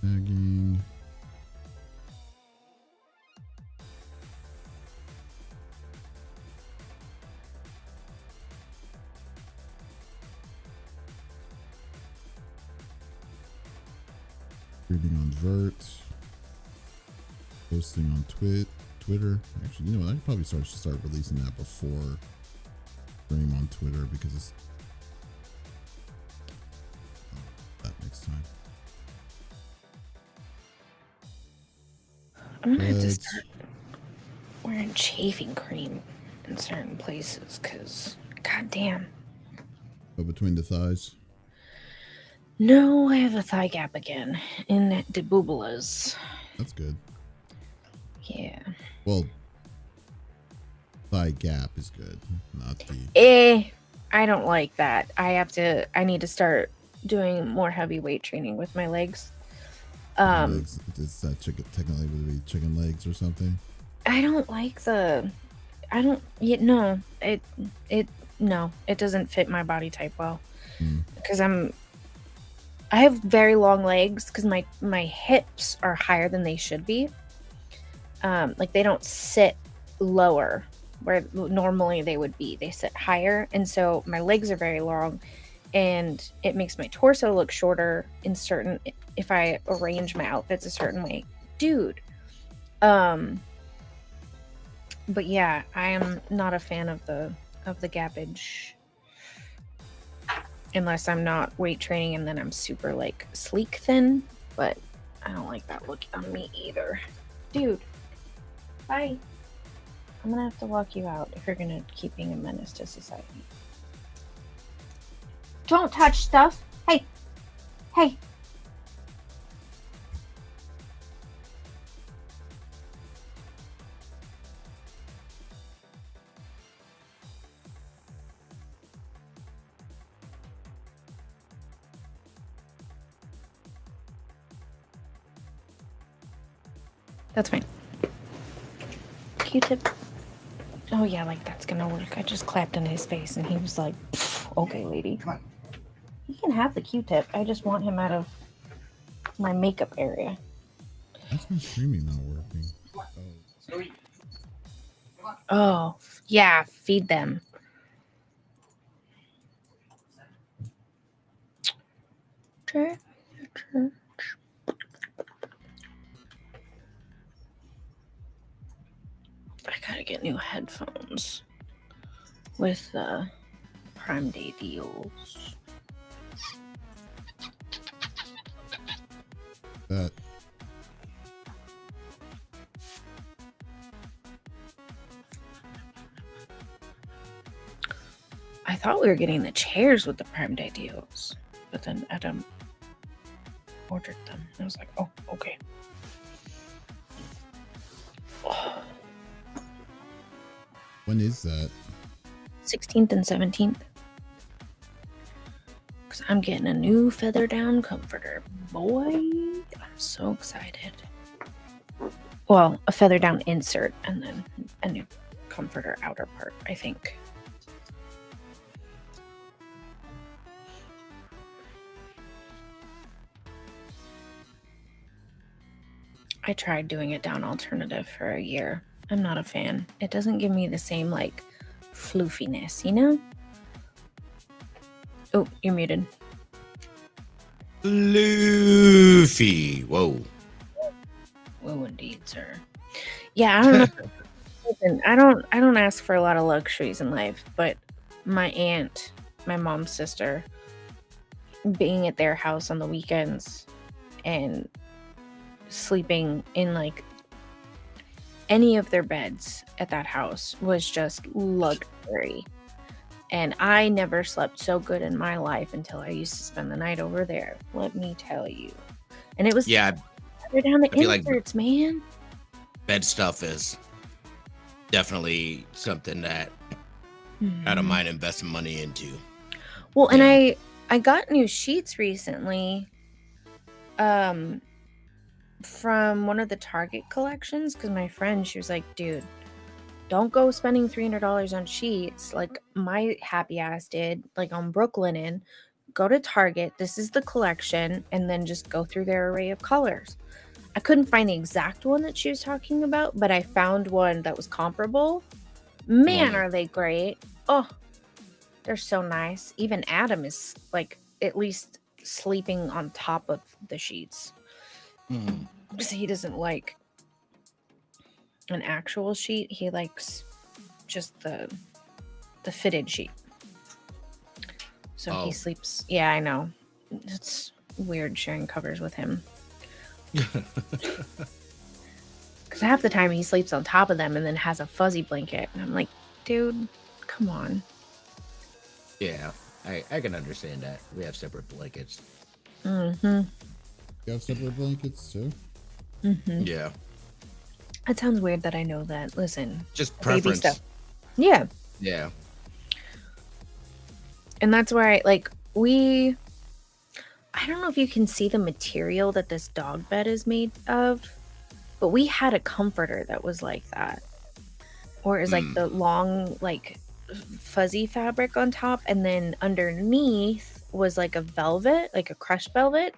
tagging. Reading on Vert. Posting on Twitter. Actually, you know what? I could probably start releasing that before stream on Twitter because it's that next time. I'm gonna have to start wearing shaving cream in certain places because, goddamn. Oh, between the thighs? No, I have a thigh gap again in the boobulas. That's good. Yeah. Well, thigh gap is good, not the. I don't like that. I need to start doing more heavy weight training with my legs. Legs, is that technically would be chicken legs or something? I don't like it doesn't fit my body type well. Because I have very long legs because my hips are higher than they should be. Like they don't sit lower where normally they would be. They sit higher, and so my legs are very long, and it makes my torso look shorter if I arrange my outfits a certain way. Dude. But yeah, I am not a fan of the gappage. Unless I'm not weight training and then I'm super like sleek thin, but I don't like that look on me either. Dude, bye. I'm gonna have to walk you out if you're gonna keep being a menace to society. Don't touch stuff. Hey. Hey. That's fine. Q-tip. Oh yeah, like that's gonna work. I just clapped in his face and he was like, okay, lady. Come on. He can have the Q-tip. I just want him out of my makeup area. That's my streaming not working. Oh, yeah, feed them. I gotta get new headphones with Prime Day deals. I thought we were getting the chairs with the Prime Day deals, but then Adam ordered them. I was like, oh, okay. When is that? 16th and 17th. Because I'm getting a new feather down comforter. Boy, I'm so excited. Well, a feather down insert and then a new comforter outer part, I think. I tried doing it down alternative for a year. I'm not a fan. It doesn't give me the same, like, floofiness, you know? Oh, you're muted. Floofy. Whoa. Whoa, indeed, sir. Yeah, I don't know. Listen, I don't ask for a lot of luxuries in life, but my aunt, my mom's sister, being at their house on the weekends and sleeping in, like, any of their beds at that house was just luxury. And I never slept so good in my life until I used to spend the night over there. Let me tell you. And it was they're down the inserts, man. Bed stuff is definitely something that I don't mind investing money into. Well, and I got new sheets recently. From one of the Target collections, because my friend, she was like, dude, don't go spending $300 on sheets like my happy ass did, like on Brooklinen. go to Target. This is the collection, and then just go through their array of colors. I couldn't find the exact one that she was talking about, but I found one that was comparable. Man, are they great. Oh, they're so nice. Even Adam is like at least sleeping on top of the sheets. Because he doesn't like an actual sheet. He likes just the fitted sheet. So he sleeps. Yeah, I know. It's weird sharing covers with him. Because half the time he sleeps on top of them and then has a fuzzy blanket. And I'm like, dude, come on. Yeah, I can understand that. We have separate blankets. You have separate blankets too? Yeah. It sounds weird that I know that. Listen. Just baby preference. stuff. Yeah. Yeah. And that's why, like, I don't know if you can see the material that this dog bed is made of, but we had a comforter that was like that. Or is like the long, like, fuzzy fabric on top, and then underneath was like a velvet, like a crushed velvet.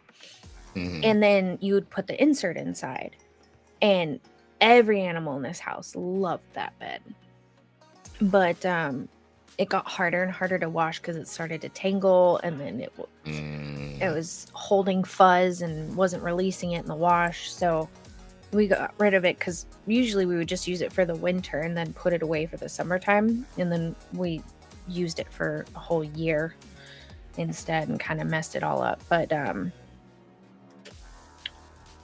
And then you would put the insert inside. And every animal in this house loved that bed. But it got harder and harder to wash because it started to tangle, and then it was holding fuzz and wasn't releasing it in the wash. So we got rid of it because usually we would just use it for the winter and then put it away for the summertime. And then we used it for a whole year instead and kind of messed it all up. But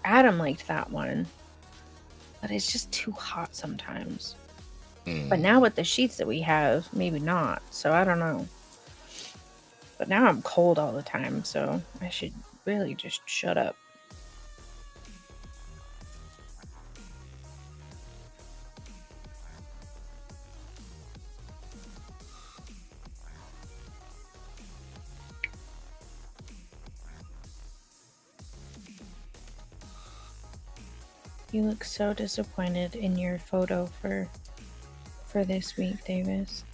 Adam liked that one, but it's just too hot sometimes. But now with the sheets that we have, maybe not. So I don't know. But now I'm cold all the time, so I should really just shut up. You look so disappointed in your photo for this week, Davis.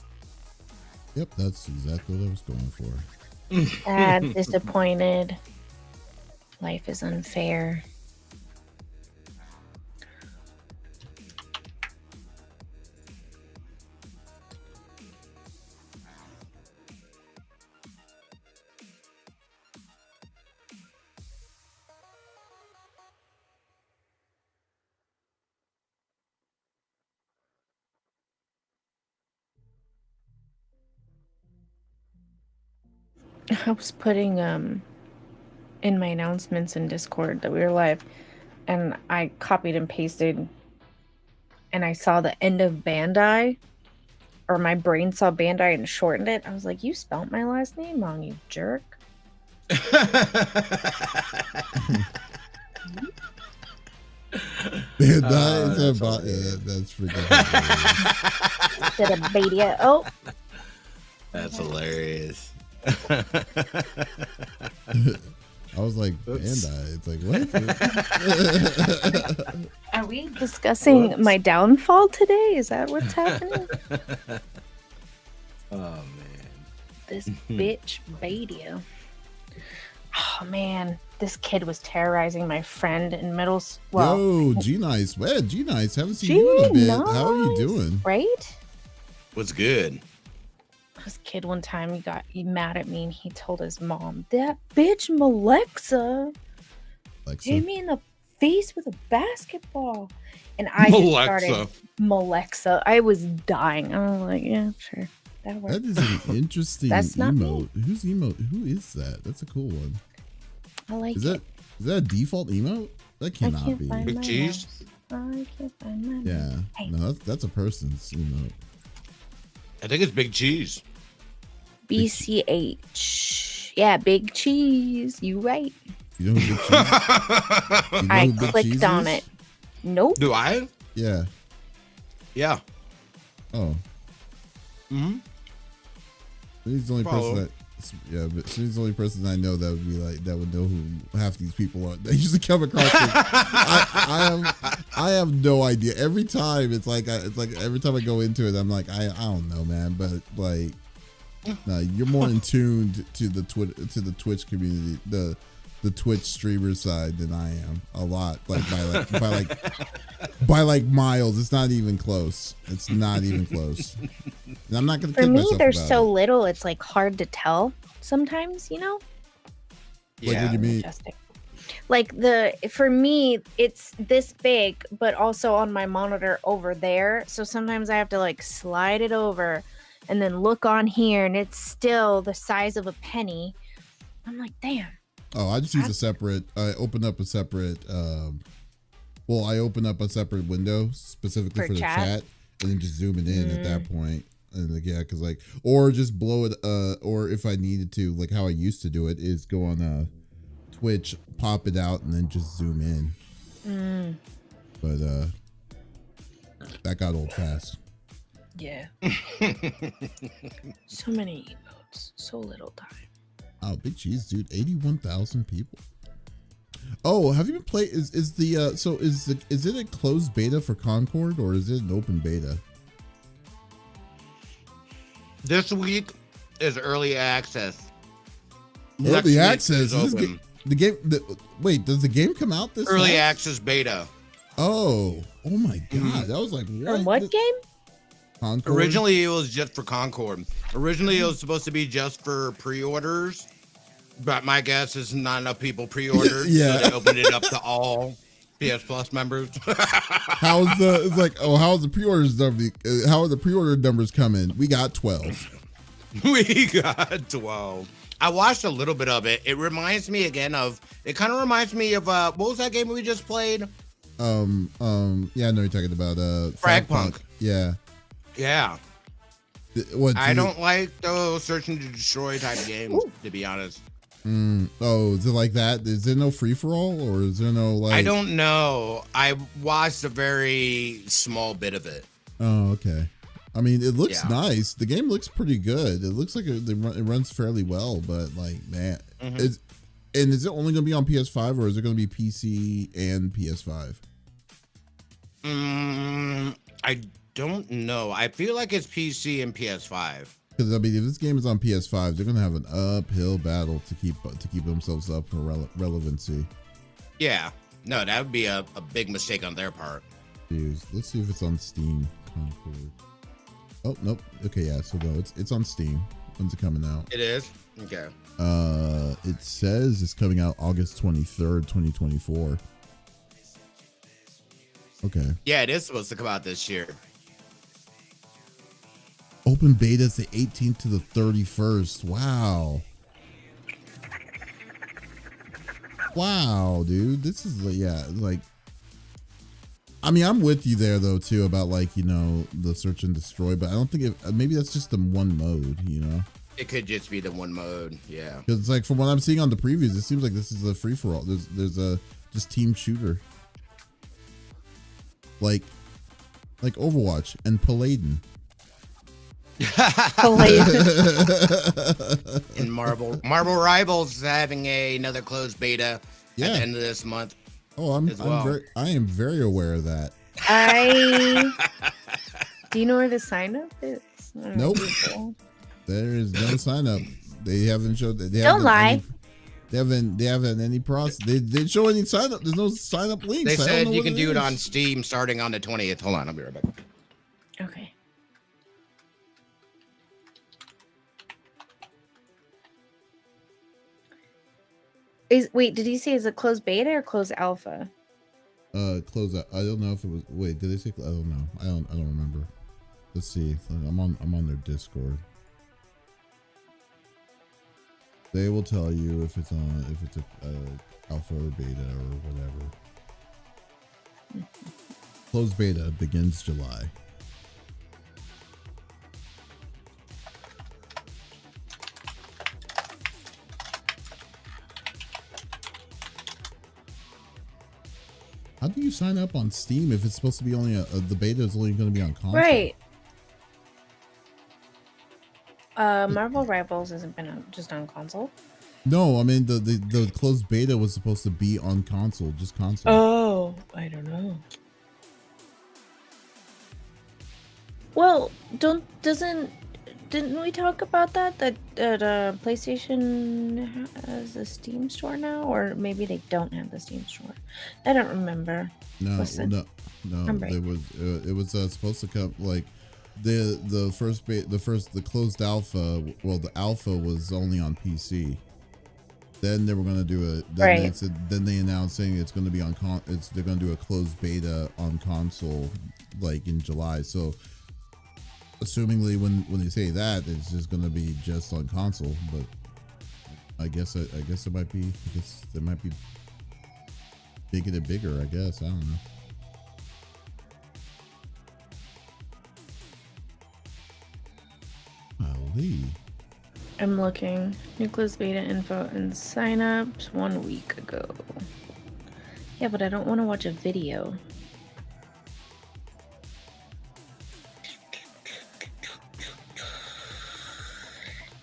Yep, that's exactly what I was going for. Sad, disappointed. Life is unfair. I was putting in my announcements in Discord that we were live, and I copied and pasted, and I saw the end of Bandai, or my brain saw Bandai and shortened it. I was like, you spelt my last name wrong, you jerk. That's freaking Instead of Badia. Oh, That's hilarious. I was like, Bandai. It's like, what? are we discussing my downfall today? Is that what's happening? Oh man. This bitch Badia. Oh man, this kid was terrorizing my friend in middle school. Well, yo, G-Nice. Man, G-Nice. Haven't seen you in a bit. How are you doing? Right? What's good? This kid one time he mad at me and he told his mom, that bitch Malexa hit me in the face with a basketball. And I just started Malexa. I was dying. I was like, yeah, sure. That works. That is an interesting That's not emote. Who's emote? Who is that? That's a cool one. I like is it. Is that a default emote? That cannot be. Big cheese? I can't find my Yeah. Hey. No, that's a person's emote. I think it's Big Cheese. BCH. Yeah, Big Cheese. You right. You know who Big Cheese? You know I who Big clicked Cheese on is? it. Nope. Do I? Yeah. Yeah. Oh. Mm-hmm. He's the only Follow. person that. Yeah, but she's the only person I know that would be like that would know who half these people are. They usually come across. I have no idea. Every time it's like every time I go into it, I'm like I don't know, man. But like No, you're more in tune to the Twitch community, the Twitch streamer side than I am. A lot, like by like miles. It's not even close. It's not even close. And I'm not gonna. For kid me, myself there's about so it. little. It's like hard to tell sometimes. You know. Like, what do you mean? Majestic. Like for me, it's this big, but also on my monitor over there. So sometimes I have to like slide it over and then look on here, and it's still the size of a penny. I'm like, damn. Oh, I just use a separate. I open up a separate. I open up a separate window specifically for the chat, and then just zoom it in at that point. And like, yeah, because like, or just blow it. Or if I needed to, like how I used to do it, is go on Twitch, pop it out, and then just zoom in. But that got old fast. Yeah. So many emotes, so little time. Oh, big cheese, dude! 81,000 people. Oh, have you been playing? Is it a closed beta for Concord, or is it an open beta? This week is early access. Early access. Wait, does the game come out this? Early access beta. Oh my god! I was like, what? On what game? Concord? Originally, it was just for Concord. Originally, it was supposed to be just for pre-orders, but my guess is not enough people pre-ordered. Yeah. So they opened it up to all PS Plus members. How's the pre-orders number? How are the pre-order numbers coming? We got 12. We got 12. I watched a little bit of it. It reminds me again of. It kind of reminds me of what was that game we just played? Yeah, I know you're talking about Fragpunk. Yeah. Yeah. I don't like those search and destroy type games, to be honest. Oh, is it like that? Is there no free for all, or is there no like? I don't know. I watched a very small bit of it. Oh, okay. I mean, it looks nice. The game looks pretty good. It looks like it runs fairly well, but like, man, is it only going to be on PS5, or is it going to be PC and PS5? I don't know. I feel like it's PC and PS5. Because I mean, if this game is on PS5, they're going to have an uphill battle to keep themselves up for relevancy. Yeah. No, that would be a big mistake on their part. Jeez. Let's see if it's on Steam. Concord. Oh, nope. Okay, yeah. So no, it's on Steam. When's it coming out? It is? Okay. It says it's coming out August 23rd, 2024. Okay. Yeah, it is supposed to come out this year. Open beta is the 18th to the 31st. Wow. Wow, dude. This is like I mean, I'm with you there though too about like, you know, the search and destroy, but I don't think maybe that's just the one mode, you know. It could just be the one mode, yeah. Because it's like from what I'm seeing on the previews, it seems like this is a free for all. There's a just team shooter, like Overwatch and Paladin. And Marvel Rivals is having another closed beta at the end of this month. Oh, I am very aware of that. Do you know where the sign up is? Nope. There is no sign up. They haven't showed that. Don't lie. They haven't any process. They didn't show any sign up. There's no sign up links. They said you can do it on Steam starting on the 20th. Hold on, I'll be right back. Okay. Wait, did he say is it closed beta or closed alpha? Close out. I don't know if it was. Wait, did they say? I don't know. I don't remember. Let's see. I'm on their Discord. They will tell you if it's a alpha or beta or whatever. Closed beta begins July. How do you sign up on Steam if it's supposed to be only the beta is only going to be on console? Right. Marvel Rivals hasn't been just on console. No, I mean the closed beta was supposed to be on console, just console. Oh, I don't know. Well, didn't we talk about that? That PlayStation has a Steam store now, or maybe they don't have the Steam store. I don't remember. No. There was it was supposed to come like the closed alpha. Well, the alpha was only on PC. Then they were gonna do it. Then they announced saying it's gonna be on they're gonna do a closed beta on console like in July. So. Assumingly, when they say that, it's just gonna be just on console. But I guess it might be. I guess they might be making it bigger. I guess I don't know. Holy. I'm looking. Nucleus beta info and signups 1 week ago. Yeah, but I don't want to watch a video.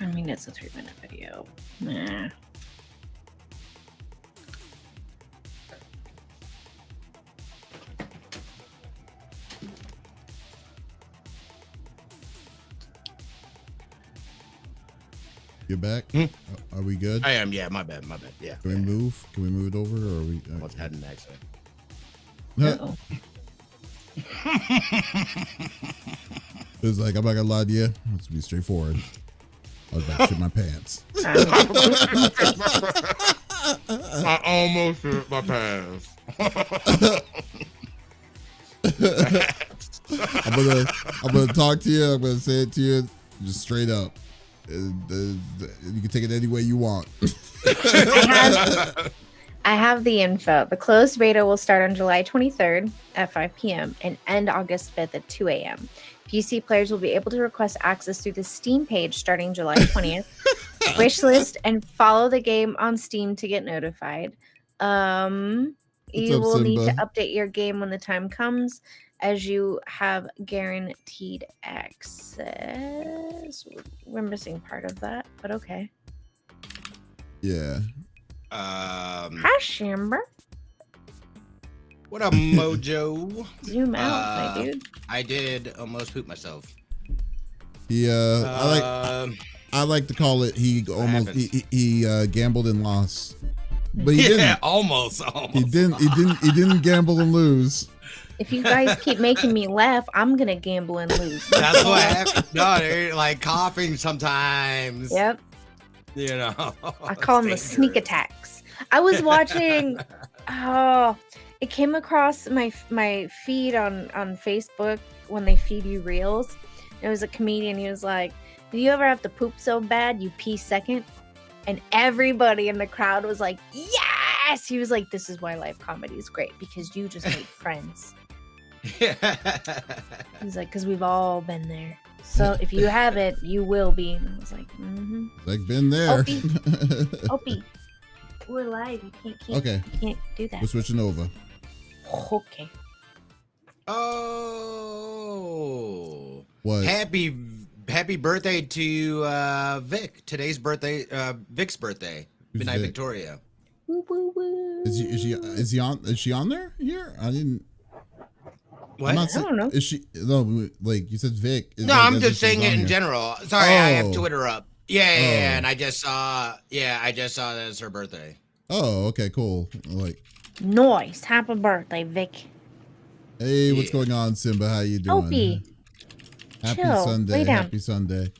I mean, it's a 3-minute video. Nah. You're back? Are we good? I am, yeah, my bad, yeah. Can we move? Can we move it over, or are we? What's heading next? Uh-oh. It's like, I'm not gonna lie to you. Let's be straightforward. I was about to shit my pants. I almost shit my pants. I'm gonna talk to you. I'm gonna say it to you just straight up. You can take it any way you want. I have the info. The closed beta will start on July 23rd at 5 p.m. and end August 5th at 2 a.m. PC players will be able to request access through the Steam page starting July 20th. Wishlist and follow the game on Steam to get notified. You will need to update your game when the time comes, as you have guaranteed access. We're missing part of that, but okay. Yeah. Hi, Shamber. What up, Mojo? Zoom out, my dude. I did almost poop myself. Yeah, I like to call it. He gambled and lost, but he didn't. Almost. He didn't gamble and lose. If you guys keep making me laugh, I'm gonna gamble and lose. That's what happened. No, they're like coughing sometimes. Yep. You know. I call them the sneak attacks. I was watching. It came across my feed on Facebook when they feed you reels. It was a comedian. He was like, "Do you ever have to poop so bad you pee second?" And everybody in the crowd was like, "Yes!" He was like, "This is why live comedy is great, because you just make friends." He's like, "Because we've all been there. So if you haven't, you will be." And I was like, "Mm-hmm." Like, been there. Opie. We're live. You can't keep. Okay. You can't do that. We're switching over. Okay. Oh. What? Happy birthday to Vic. Today's birthday, Vic's birthday. Who's Midnight Vic? Victoria. Woo, woo, woo. Is she on there here? I didn't. What? I don't know. Is she? No, like you said, Vic. No, like, I'm just saying it in general. Sorry, I have Twitter up. Yeah, and I just saw that it's her birthday. Oh, okay, cool. Like, Nice. Happy birthday, Vic. hey, what's going on, Simba? How you doing? Opie. Happy Chill. Sunday. Lay down. Happy Sunday.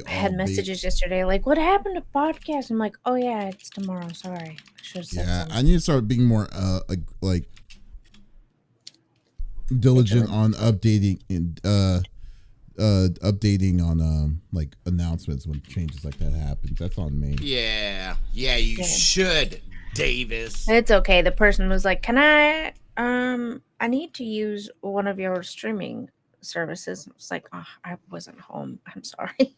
I had messages yesterday like, "What happened to podcast?" I'm like, "Oh yeah, it's tomorrow. Sorry, I should have said something." I need to start being more like diligent on updating on like announcements when changes like that happen. That's on me. Yeah, you should, Davis. It's okay. The person was like, "Can I need to use one of your streaming services." It's like, "Oh, I wasn't home. I'm sorry."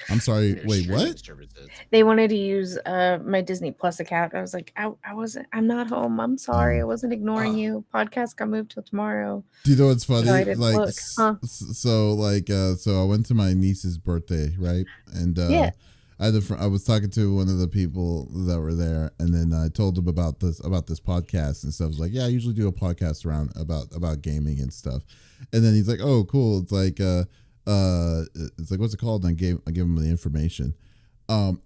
I'm sorry. Wait, what? Services. They wanted to use my Disney Plus account. I was like, I'm not home. I'm sorry. I wasn't ignoring you. Podcast got moved till tomorrow. Do you know what's funny? So I didn't like, look. Huh? so I went to my niece's birthday, right? And I was talking to one of the people that were there, and then I told him about this podcast and stuff. I was like, yeah, I usually do a podcast around about gaming and stuff. And then he's like, oh, cool. It's like what's it called? And I gave him the information. Then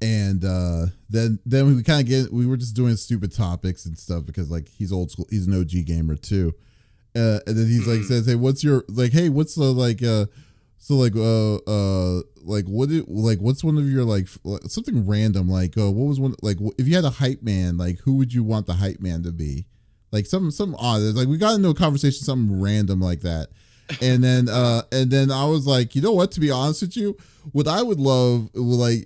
we were just doing stupid topics and stuff because like he's old school. He's an OG gamer too. And then he's like says, hey, what's the what's one of your like something random like what was one like if you had a hype man, like who would you want the hype man to be? Like some odd, like we got into a conversation, something random like that. And then I was like, you know what, to be honest with you, what I would love, like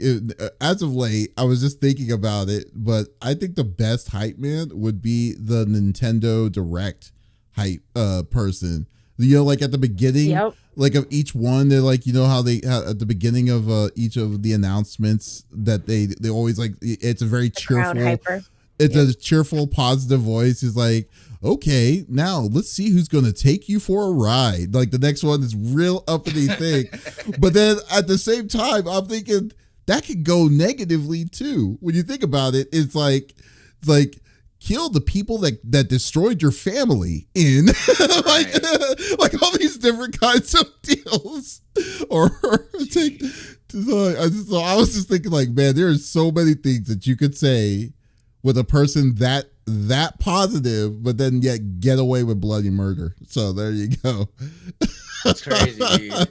as of late, I was just thinking about it, but I think the best hype man would be the Nintendo Direct hype person. You know, like at the beginning, Yep. like of each one, they're like, you know how at the beginning of each of the announcements that they always like, it's a very cheerful, it's a cheerful, positive voice. Is like, okay, now let's see who's going to take you for a ride. Like the next one is real uppity thing. But then at the same time, I'm thinking that could go negatively too. When you think about it, it's like kill the people that destroyed your family in like all these different kinds of deals. Or take, so I was just thinking like, man, there are so many things that you could say with a person that positive, but then yet get away with bloody murder. So there you go. That's crazy, dude.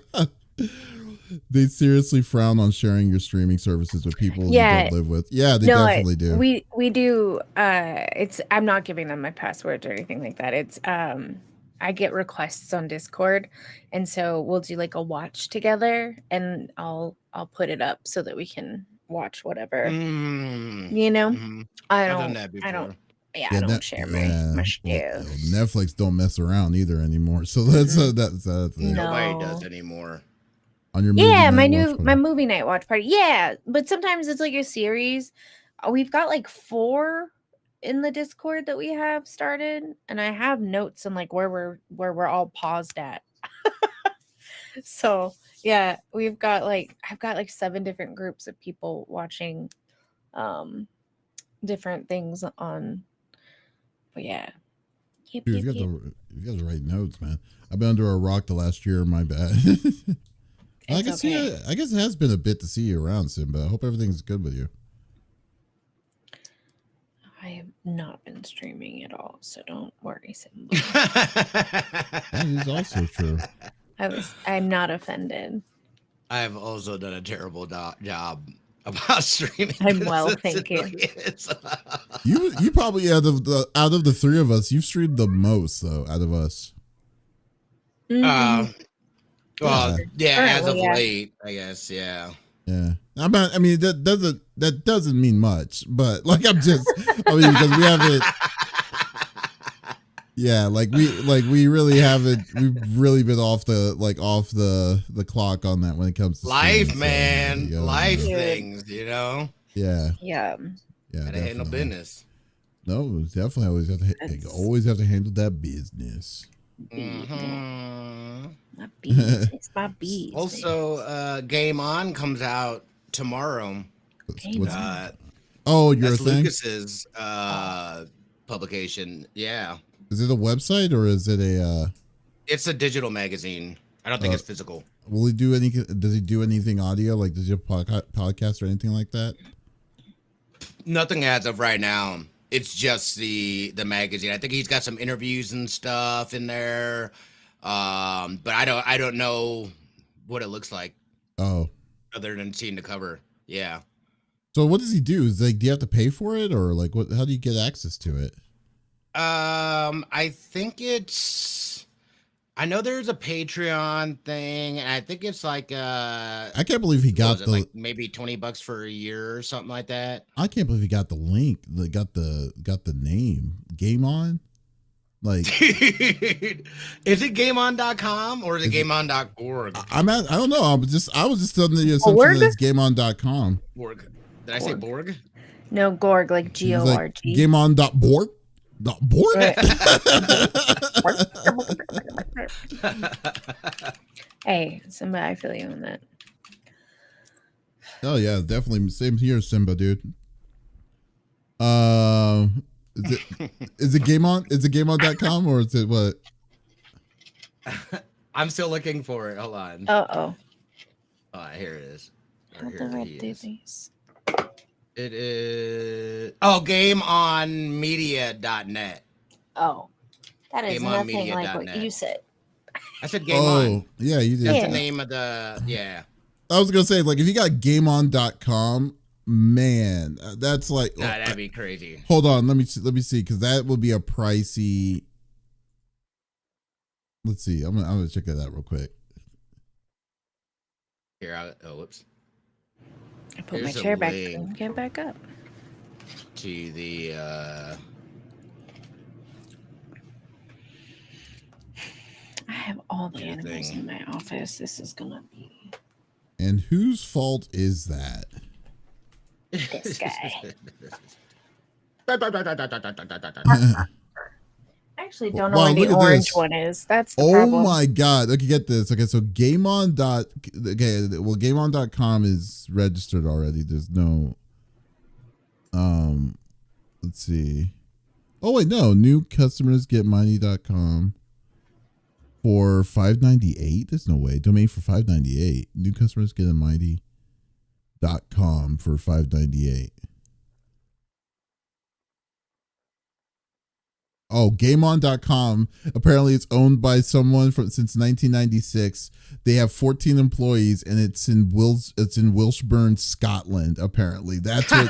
They seriously frown on sharing your streaming services with people you don't live with. Yeah, they definitely do. We do. I'm not giving them my passwords or anything like that. It's I get requests on Discord, and so we'll do like a watch together, and I'll put it up so that we can watch whatever. You know, I don't share my stuff. Well, Netflix don't mess around either anymore. So that's nobody does anymore. On your my movie night watch party. Yeah, but sometimes it's like a series. We've got like 4 in the Discord that we have started, and I have notes on like where we're all paused at. So yeah, I've got like 7 different groups of people watching different things on. But yeah. You got to write notes, man. I've been under a rock the last year. My bad. I guess it has been a bit to see you around, Simba. I hope everything's good with you. I have not been streaming at all, so don't worry, Simba. That is also true. I'm not offended. I've also done a terrible job about streaming. I'm well, thank you. You probably out of the 3 of us, you've streamed the most though out of us. Well, yeah, as of late, I guess, yeah. Yeah. I mean, that doesn't mean much, but like because we haven't. Yeah, we really haven't. We've really been off the clock on that when it comes to life, streaming, man. So life things, you know. Yeah. Yeah. Gotta handle business. No, definitely always have to handle that business. My business, my business. Also, Game On comes out tomorrow. You're a thing? Lucas's publication. Yeah. Is it a website or is it a? It's a digital magazine. I don't think it's physical. Will he do any? Does he do anything audio? Like, does he have podcast or anything like that? Nothing as of right now. It's just the magazine. I think he's got some interviews and stuff in there, but I don't know what it looks like. Oh, other than seeing the cover. Yeah. So what does he do? Is like, do you have to pay for it, or like what? How do you get access to it? I think I know there's a Patreon thing, and I think it's like I can't believe he got like maybe $20 for a year or something like that. I can't believe he got the link. Got the name Game On. Like, dude, is it GameOn.com or is it GameOn.org? I don't know. I was just under the assumption that it's GameOn.com. Borg. Did I say Borg? No, Gorg, like GORG. Like GameOn.borg. Borg. Hey, somebody, I feel you on that. Oh yeah, definitely. Same here, Simba, dude. Is it game on? Is it gameon.com or is it what? I'm still looking for it. Hold on. Uh-oh. Oh, here it is. How do I do these? It is gameonmedia.net. Oh. That is nothing like what you said. I said game on. Yeah, you did. That's the name of the I was gonna say, like, if you got gameon.com, man, that's like that'd be crazy. Hold on, let me see, because that would be a pricey. Let's see. I'm gonna check that out real quick. Here, whoops. I put my chair back and get back up. To the I have all the animals in my office. This is gonna be. And whose fault is that? This guy. I actually don't know where the orange one is. That's the problem. Oh my god. Okay, get this. Okay, so gameon.com is registered already. There's no let's see. Oh wait, no. New customers get Mighty.com for $5.98. There's no way. Domain for $5.98. New customers get a Mighty.com for $5.98. Oh, GameOn.com. Apparently, it's owned by someone since 1996. They have 14 employees, and it's in Wilshburn, Scotland. Apparently, that's what.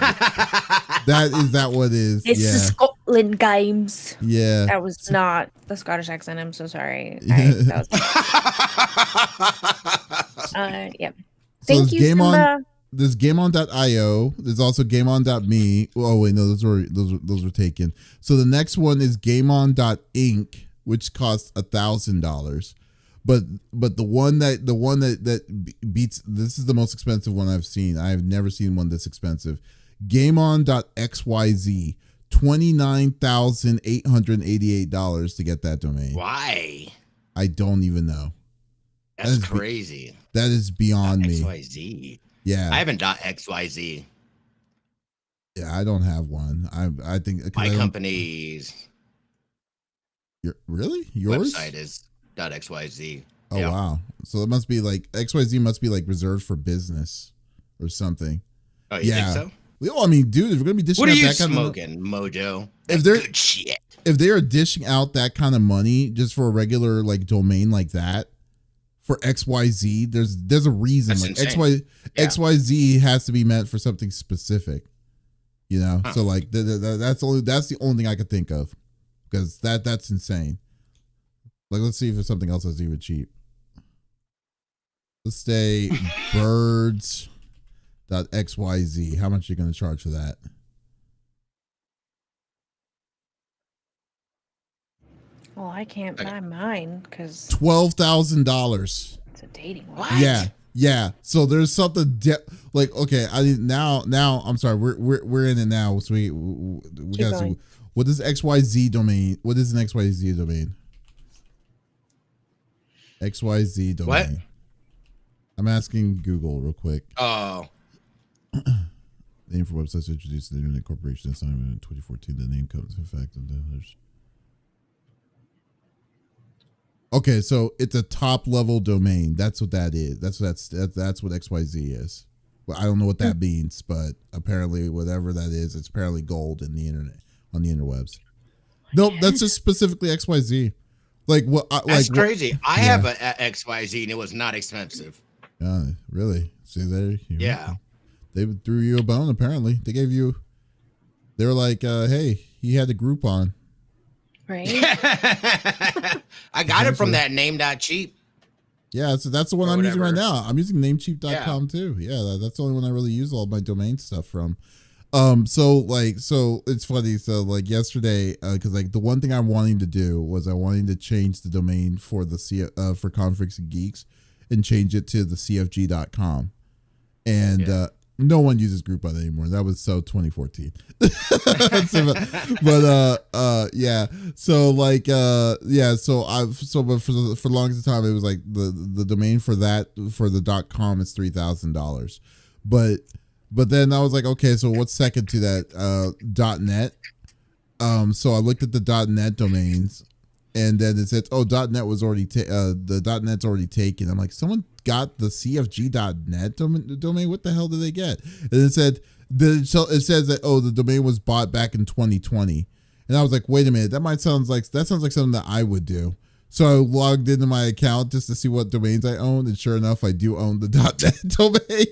That what it is? It's the Scotland Games. Yeah, that was not the Scottish accent. I'm so sorry. Yeah. Yep. So Thank you, Simba. There's GameOn.io. There's also GameOn.me. Oh wait, no, those were taken. So the next one is GameOn.inc, which costs $1,000. But the one that beats, this is the most expensive one I've seen. I have never seen one this expensive. GameOn.xyz, $29,888 to get that domain. Why? I don't even know. That's crazy. That is beyond me. XYZ. Yeah, I haven't .xyz. Yeah, I don't have one. I think my company's. Really? Yours website is .xyz. Oh yeah. Wow! So it must be like XYZ must be like reserved for business or something. Oh, you think so? Well, I mean, dude, if we're gonna be dishing out that kind of Mojo? If they're good shit. If they are dishing out that kind of money just for a regular like domain like that. For XYZ, there's a reason. That's like XYZ has to be meant for something specific, you know. Huh. So like that's the only thing I could think of, because that's insane. Like, let's see if there's something else that's even cheap. Let's say birds.xyz. How much are you going to charge for that? Well, I can't buy mine because $12,000. It's a dating one. What? Yeah. So there's something like, okay, now I'm sorry, we're in it now. So we got to. What is XYZ domain? What is an XYZ domain? XYZ domain. What? I'm asking Google real quick. Oh. Name for websites introduced to the Internet Corporation in 2014. The name comes in effect and others. Okay, so it's a top level domain. That's what that is. That's what XYZ is. Well, I don't know what that means, but apparently whatever that is, it's apparently gold in the internet, on the interwebs. Nope, that's just specifically XYZ. Like what? That's crazy. I have a XYZ and it was not expensive. Really? See there? Yeah. They threw you a bone. Apparently, they were like, "Hey, he had a Groupon." Right. I got it from that name.cheap. Yeah, so that's the one I'm using right now. I'm using namecheap.com too. Yeah, that's the only one I really use all my domain stuff from. So it's funny. So like yesterday, because like the one thing I'm wanting to do was I wanted to change the domain for the for Conflicts and Geeks and change it to the CFG.com. And no one uses Groupon anymore. That was so 2014. But for the longest time it was like the domain for the .com is $3,000. but then I was like, okay, so what's second to that? .net. So I looked at the .net domains, and then it said, "Oh, .net was already the .net's already taken." I'm like, someone got the CFG.net domain. What the hell did they get? And it said it says that the domain was bought back in 2020, and I was like, wait a minute, that sounds like something that I would do. So I logged into my account just to see what domains I own, and sure enough, I do own the .net domain.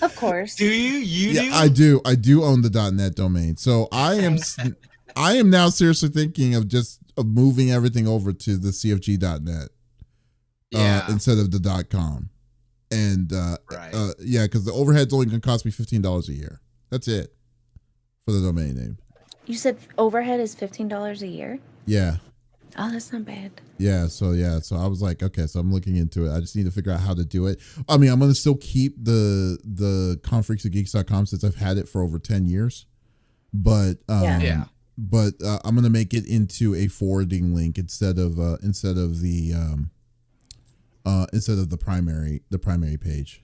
Of course. Do you? Yeah, do? I do own the .net domain. So I am now seriously thinking of moving everything over to the CFG.net instead of the .com. And right. because the overhead's only going to cost me $15 a year. That's it for the domain name. You said overhead is $15 a year? Yeah. Oh, that's not bad. Yeah, so I was like, okay, so I'm looking into it. I just need to figure out how to do it. I mean, I'm going to still keep the confreaksandgeeks.com since I've had it for over 10 years. But but I'm going to make it into a forwarding link instead of the primary page,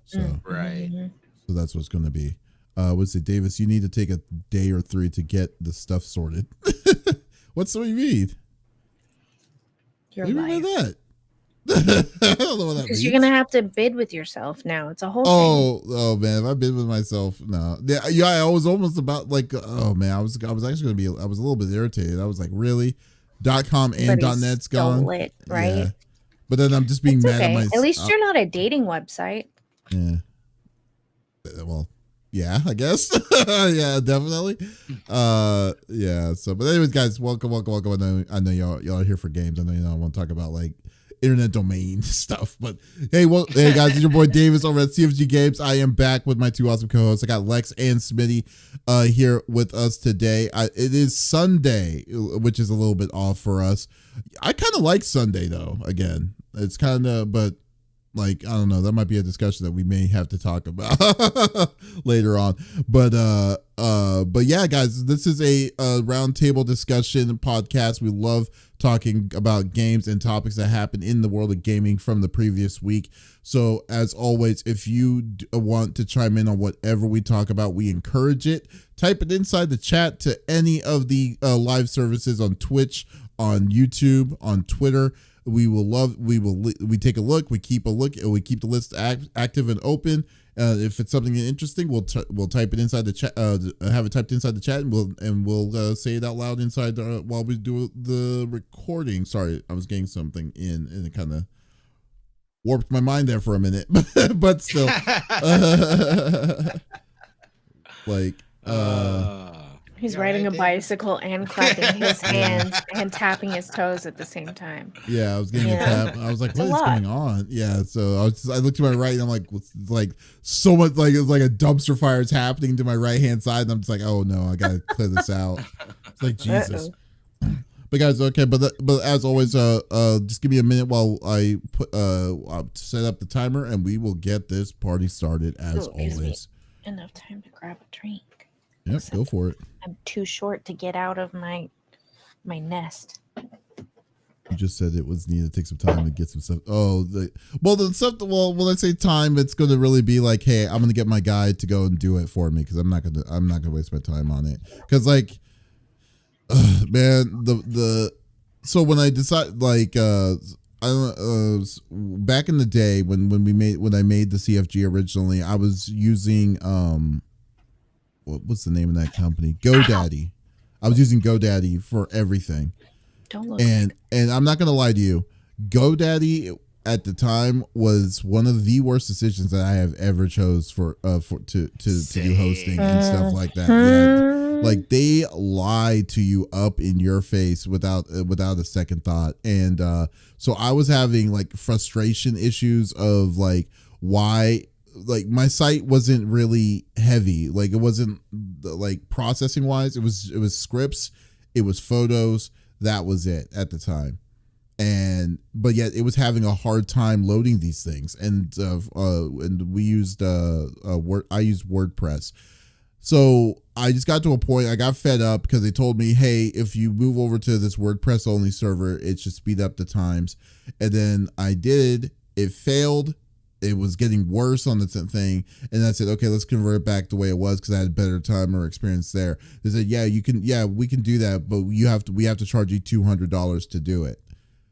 So right. So that's what's going to be. What's it, Davis? You need to take a day or 3 to get the stuff sorted. What's what you mean? Your what do you mean life. by that? I don't know what that means. Because you're gonna have to bid with yourself now. It's a whole thing. Oh man, if I bid with myself, no. Yeah, I was almost about like, oh man, I was actually gonna be. I was a little bit irritated. I was like, really, .com and .net's gone, it, right? Yeah. But then I'm just being mad at myself. At least you're not a dating website. Yeah. Well, yeah, I guess. Yeah, definitely. Yeah. So, but anyways, guys, welcome. I know y'all are here for games. I know you don't want to talk about like internet domain stuff, but hey, guys, it's your boy Davis over at CFG Games. I am back with my 2 awesome co-hosts. I got Lex and Smitty here with us today. It is Sunday, which is a little bit off for us. I kind of like Sunday though. Again, it's kind of, but like, I don't know, that might be a discussion that we may have to talk about later on. But yeah, guys, this is a roundtable discussion podcast. We love talking about games and topics that happen in the world of gaming from the previous week. So as always, if you want to chime in on whatever we talk about, we encourage it. Type it inside the chat to any of the live services on Twitch, on YouTube, on Twitter. We take a look, we keep the list active and open. If it's something interesting, we'll type it inside the chat, have it typed inside the chat, and we'll say it out loud inside while we do the recording. Sorry, I was getting something in, and it kind of warped my mind there for a minute, but still, like. He's riding a bicycle and clapping his hands and tapping his toes at the same time. Yeah, I was getting a tap. I was like, what is going on? Yeah, so I looked to my right and I'm like, like so much, like it's like a dumpster fire is happening to my right hand side, and I'm just like, oh no, I gotta clear this out. It's like Jesus. But guys, okay, but as always, just give me a minute while I set up the timer, and we will get this party started as always. Enough time to grab a drink. Yep, go for it. I'm too short to get out of my nest. You just said it was needed to take some time to get some stuff. When I say time, it's going to really be like, hey, I'm going to get my guy to go and do it for me, because I'm not going to waste my time on it. Because like, man, so when I decide, like, I don't back in the day when I made the CFG originally, I was using what's the name of that company? GoDaddy. I was using GoDaddy for everything. Don't look. And I'm not gonna lie to you, GoDaddy at the time was one of the worst decisions that I have ever chose to do hosting and stuff like that. Yeah. Like they lie to you up in your face without a second thought. And so I was having like frustration issues of like why. Like my site wasn't really heavy. Like it wasn't like processing wise. It was scripts. It was photos. That was it at the time. But yet it was having a hard time loading these things. And we used I used WordPress. So I just got to a point, I got fed up because they told me, hey, if you move over to this WordPress only server, it should speed up the times. And then I did. It failed. it was getting worse on the thing, and I said, okay, let's convert it back the way it was because I had a better time or experience there. They said, we can do that, but we have to charge you $200 to do it.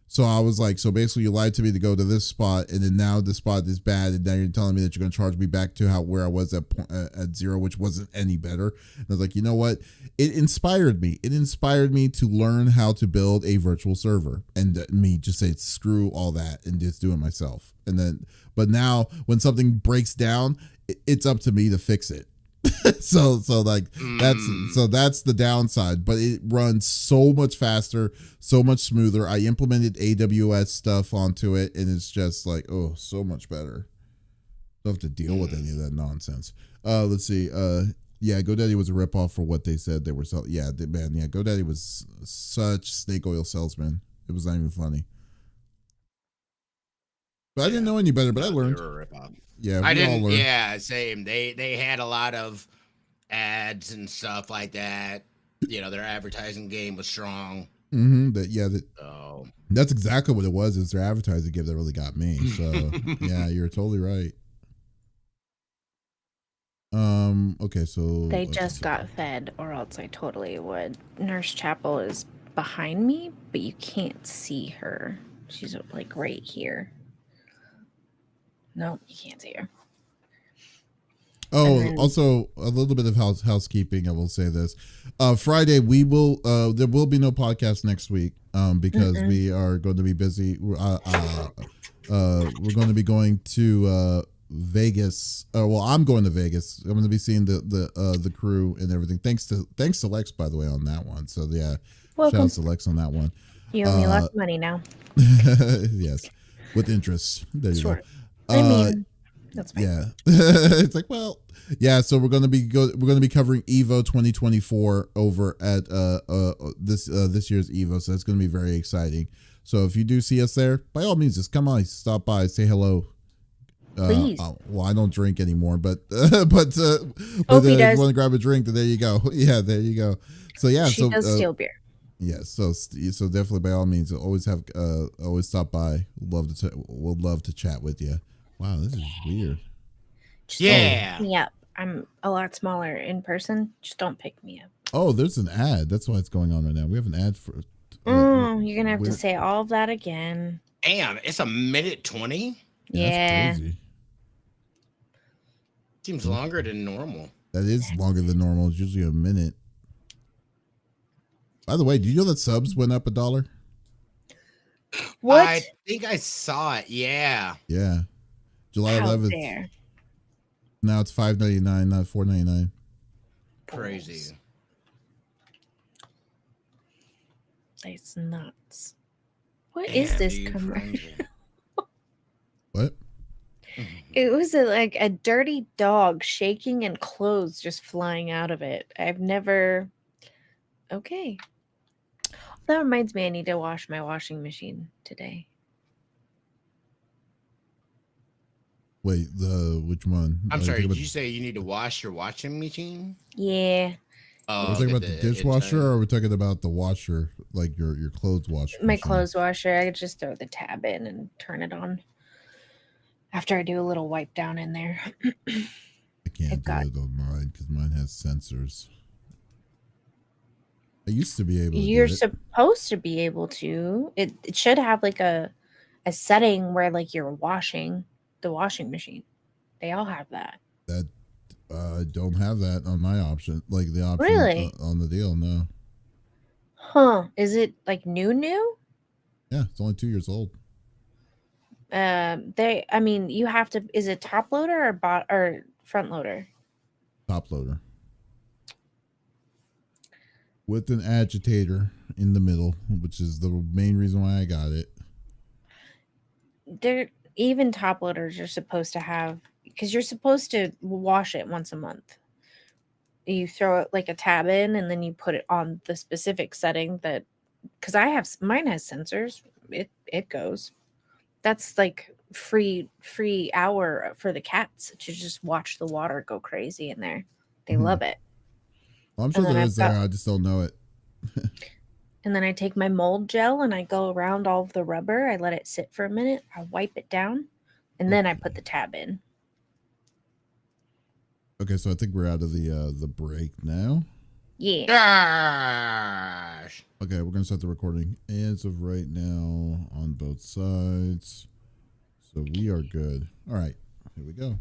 So I was like, so basically you lied to me to go to this spot, and then now the spot is bad, and now you're telling me that you're going to charge me back to where I was at zero, which wasn't any better. And I was like, you know what? It inspired me. It inspired me to learn how to build a virtual server, and me just say screw all that and just do it myself. And then, but now when something breaks down, it's up to me to fix it. so that's the downside, but it runs so much faster, so much smoother. I implemented AWS stuff onto it, and it's just like, oh, so much better. Don't have to deal with any of that nonsense. Let's see. Yeah, GoDaddy was a ripoff for what they said they were selling. Yeah, GoDaddy was such snake oil salesman. It was not even funny. But I didn't know any better, but I learned. Yeah, I didn't. Yeah, same. They had a lot of ads and stuff like that. You know, their advertising game was strong. That's exactly what it was. Is their advertising game that really got me. So yeah, you're totally right. Okay, so they just got fed, or else I totally would. Nurse Chapel is behind me, but you can't see her. She's like right here. No, you can't see her. Oh, also a little bit of housekeeping. I will say this: Friday there will be no podcast next week because we are going to be busy. We're going to be going to Vegas. Well, I'm going to Vegas. I'm going to be seeing the crew and everything. Thanks to Lex, by the way, on that one. So yeah, shout out to Lex on that one. You owe me lots of money now. Yes, with interest. There you go. I mean, that's fine. Yeah, it's like, well, yeah. So we're gonna be covering Evo 2024 over at this year's Evo. So that's gonna be very exciting. So if you do see us there, by all means, just come on, stop by, say hello. Please. Well, I don't drink anymore, but if you want to grab a drink, then there you go. Yeah, there you go. So yeah, she does steal beer. Yes, yeah, so definitely by all means, always stop by. We'll love to chat with you. Wow, this is weird. Just don't pick me up. I'm a lot smaller in person. Just don't pick me up. Oh, there's an ad. That's why it's going on right now. We have an ad for. You're gonna have to say all of that again. Damn, it's 1:20. Yeah. That's crazy. Seems longer than normal. That is longer than normal. It's usually a minute. By the way, do you know that subs went up $1? What? I think I saw it. Yeah. Yeah. July 11th. Now it's $5.99, not $4.99. Crazy. That's nuts. What is this commercial? What? It was a dirty dog shaking and clothes just flying out of it. I've never. Okay. That reminds me, I need to wash my washing machine today. Wait, which one? I'm sorry, did you say you need to wash your washing machine? Yeah. Are we talking about the dishwasher, or are we talking about the washer, like your clothes washer? My clothes washer, I just throw the tab in and turn it on. After I do a little wipe down in there. I can't do it on mine because mine has sensors. I used to be able to. You're supposed to be able to. It should have like a setting where like you're washing the washing machine. They all have that. That I don't have that on my option. Like the option on the deal, no. Huh. Is it like new? Yeah, it's only 2 years old. You have to. Is it top loader or front loader? Top loader. With an agitator in the middle, which is the main reason why I got it. Even top loaders are supposed to have, because you're supposed to wash it once a month. You throw it like a tab in, and then you put it on the specific setting that, because mine has sensors. It goes. That's like free hour for the cats to just watch the water go crazy in there. They love it. Well, I'm sure there is there. I just don't know it. And then I take my mold gel and I go around all of the rubber. I let it sit for a minute. I wipe it down. and then I put the tab in. Okay, so I think we're out of the break now. Yeah. Gosh. Okay, we're gonna start the recording as of right now on both sides. So we are good. All right, here we go.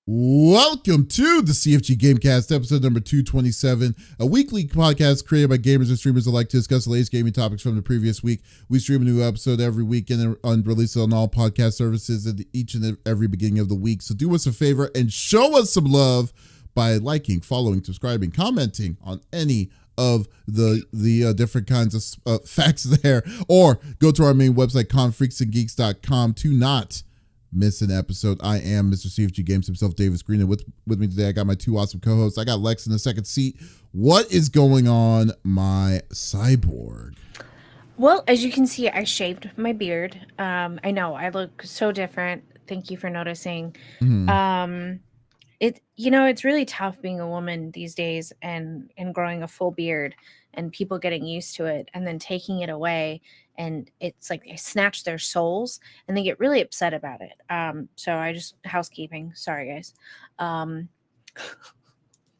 Welcome to the CFG Gamecast, episode number 227, a weekly podcast created by gamers and streamers alike to discuss the latest gaming topics from the previous week. We stream a new episode every week and release it on all podcast services at each and every beginning of the week. So do us a favor and show us some love by liking, following, subscribing, commenting on any of the different kinds of facts there, or go to our main website, confreaksandgeeks.com, to not miss an episode. I am Mr. CFG Games himself, Davis Green, and with me today I got my two awesome co-hosts. I got Lex in the second seat. What is going on, my cyborg? Well, as you can see, I shaved my beard. I know I look so different. Thank you for noticing. Mm-hmm. It's really tough being a woman these days and growing a full beard and people getting used to it and then taking it away, and it's like they snatch their souls and they get really upset about it. So I just housekeeping. Sorry, guys.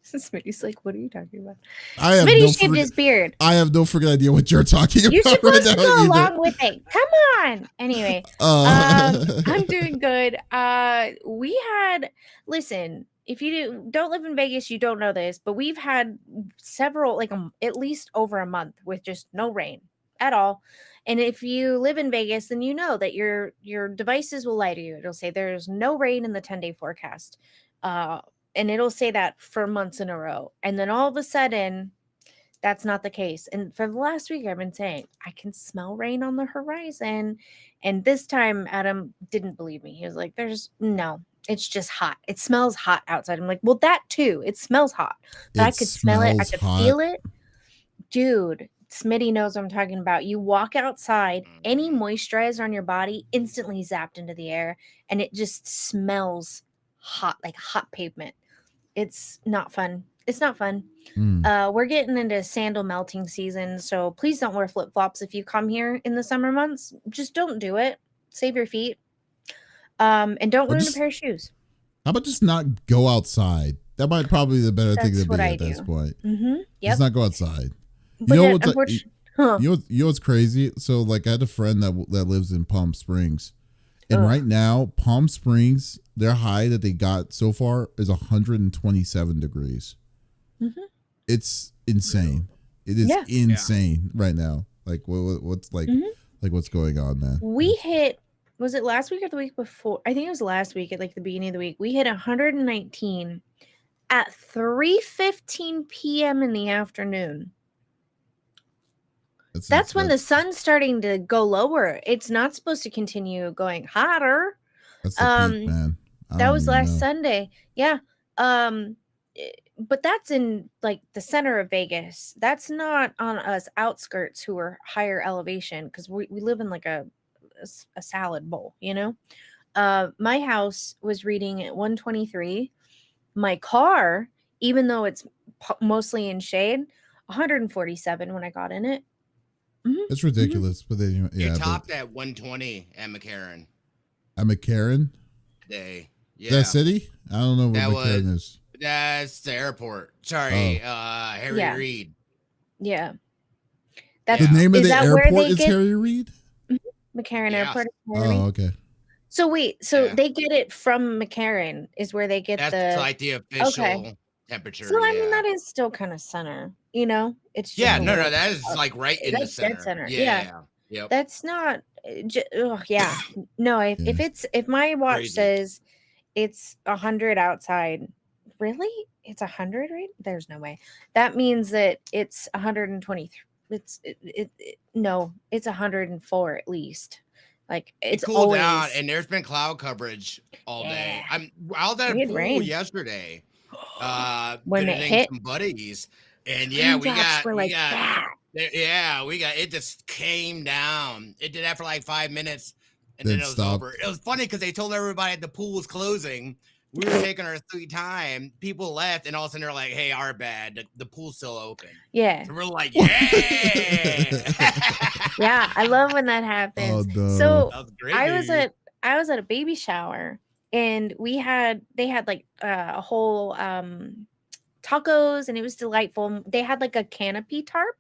Smitty's like, what are you talking about? Smitty shaved his beard. I have no freaking idea what you're talking about. You're supposed to go along with it. Come on. Anyway, I'm doing good. Listen, if you don't live in Vegas, you don't know this, but we've had several, at least over a month with just no rain at all. And if you live in Vegas, then you know that your devices will lie to you. It'll say there's no rain in the 10-day forecast. And it'll say that for months in a row. And then all of a sudden, that's not the case. And for the last week, I've been saying, I can smell rain on the horizon. And this time, Adam didn't believe me. He was like, it's just hot. It smells hot outside. I'm like, well, that too. It smells hot. But I could smell it. I could feel it. Dude, Smitty knows what I'm talking about. You walk outside, any moisturizer on your body instantly zapped into the air. And it just smells hot, like hot pavement. It's not fun. It's not fun. We're getting into sandal melting season, so please don't wear flip-flops if you come here in the summer months. Just don't do it. Save your feet. And don't ruin a pair of shoes. How about just not go outside? That might probably be the better thing to be at this point. Mm-hmm. Yep. Just not go outside. You know what's crazy? So I had a friend that lives in Palm Springs. And right now, Palm Springs, their high that they got so far is 127 degrees. Mm-hmm. It's insane. It is insane right now. What's what's going on, man? We hit, was it last week or the week before? I think it was last week at the beginning of the week. We hit 119 at 3:15 p.m. in the afternoon. That's when the sun's starting to go lower. It's not supposed to continue going hotter. That's the peak, man. That was last Sunday. Yeah. But that's in the center of Vegas. That's not on us outskirts who are higher elevation, because we live in a salad bowl, My house was reading at 123. My car, even though it's mostly in shade, 147 when I got in it. Mm-hmm. It's ridiculous, but then it topped at 120 at McCarran. At McCarran? Today, that city? I don't know what McCarran is. That's the airport. Sorry, Harry Reid. Yeah, that's the name of the airport. Is Harry Reid? McCarran Airport. Oh, okay. So wait, they get it from McCarran is where they get that's the official temperature. So I mean that is still kind of center, It's just that is right in the center. Dead center. Yeah. Yep. That's not. No, if my watch says it's 100 outside, really, it's 100, right? There's no way. That means that it's 123. It's 104 at least. It's cooled always down, and there's been cloud coverage all day. I'm out that pool yesterday. When it hit some buddies, and we got it just came down. It did that for 5 minutes, and then it was over. It was funny because they told everybody the pool was closing. We were taking our sweet time. People left, and all of a sudden they're like, "Hey, our bad. The pool's still open." Yeah, so we're like, "Yeah." Yeah, I love when that happens. no. So That was great I was news. at a baby shower, and they had like a whole tacos, and it was delightful. They had like a canopy tarp,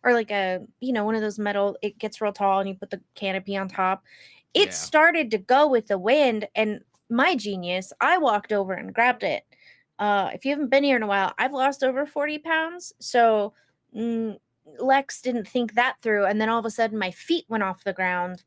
or like a, one of those metal, it gets real tall and you put the canopy on top. It Yeah. started to go with the wind, and my genius, I walked over and grabbed it. If you haven't been here in a while, I've lost over 40 pounds. So Lex didn't think that through. And then all of a sudden my feet went off the ground.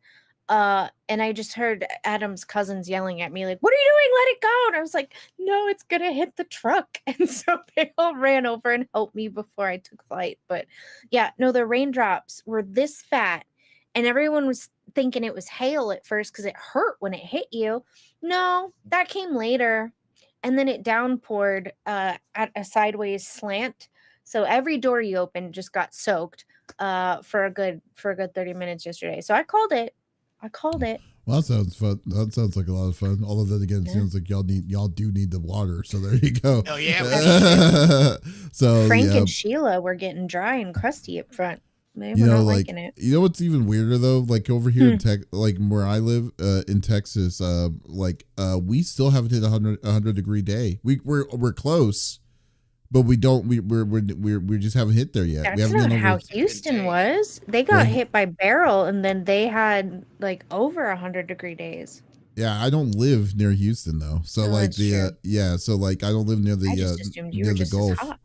And I just heard Adam's cousins yelling at me, like, "What are you doing? Let it go." And I was like, "No, it's gonna hit the truck." And so they all ran over and helped me before I took flight. But yeah, no, the raindrops were this fat, and everyone was thinking it was hail at first because it hurt when it hit you. No, that came later. And then it downpoured at a sideways slant. So every door you opened just got soaked for a good 30 minutes yesterday. So I called it. Well, that sounds fun. That sounds like a lot of fun. All of that again sounds like y'all do need the water. So there you go. Oh yeah. So Frank and Sheila were getting dry and crusty up front. They were not like, liking it. You know what's even weirder though? Like over here in like where I live in Texas, we still haven't hit a 100-degree day. We're close, but we just haven't hit there yet. That's not how Houston was. They got hit by Beryl, and then they had like over 100-degree days. Yeah, I don't live near Houston though, so like so like I don't live near the I just assumed you near were the just Gulf. as hot.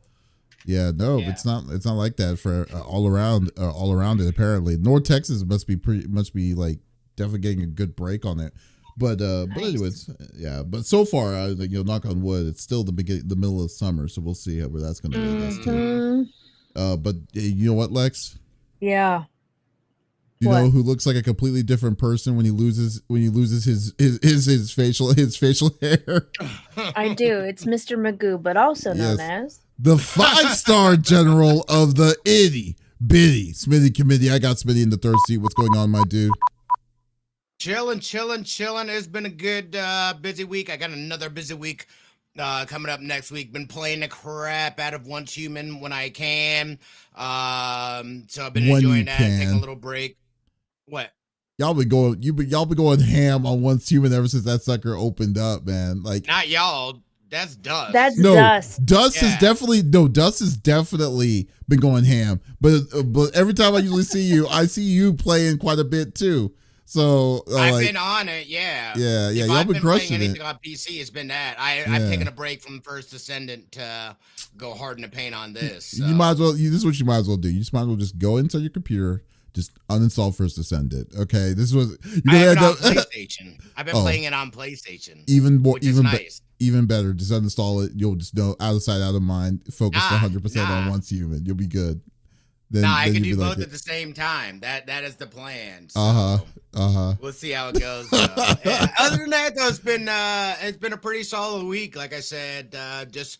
Yeah, no, it's not like that for all around it. Apparently, North Texas must be like definitely getting a good break on it. But anyways, yeah. But so far, knock on wood, it's still the middle of summer, so we'll see where that's going to lead us to. But you know what, Lex? Yeah. You know who looks like a completely different person when he loses his facial hair? I do. It's Mr. Magoo, but also known as the 5-star general of the itty bitty Smitty committee. I got Smitty in the third seat. What's going on, my dude? Chilling. It's been a good busy week. I got another busy week coming up next week. Been playing the crap out of Once Human when I can. So I've been enjoying that. Taking a little break. What? Y'all been going ham on Once Human ever since that sucker opened up, man. Like, not y'all. That's Dust. That's Dust. Dust has definitely been going ham. But every time I usually see you, I see you playing quite a bit too. So I've been on it, yeah. Y'all I've been crushing playing anything it on PC. It's been that. I've taken a break from First Descendant to go hard in the paint on this. So. You might as well. This is what you might as well do. You just might as well just go into your computer. Just uninstall First Descendant. Okay, this was I have it on PlayStation. I've been playing it on PlayStation. Even better. Just uninstall it. You'll just know, out of sight, out of mind. Focus 100% on Once Human. You'll be good. Then I can do both at the same time. That is the plan. So we'll see how it goes. Other than that, though, it's been a pretty solid week. Like I said, just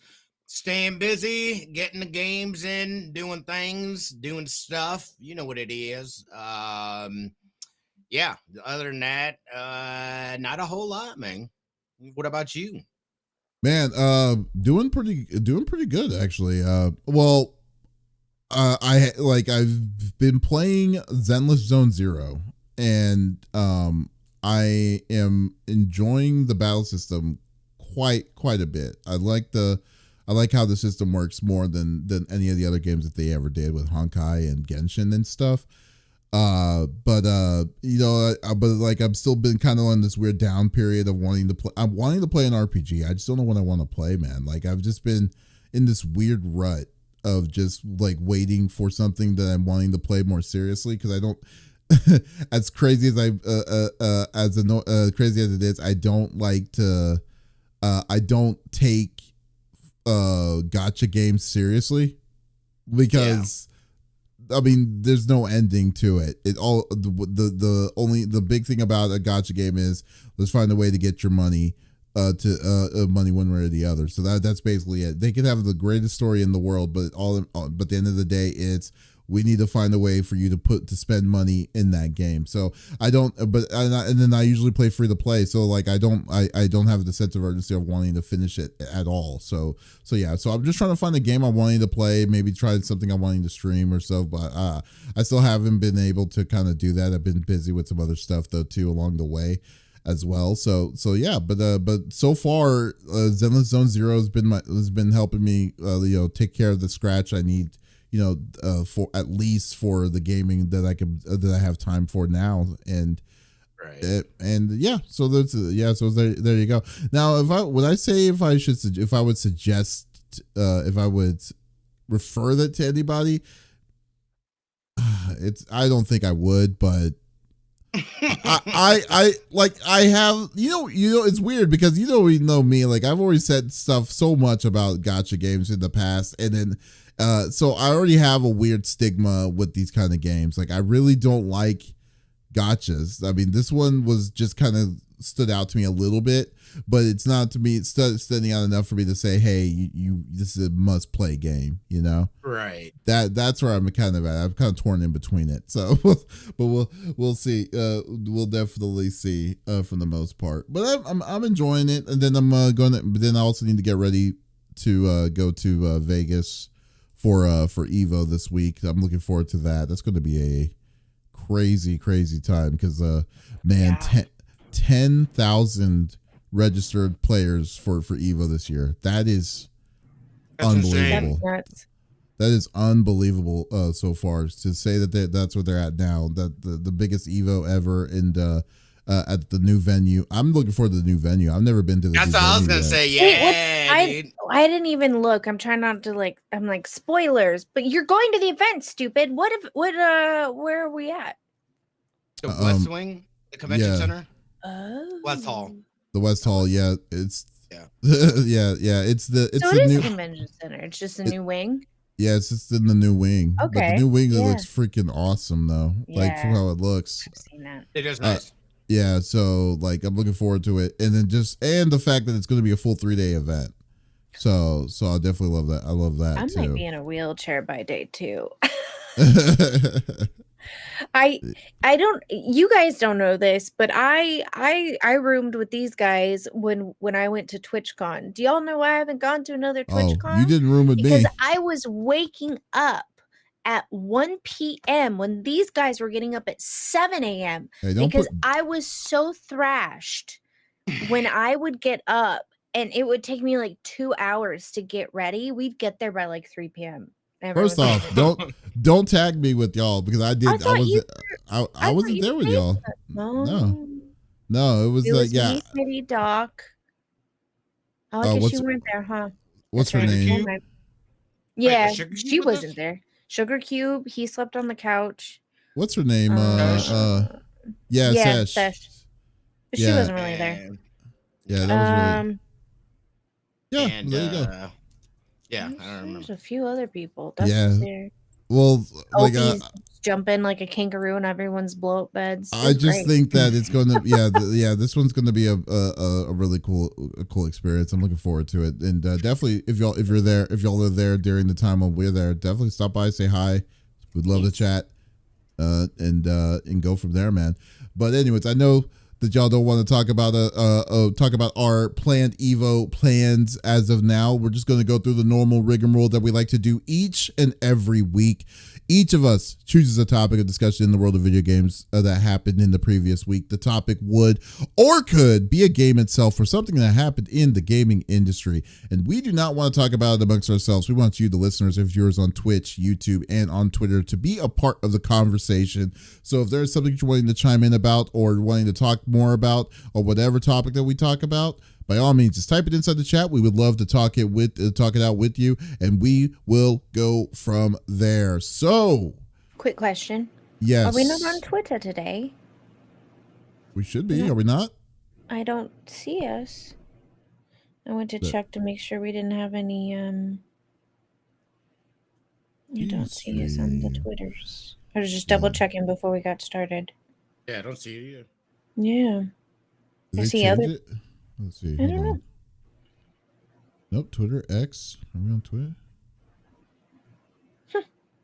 staying busy, getting the games in, doing things, doing stuff. You know what it is. Yeah. Other than that, not a whole lot, man. What about you? Man, doing pretty good actually. I've been playing Zenless Zone Zero, and I am enjoying the battle system quite a bit. I like how the system works more than any of the other games that they ever did with Honkai and Genshin and stuff. But I've still been kind of on this weird down period of wanting to play. I'm wanting to play an RPG. I just don't know what I want to play, man. Like, I've just been in this weird rut of just like waiting for something that I'm wanting to play more seriously, because I don't. As crazy as crazy as it is, I don't like to. I don't take gacha games seriously, because I mean, there's no ending to it. It all the big thing about a gacha game is, let's find a way to get your money money one way or the other. So that's basically it. They could have the greatest story in the world, but at the end of the day, it's we need to find a way for you to spend money in that game. So I don't, and then I usually play free to play. So like I don't have the sense of urgency of wanting to finish it at all. So yeah, so I'm just trying to find a game I'm wanting to play, maybe try something I'm wanting to stream or so. But I still haven't been able to kind of do that. I've been busy with some other stuff though too along the way as well. So yeah, but so far, Zenless Zone Zero has been helping me, take care of the scratch I need, for at least for the gaming that I have time for now, and right, so so there you go. Now, if I would suggest, if I would refer that to anybody, I don't think I would, but I have, it's weird because we know me, like I've already said stuff so much about gacha games in the past, and then so I already have a weird stigma with these kind of games. Like I really don't like gachas. I mean, this one was just kind of stood out to me a little bit, but it's not to me. It's standing out enough for me to say, "Hey, you this is a must play game." Right. That's where I'm kind of at. I'm kind of torn in between it. So, but we'll see. We'll definitely see for the most part. But I'm enjoying it, and then I'm going to. But then I also need to get ready to go to Vegas for Evo this week. I'm looking forward to that. That's going to be a crazy time because man, 10,000 registered players for Evo this year. That's unbelievable. That is unbelievable so far. To say that that's where they're at now, that the biggest Evo ever, and at the new venue. I'm looking forward to the new venue. I've never been to the That's new what I was venue gonna yet. say. Wait, Yeah, I didn't even look. I'm trying not to I'm like spoilers, but you're going to the event, stupid. Where are we at? the West Wing, the convention center. Oh, West Hall. The West Hall, yeah. It's Yeah. yeah. It's so the it is new a convention center. It's just a new wing. Yeah, it's just in the new wing. But Okay, the new wing, yeah. it looks freaking awesome though. Like from Yeah. how it looks. I've seen that. It is nice. Yeah, so like I'm looking forward to it, and then and the fact that it's going to be a full 3-day event. So I definitely love that. I love that I too. might be in a wheelchair by day 2. I don't. You guys don't know this, but I roomed with these guys when I went to TwitchCon. Do y'all know why I haven't gone to another TwitchCon? You didn't room with because me. I was waking up at 1 p.m. when these guys were getting up at 7 a.m. because I was so thrashed when I would get up, and it would take me like 2 hours to get ready. We'd get there by like 3 p.m. First off, don't tag me with y'all because I wasn't there with y'all. No, it was like me, Smitty, Doc. Oh, I guess you weren't there, huh? What's her name? Yeah, she wasn't there. Sugar Cube, he slept on the couch. What's her name? Sesh. But she Yeah. wasn't really there. Yeah, that was really. Yeah, And, there you go. Yeah, I don't remember. There's a few other people. Dustin's there. Well, like jumping like a kangaroo in everyone's blow up beds. I just think that it's going to this one's going to be a really cool experience. I'm looking forward to it, and definitely if y'all are there during the time when we're there, definitely stop by, say hi. We'd love to chat, and go from there, man. But anyways, I know that y'all don't want to talk about our planned Evo plans as of now. We're just going to go through the normal rigmarole that we like to do each and every week. Each of us chooses a topic of discussion in the world of video games that happened in the previous week. The topic would or could be a game itself or something that happened in the gaming industry. And we do not want to talk about it amongst ourselves. We want you, the listeners and viewers on Twitch, YouTube, and on Twitter, to be a part of the conversation. So if there's something you're wanting to chime in about or wanting to talk more about or whatever topic that we talk about, by all means, just type it inside the chat. We would love to talk it out with you, and we will go from there. So, quick question. Yes. Are we not on Twitter today? We should be. Are we not? I don't see us. I went to check to make sure we didn't have any. I don't see us on the Twitters. I was just double checking before we got started. Yeah, I don't see you either. Yeah. I see other. Let's see. I don't know. Nope. Twitter X. Are we on Twitter?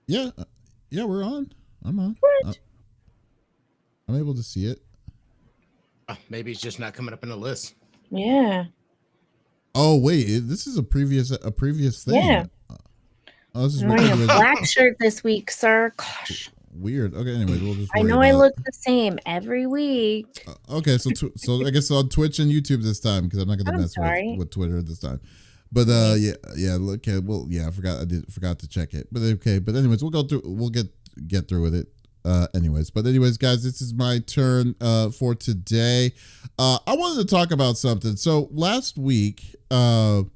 Yeah. Yeah, we're on. I'm on. What? I'm able to see it. Maybe it's just not coming up in the list. Yeah. Oh wait, this is a previous thing. Yeah. Oh, this is I'm wearing a black shirt this week, sir. Gosh. Weird. Okay, anyways, we'll just. I know I look the same every week. Okay, so I guess on Twitch and YouTube this time because I'm not going to mess with Twitter this time. But yeah. Okay, well, yeah, I forgot to check it. But okay, but anyways, we'll go through. We'll get through with it. Anyways, guys, this is my turn for today. I wanted to talk about something. So last week, Namco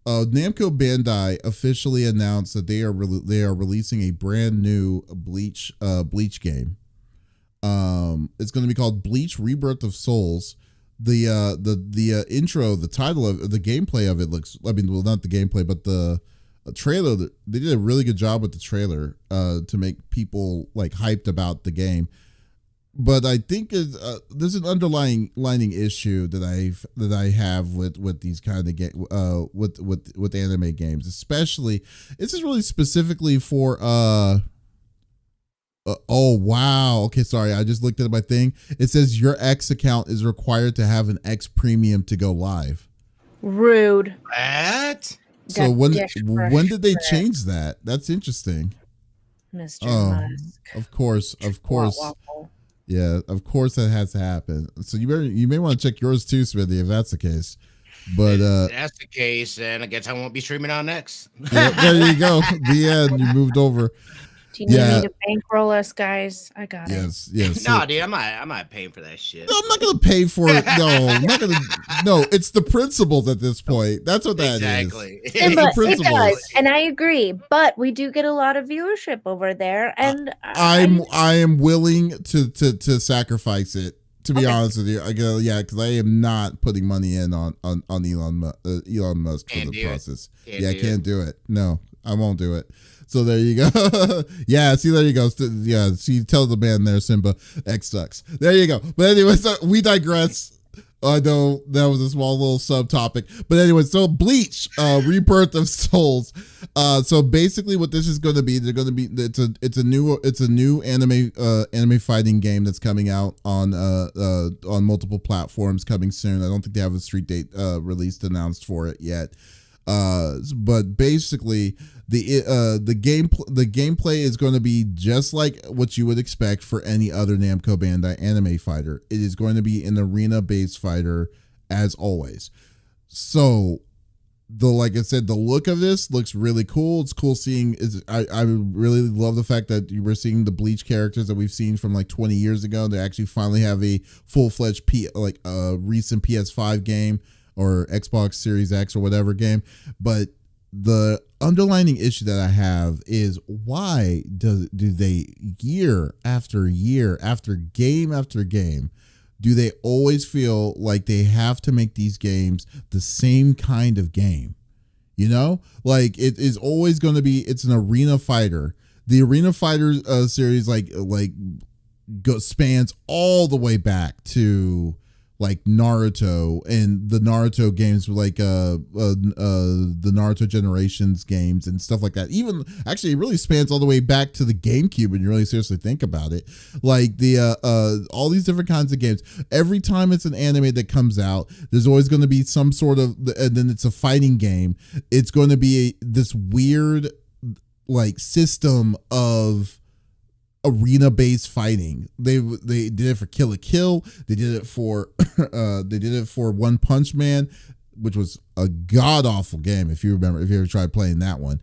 Bandai officially announced that they are releasing a brand new Bleach game. It's going to be called Bleach Rebirth of Souls. The intro, the title of the gameplay of it looks. I mean, well, not the gameplay, but the trailer. They did a really good job with the trailer to make people like hyped about the game. But I think there's an underlying issue that I have with these kind of with anime games, especially. This is really specifically for oh wow, okay, sorry, I just looked at my thing. It says your X account is required to have an X premium to go live. Rude. What? So when did they change that? That's interesting. Mr. Musk. Of course. Yeah, of course that has to happen. So you may want to check yours too, Smitty, if that's the case. But if that's the case, then I guess I won't be streaming on X. Yeah, there you go. The end. You moved over. Do you need me to bankroll us, guys? I got it. Yes. No, dude, I'm not paying for that shit. No, I'm not gonna pay for it. No, I'm not gonna. No, it's the principles at this point. That's what that exactly. is. It does, and I agree. But we do get a lot of viewership over there, and I am willing to sacrifice it. To be honest with you, I go because I am not putting money in on Elon Musk for the process. I can't do it. No, I won't do it. So there you go. Yeah, see, there you go. Yeah, see, tell the man there, Simba, X sucks. There you go. But anyway, so we digress. I know that was a small little subtopic. But anyway, so Bleach, Rebirth of Souls. So basically what this is going to be, it's a new anime fighting game that's coming out on multiple platforms coming soon. I don't think they have a street date released announced for it yet. But basically the gameplay is going to be just like what you would expect for any other Namco Bandai anime fighter. It is going to be an arena-based fighter as always. So like I said, the look of this looks really cool. It's cool seeing I really love the fact that you were seeing the Bleach characters that we've seen from like 20 years ago. They actually finally have a full-fledged recent PS5 game or Xbox Series X or whatever game. But the underlining issue that I have is why do they year after year after game do they always feel like they have to make these games the same kind of game? You know, like it is always going to be, it's an arena fighter. The Arena Fighter series spans all the way back to like Naruto and the Naruto games, like the Naruto Generations games and stuff like that. Even actually, it really spans all the way back to the GameCube when you really seriously think about it. Like all these different kinds of games. Every time it's an anime that comes out, there's always going to be some sort of, and then it's a fighting game. It's going to be this weird like system of arena-based fighting. They did it for Kill la Kill. They did it for One Punch Man, which was a god-awful game. If you remember, if you ever tried playing that one,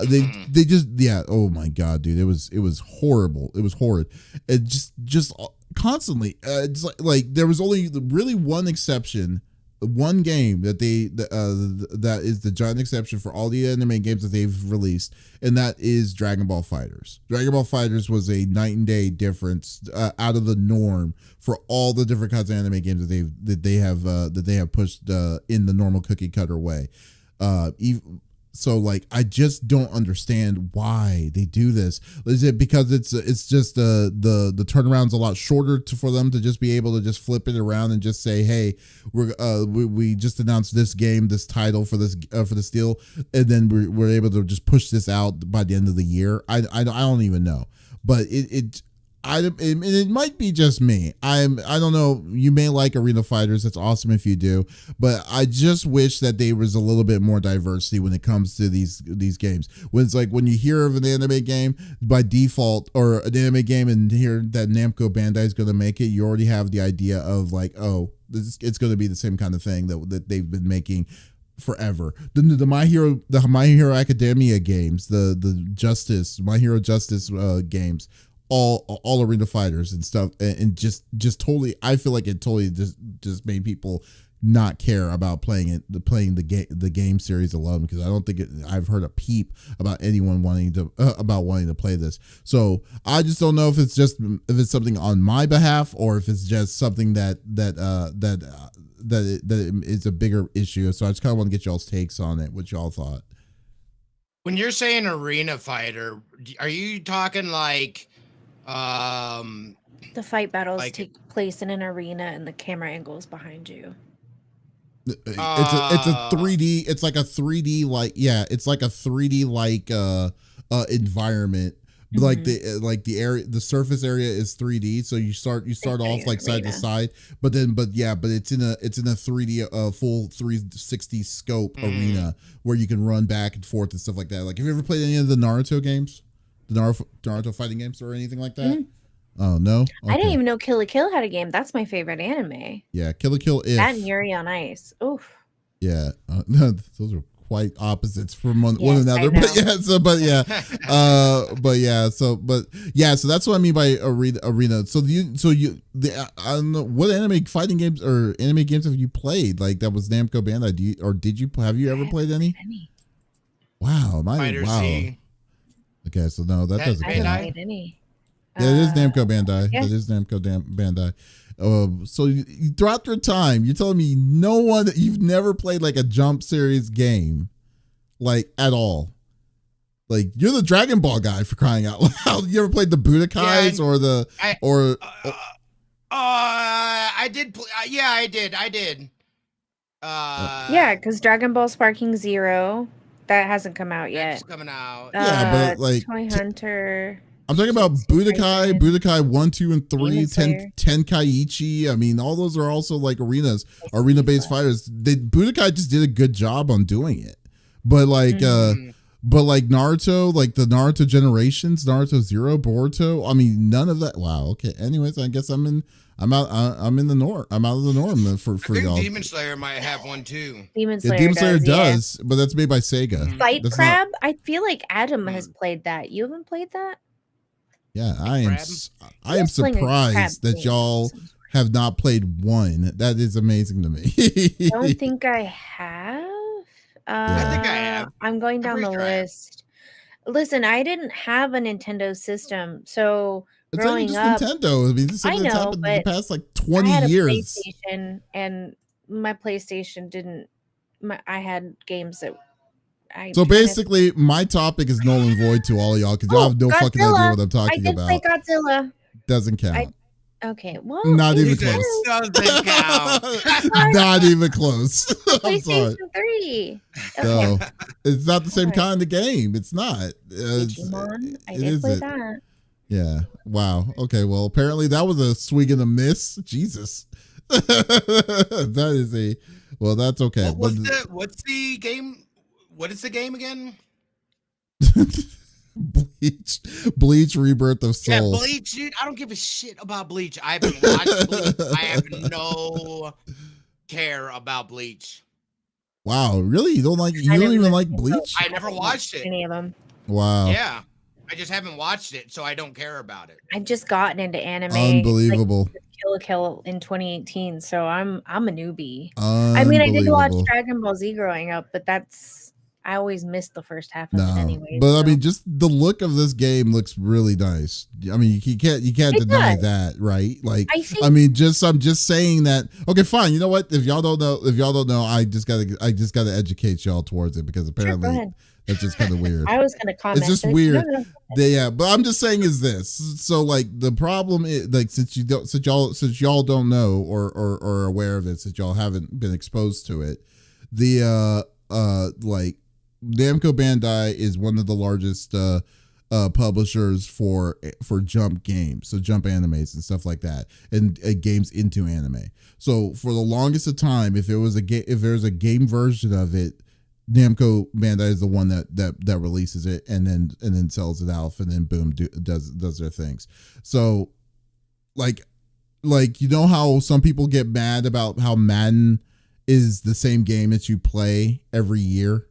they just oh my god, dude, it was horrible. It was horrid. It just constantly. It's like there was only really one exception. One game that that is the giant exception for all the anime games that they've released, and that is Dragon Ball FighterZ. Dragon Ball FighterZ was a night and day difference out of the norm for all the different kinds of anime games that they have pushed in the normal cookie cutter way. So like I just don't understand why they do this. Is it because it's just the turnaround's a lot shorter for them to just be able to just flip it around and just say, hey, we just announced this game, this title for this deal, and then we're able to just push this out by the end of the year. I don't even know. but it might be just me. I don't know. You may like Arena Fighters. That's awesome if you do. But I just wish that there was a little bit more diversity when it comes to these games. When it's like when you hear of an anime game by default, or an anime game, and hear that Namco Bandai is going to make it, you already have the idea of like, oh, it's going to be the same kind of thing that they've been making forever. The My Hero Academia games, the My Hero Justice games, all arena fighters and stuff, and just totally, I feel like it totally just made people not care about playing the game series alone, because I don't think I've heard a peep about anyone wanting to play this. So I just don't know if it's something on my behalf, or if it's just something that is a bigger issue. So I just kind of want to get y'all's takes on it, what y'all thought. When you're saying arena fighter, are you talking like the fight battles take place in an arena and the camera angles behind you? It's a 3D. It's like a 3D it's like a 3D environment. Like the area, the surface area is 3D. So you start off like side to side, but it's in a 3D full 360 scope arena where you can run back and forth and stuff like that. Like, have you ever played any of the Naruto games? The Naruto fighting games or anything like that? Oh, no? Okay. I didn't even know Kill la Kill had a game. That's my favorite anime. Yeah, Kill la Kill is. That and Yuri on Ice. Oof. Yeah. Those are quite opposites from one another. So that's what I mean by arena. So I don't know, what anime fighting games or anime games have you played? Like, that was Namco Bandai. Have you ever played any? Wow. Z. Okay, so no, that doesn't count. I haven't played any. Yeah, it is Namco Bandai. Yeah. It is Namco Bandai. So throughout your time, you're telling me you've never played like a Jump series game, like, at all? Like, you're the Dragon Ball guy, for crying out loud. You ever played the Budokais I did play. Yeah, I did. Yeah, because Dragon Ball Sparking Zero, that hasn't come out yet. It's coming out. Yeah, but like Toy Hunter. I'm talking about Budokai 1, 2, and 3, Tenkaichi. I mean, all those are also like arena-based fighters. Budokai just did a good job on doing it. But like Naruto, like the Naruto Generations, Naruto Zero, Boruto, I mean, none of that. Wow. Okay. Anyways, I guess I'm in the norm. I'm out of the norm for y'all. Demon Slayer might have one too. Demon Slayer does, but that's made by Sega. Fight Crab. I feel like Adam has played that. You haven't played that? Yeah, I am surprised that y'all have not played one. That is amazing to me. I don't think I have. I think I have. I'm going down the list. Listen, I didn't have a Nintendo system, so it's growing up, Nintendo. I mean, this is something that's happened in the past like 20 years. PlayStation, and my PlayStation didn't. I had games that. So basically, my topic is null and void to all of y'all, because y'all have no fucking idea what I'm talking about. I did play Godzilla. Doesn't count. Okay, well, not even close. Doesn't count. Not even close. I'm sorry. PlayStation 3. Okay. No, it's not the same kind of game. It's not. Digimon. I did play that. Yeah. Wow. Okay. Well, apparently that was a swing and a miss. Jesus. That is well, that's okay. What's the game? What is the game again? Bleach Rebirth of Soul. Yeah, Bleach, dude. I don't give a shit about Bleach. I haven't watched Bleach. I have no care about Bleach. Wow, really? You don't even like Bleach? I never watched it. Any of them. Wow. Yeah. I just haven't watched it, so I don't care about it. I've just gotten into anime. Unbelievable. Like Kill la Kill in 2018, so I'm a newbie. I mean, I did watch Dragon Ball Z growing up, but I always missed the first half of it anyway. But so. I mean, just the look of this game looks really nice. I mean, you can't deny that, right? Like, I'm just saying that. Okay, fine. You know what? If y'all don't know, I just gotta educate y'all towards it, because apparently it's just kind of weird. I was gonna comment. It's just weird. No. Yeah, but I'm just saying is this. So like the problem is, like, since y'all don't know or are aware of it, since y'all haven't been exposed to it, the like Namco Bandai is one of the largest publishers for Jump games, so Jump animes and stuff like that, and games into anime. So for the longest of time, if there's a game version of it, Namco Bandai is the one that releases it and then sells it out, and then boom, does their things. So like you know how some people get mad about how Madden is the same game that you play every year,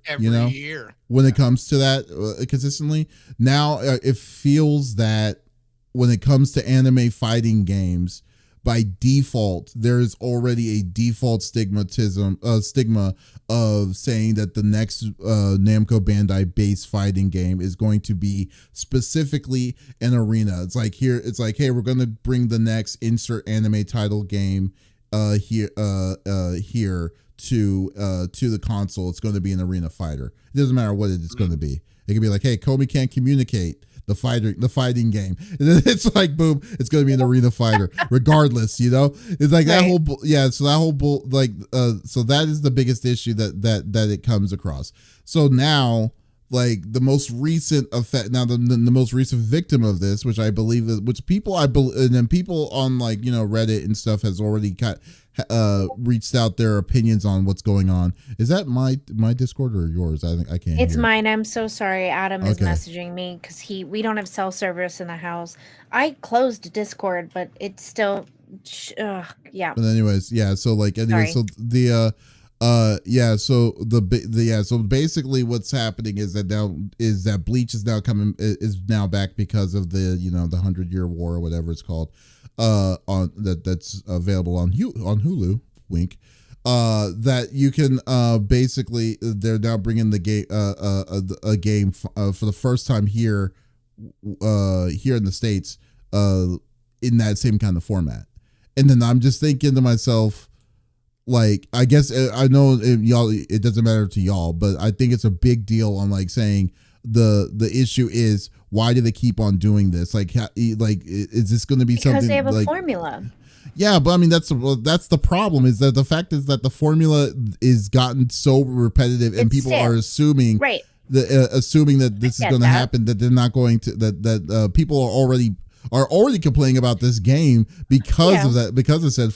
when it comes to that consistently. Now it feels that when it comes to anime fighting games, by default, there is already a default stigma of saying that the next Namco Bandai based fighting game is going to be specifically an arena. It's like, hey, we're going to bring the next insert anime title game here to the console. It's going to be an arena fighter. It doesn't matter what it's going to be. It could be like, hey, Kobe can't communicate. The fighting game, and then it's like, boom, it's going to be an arena fighter regardless. It's like that whole so that is the biggest issue that it comes across. So now, like, the most recent effect, now the most recent victim of this, which I believe, and then people on, like, Reddit and stuff has already reached out their opinions on what's going on. Is that my Discord or yours? I think I can't. It's mine. I'm so sorry. Adam is messaging me because we don't have cell service in the house. I closed Discord, but it's still yeah. But anyways, yeah. So like anyway, so the so basically what's happening is that Bleach is now back because of the the 100-year war or whatever it's called, that's available on Hulu, wink, that you can basically, they're now bringing the game a game for the first time here in the States in that same kind of format. And then I'm just thinking to myself, like, I guess I know it doesn't matter to y'all, but I think it's a big deal on, like, saying the issue is, why do they keep on doing this? Like is this going to be something? Because they have a formula. Yeah, but I mean that's the problem, is that the fact is that the formula is gotten so repetitive, and people are assuming assuming that this is going to happen, that they're not going to, that people are already complaining about this game because of that, because of said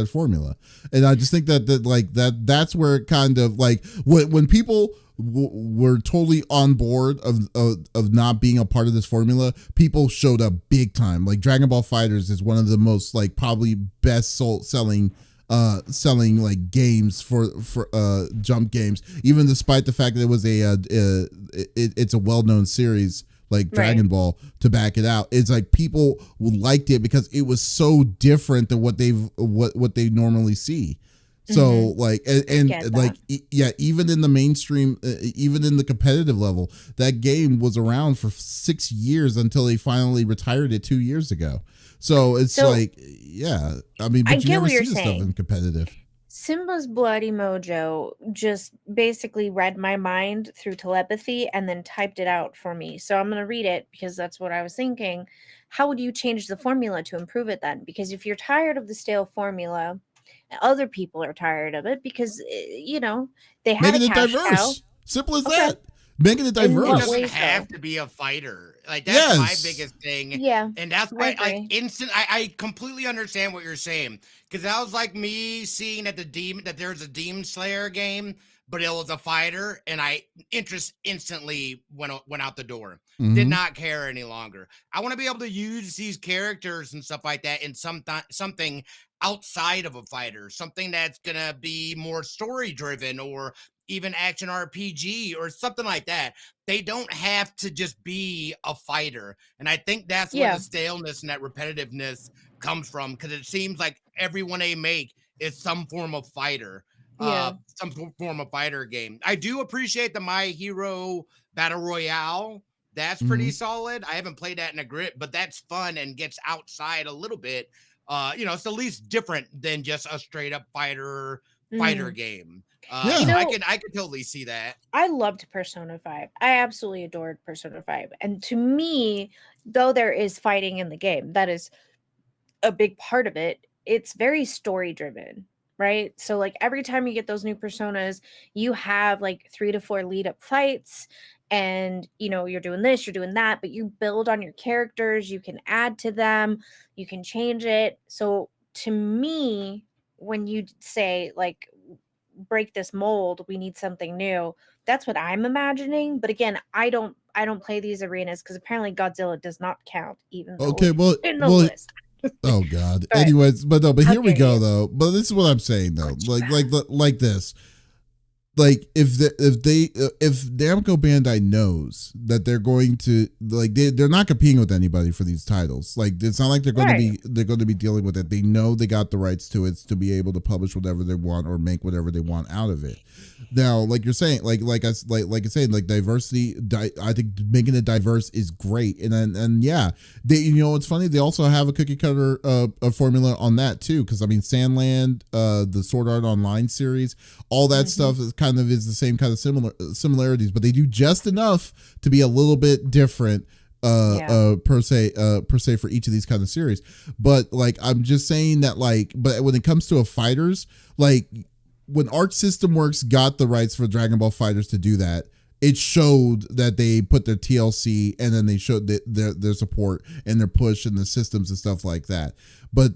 formula. And I just think that's where it kind of, like, when people were totally on board of not being a part of this formula, people showed up big time. Like, Dragon Ball FighterZ is one of the most, like, probably best selling like games for Jump games, even despite the fact that it was it's a well-known series like Dragon Ball to back it out. It's like people liked it because it was so different than what they normally see. So like, and like, even in the mainstream, even in the competitive level, that game was around for 6 years until they finally retired it 2 years ago. So it's like, I mean, but you never see this stuff in competitive. Simba's Bloody Mojo just basically read my mind through telepathy and then typed it out for me. So I'm going to read it because that's what I was thinking. How would you change the formula to improve it then? Because if you're tired of the stale formula, other people are tired of it because, they have making it diverse. Simple as that. Making it diverse. It doesn't have to be a fighter. Like, that's my biggest thing. Yeah. And that's why I completely understand what you're saying. Because that was like me seeing that there's a Demon Slayer game, but it was a fighter, and interest instantly went out the door. Did not care any longer. I want to be able to use these characters and stuff like that in something outside of a fighter, something that's gonna be more story driven, or even action RPG or something like that. They don't have to just be a fighter. And I think that's where the staleness and that repetitiveness comes from, because it seems like everyone they make is some form of fighter, some form of fighter game. I do appreciate the My Hero Battle Royale. That's pretty solid. I haven't played that in a grip, but that's fun and gets outside a little bit. It's at least different than just a straight up fighter game. I could totally see that. I loved Persona 5. I absolutely adored Persona 5. And to me, though there is fighting in the game, that is a big part of it. It's very story driven, right? So like every time you get those new personas, you have like 3 to 4 lead up fights, and you're doing this, you're doing that, but you build on your characters, you can add to them, you can change it. So to me, when you say like break this mold, we need something new, that's what I'm imagining. But again, I don't play these arenas because apparently Godzilla does not count, even though Okay, well, in the list. Oh God. But Anyways, but here we go you. though. But this is what I'm saying though. Like this. Like if Namco Bandai knows that they're going to like they're not competing with anybody for these titles. Like it's not like they're going to be dealing with it. They know they got the rights to it to be able to publish whatever they want or make whatever they want out of it. Now, like you're saying, like I saying, like diversity. I think making it diverse is great, and yeah, they it's funny. They also have a cookie cutter formula on that too, because I mean, Sandland, the Sword Art Online series, all that stuff is the same kind of similarities, but they do just enough to be a little bit different. Per se for each of these kind of series. But like I'm just saying that but when it comes to a fighters, like when Arc System Works got the rights for Dragon Ball FighterZ to do that, it showed that they put their TLC and then they showed their support and their push and the systems and stuff like that. But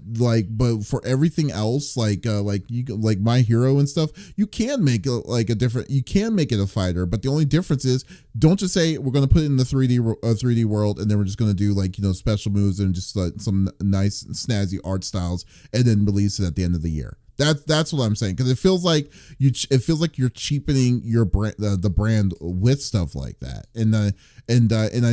for everything else, like My Hero and stuff, you can make you can make it a fighter. But the only difference is, don't just say we're going to put it in the 3D world and then we're just going to do special moves and just some nice snazzy art styles and then release it at the end of the year. That's what I'm saying, because it feels like you're cheapening your brand, the brand with stuff like that, and I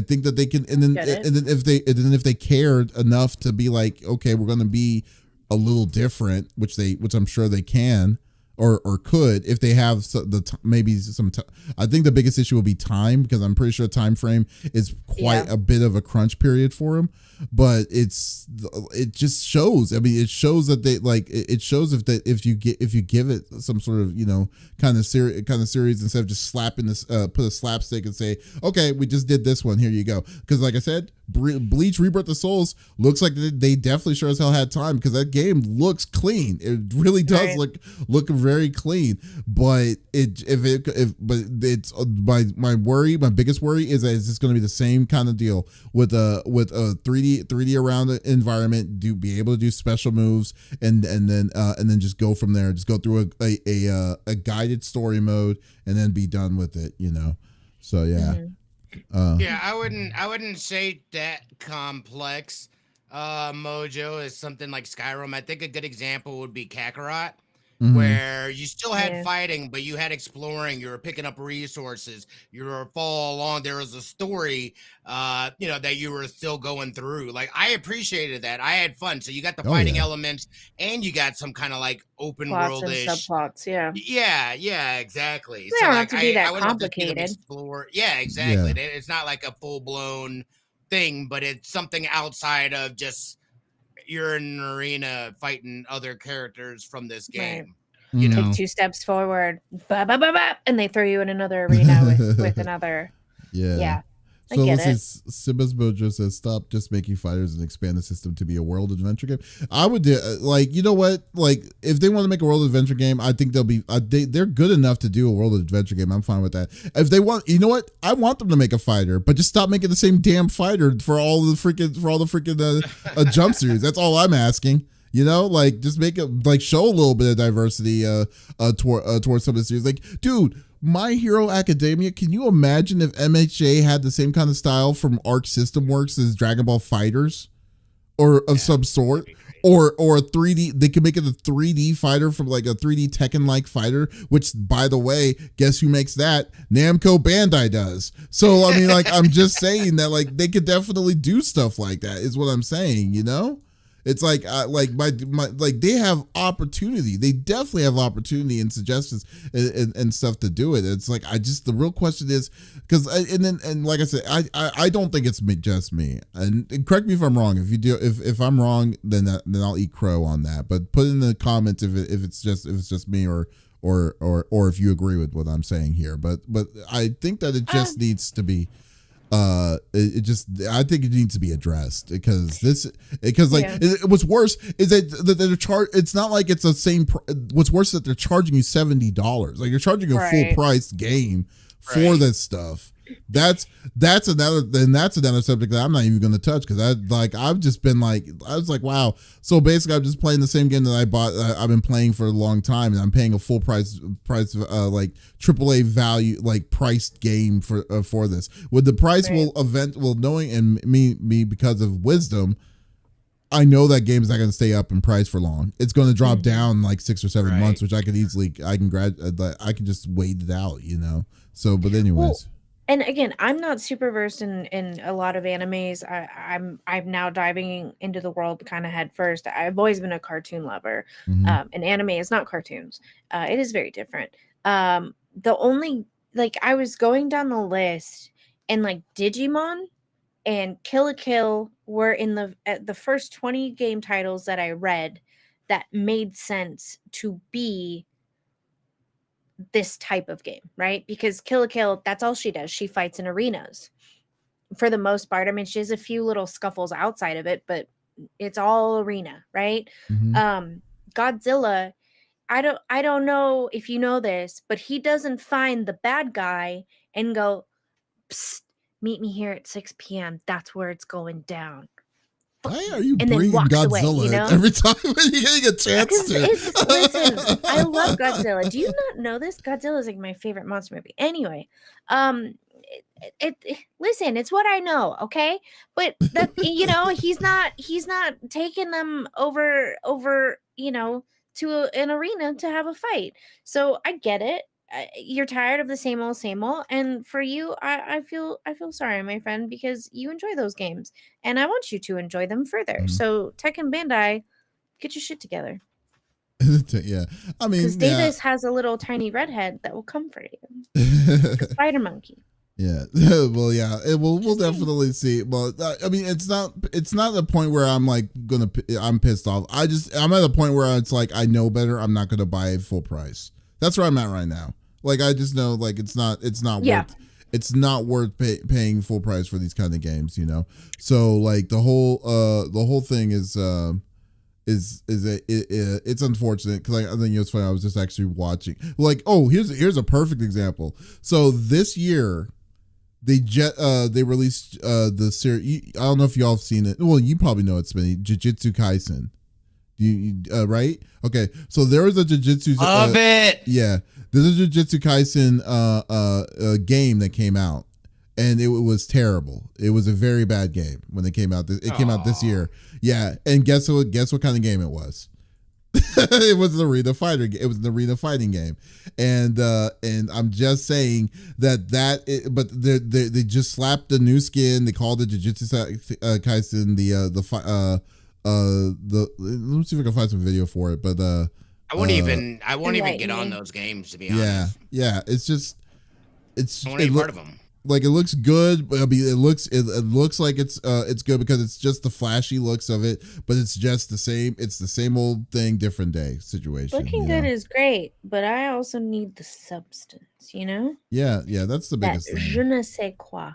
think that they can, and then if they cared enough to be like, okay, we're going to be a little different, which I'm sure they can or could, if they have I think the biggest issue will be time, because I'm pretty sure time frame is quite a bit of a crunch period for them. But it just shows. I mean, it shows that they it shows if you give it some sort of kind of series instead of just slapping this put a slapstick and say, okay, we just did this one, here you go. Because like I said, Bleach Rebirth of Souls looks like they definitely sure as hell had time, because that game looks clean. It really does look very clean. But my biggest worry is that it's just going to be the same kind of deal with a 3D around the environment, be able to do special moves and then just go from there, just go through a guided story mode and then be done with it, so yeah. I wouldn't say that complex. Mojo is something like Skyrim. I think a good example would be Kakarot, where you still had fighting, but you had exploring. You were picking up resources. You were following along. There was a story, that you were still going through. Like, I appreciated that. I had fun. So you got the fighting elements, and you got some kind of like open world-ish subplots. Yeah, exactly. They don't have to be that complicated. Explore. Yeah, exactly. Yeah. It's not like a full-blown thing, but it's something outside of just you're in an arena fighting other characters from this game. Right. Take 2 steps forward, and they throw you in another arena with another. Yeah. So let's see, Simba's Mojo says, stop just making fighters and expand the system to be a world adventure game. I would do, you know what? Like, if they want to make a world adventure game, I think they'll be, they're good enough to do a world adventure game. I'm fine with that. If they want, you know what? I want them to make a fighter, but just stop making the same damn fighter for all the freaking jump series. That's all I'm asking. Just make it, show a little bit of diversity towards some of the series. Like, dude, My Hero Academia, can you imagine if MHA had the same kind of style from Arc System Works as Dragon Ball FighterZ? Or of some sort? Or a 3D, they could make it a 3D fighter from like a 3D Tekken-like fighter, which, by the way, guess who makes that? Namco Bandai does. So, I mean, I'm just saying that, they could definitely do stuff like that, is what I'm saying, It's they have opportunity. They definitely have opportunity and suggestions and stuff to do it. It's the real question is, because like I said, I don't think it's just me. And correct me if I'm wrong. If I'm wrong, then I'll eat crow on that. But put in the comments if it's just me or if you agree with what I'm saying here. But I think that it just needs to be. I think it needs to be addressed because what's worse is that they're it's not like it's the same. What's worse is that they're charging you $70. Like, you're charging a full price game for this stuff. that's another subject that I'm not even going to touch because I've just been like I was like wow. So basically, I'm just playing the same game that I bought. I've been playing for a long time, and I'm paying a full price like AAA value like priced game for this. With the price knowing and me because of wisdom. I know that game is not going to stay up in price for long. It's going to drop down like 6 or 7 months, which I can just wait it out, you know. So, but anyways. Well, and again, I'm not super versed in a lot of animes. I'm now diving into the world kind of head first. I've always been a cartoon lover. And anime is not cartoons. It is very different. The only like I was going down the list and like Digimon and Kill la Kill were in the first 20 game titles that I read that made sense to be this type of game, right? Because Kill la Kill, that's all she does. She fights in arenas for the most part. I mean, she has a few little scuffles outside of it, but it's all arena, right? Godzilla, I don't know if you know this, but he doesn't find the bad guy and go, psst, meet me here at 6 p.m. That's where it's going down. Why are you bringing Godzilla away, you know? Every time you're getting a chance to? Listen, I love Godzilla. Do you not know this? Godzilla is like my favorite monster movie. Anyway, listen, it's what I know, okay? But that you know, he's not taking them over, you know, to an arena to have a fight. So I get it. You're tired of the same old, and for you, I feel sorry, my friend, because you enjoy those games, and I want you to enjoy them further. So Tekken Bandai, get your shit together. Yeah, I mean, because Davies has a little tiny redhead that will comfort you, spider monkey. Yeah, well, yeah, we'll definitely see. Well, I mean, it's not a point where I'm like I'm pissed off. I'm at a point where it's like I know better. I'm not gonna buy it full price. That's where I'm at right now. Like I just know, like it's not worth paying full price for these kind of games, you know. So like the whole thing is it's unfortunate because I think it's funny. I was just actually watching like here's a perfect example. So this year they released the series. I don't know if y'all have seen it. Well, you probably know it, Smitty. Jujutsu Kaisen. Right? Okay, so there was a Jujutsu. Love it. Yeah, there's a Jujutsu Kaisen game that came out, and it was terrible. It was a very bad game when it came out. It came out this year. Yeah, and guess what kind of game it was? It was an arena fighter. It was an arena fighting game, and I'm just saying but they just slapped the new skin. They called it Jujutsu Kaisen. Let me see if I can find some video for it. But I won't even get on those games, to be honest. Yeah, it's I won't be part of them. Like it looks good, but I mean, it looks like it's good because it's just the flashy looks of it, but it's just the same. It's the same old thing, different day situation. Looking good is great, but I also need the substance, you know? Yeah, that's the biggest thing. Je ne sais quoi.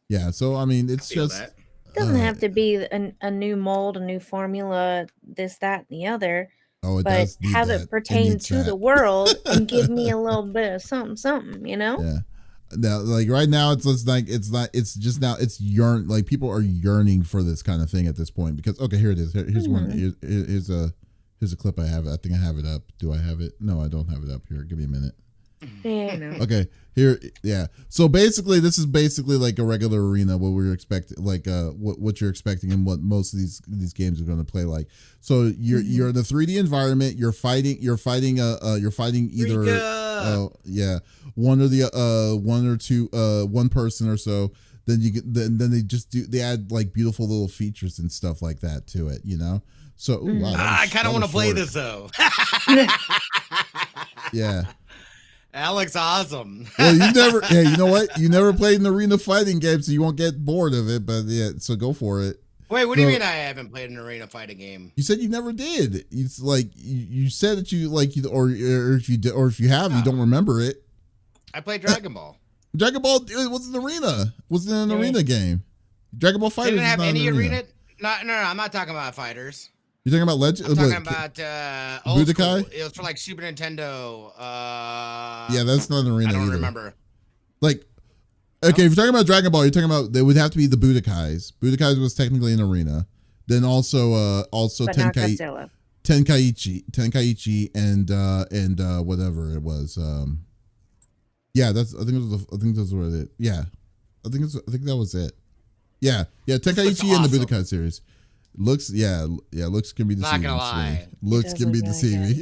Yeah, so I mean, it's just. It doesn't have to be a new mold, a new formula, this, that, and the other. Oh, it but does need have that. it pertain to the world and give me a little bit of something, you know? Yeah. Now, like right now, it's yearn. Like people are yearning for this kind of thing at this point because here it is. Here's one. Here's a clip I have. I think I have it up. Do I have it? No, I don't have it up here. Give me a minute. Yeah, no. Okay, here, yeah. So basically, this is basically like a regular arena. What we're expecting, like what you're expecting, and what most of these games are going to play like. So you're in a 3D environment. You're fighting either one or two one person or so. Then they add like beautiful little features and stuff like that to it. You know. So wow, I kind of want to play this though. Yeah. That looks awesome. Well, you know what? You never played an arena fighting game, so you won't get bored of it. But yeah, so go for it. Wait, what do you mean I haven't played an arena fighting game? You said you never did. It's like you said that you like, or if you did, or if you have, you don't remember it. I played Dragon Ball. Dragon Ball, it was an arena. Was an arena game. Dragon Ball FighterZ didn't have any arena. No, I'm not talking about fighters. You're talking about Legend? I'm talking about old Budokai? School. It was for like Super Nintendo. Yeah, that's not an arena. I don't either. remember. Like Okay, if you're talking about Dragon Ball, you're talking about they would have to be the Budokais. Budokais was technically an arena. Then also Tenkaichi, and whatever it was. Yeah, that's I think that's what it is. Yeah, I think that was it. Yeah, Tenkaichi awesome. And the Budokai series. Looks can be deceiving. Not gonna lie, looks can be deceiving.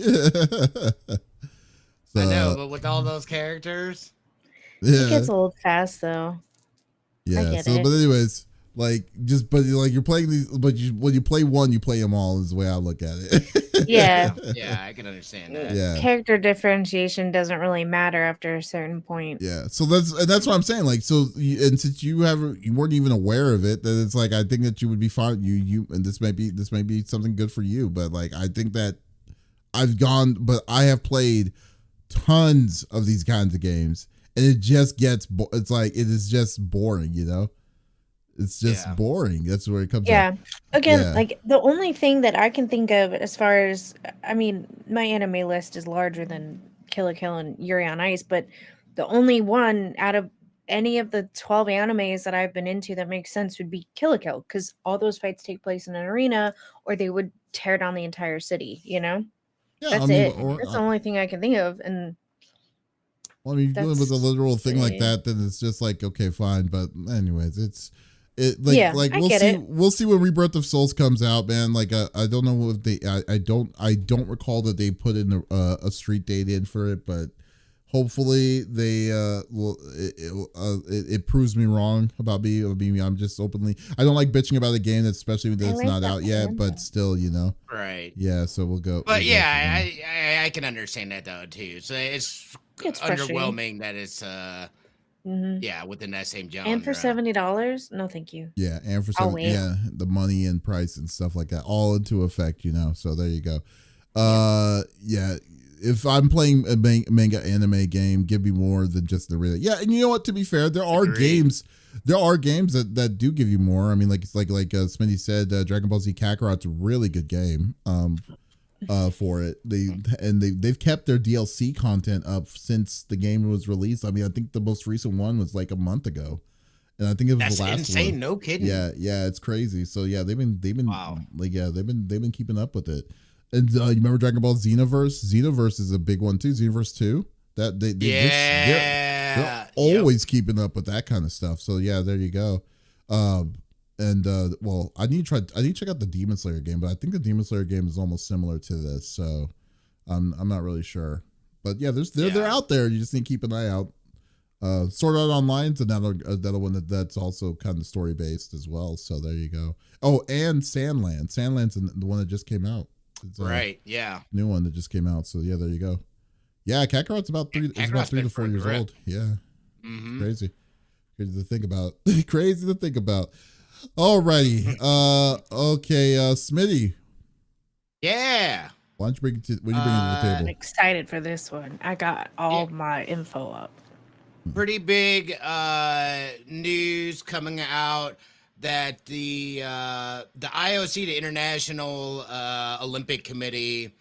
So, I know, but with all those characters, it gets old fast though. Yeah. So, but anyways, you're playing these, but when you play one, you play them all. Is the way I look at it. Yeah. Yeah, I can understand that. Yeah. Character differentiation doesn't really matter after a certain point. Yeah. So that's what I'm saying. Like, so, and since you weren't even aware of it, that it's like I think that you would be fine. And this may be something good for you. But like, I think that I have played tons of these kinds of games. And it just gets, it's like, it is just boring, you know? It's just boring. That's where it comes from. Again, like the only thing that I can think of as far as, I mean, my anime list is larger than Kill la Kill and Yuri on Ice, but the only one out of any of the 12 animes that I've been into that makes sense would be Kill la Kill, because all those fights take place in an arena or they would tear down the entire city, you know? Yeah, that's it. That's the only thing I can think of. And well, I mean, dealing with a literal thing like that, then it's just like, okay, fine. But anyways, we'll see when Rebirth of Souls comes out, man. Like, I don't know if they, I don't recall that they put in a street date in for it, but hopefully they it proves me wrong about me. I'm just openly, I don't like bitching about a game, especially when it's not out yet, but still, you know. Right. Yeah. So we'll go. But yeah, I can understand that though too. So it's underwhelming that it's within that same genre. And for $70, no thank you. Yeah, and for the money and price and stuff like that all into effect, you know. So there you go. If I'm playing a manga anime game, give me more than just the real. Yeah, and you know what? To be fair, there are games that do give you more. I mean, like Smitty said, Dragon Ball Z Kakarot's a really good game. For it, they've kept their DLC content up since the game was released. I mean, I think the most recent one was like a month ago, and I think it was the last insane. one. No kidding. Yeah, it's crazy. So yeah, they've been wow. Like they've been keeping up with it. And you remember Dragon Ball Xenoverse? Xenoverse is a big one too. Xenoverse 2. That they're always keeping up with that kind of stuff. So yeah, there you go. Well, I need to check out the Demon Slayer game, but I think the Demon Slayer game is almost similar to this, so I'm not really sure. But yeah, they're out there. You just need to keep an eye out. Sword Art Online's another one that's also kind of story based as well. So there you go. Oh, and Sandland. Sandland's the one that just came out. It's right. Yeah. New one that just came out. So yeah, there you go. Yeah, Kakarot's about 3 to 4 years old. Yeah. Mm-hmm. Crazy to think about. Crazy to think about. Alrighty. Okay. Smitty. Yeah. Why don't you bring it to the table? I'm excited for this one. I got all my info up. Pretty big news coming out that the IOC, the International Olympic Committee,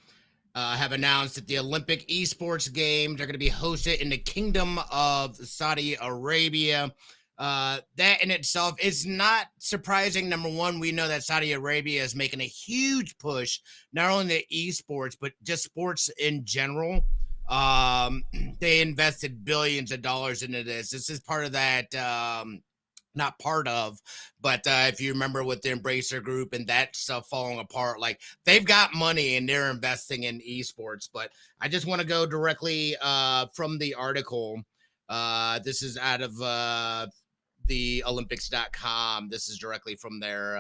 have announced that the Olympic esports games are going to be hosted in the Kingdom of Saudi Arabia. That in itself is not surprising. Number one, we know that Saudi Arabia is making a huge push, not only in the esports, but just sports in general. They invested billions of dollars into this. This is part of that, not part of, but if you remember with the Embracer Group and that stuff falling apart, like they've got money and they're investing in esports. But I just want to go directly from the article. This is out of the Olympics.com. This is directly from their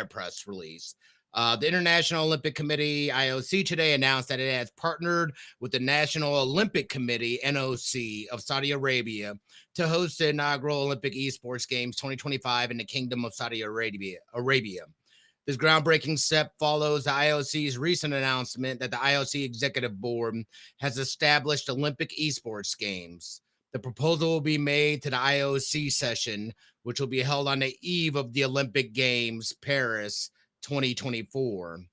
press release. The International Olympic Committee, IOC, today announced that it has partnered with the National Olympic Committee, NOC, of Saudi Arabia to host the inaugural Olympic Esports Games 2025 in the Kingdom of Saudi Arabia. This groundbreaking step follows the IOC's recent announcement that the IOC Executive Board has established Olympic Esports Games. The proposal will be made to the IOC session, which will be held on the eve of the Olympic Games, Paris 2024.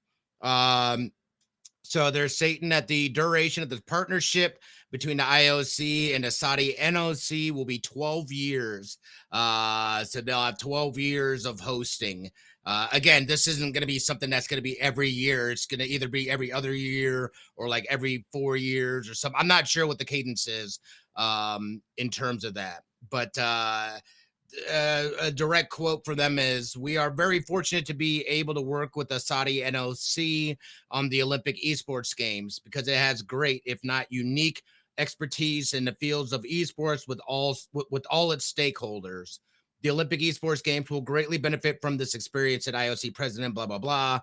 So they're stating that the duration of the partnership between the IOC and the Saudi NOC will be 12 years. So they'll have 12 years of hosting. Again, this isn't going to be something that's going to be every year. It's going to either be every other year or like every 4 years or something. I'm not sure what the cadence is in terms of that. But a direct quote for them is, "We are very fortunate to be able to work with the Saudi NOC on the Olympic esports games because it has great, if not unique, expertise in the fields of esports with all its stakeholders. The Olympic esports games will greatly benefit from this experience," at IOC president, blah, blah, blah.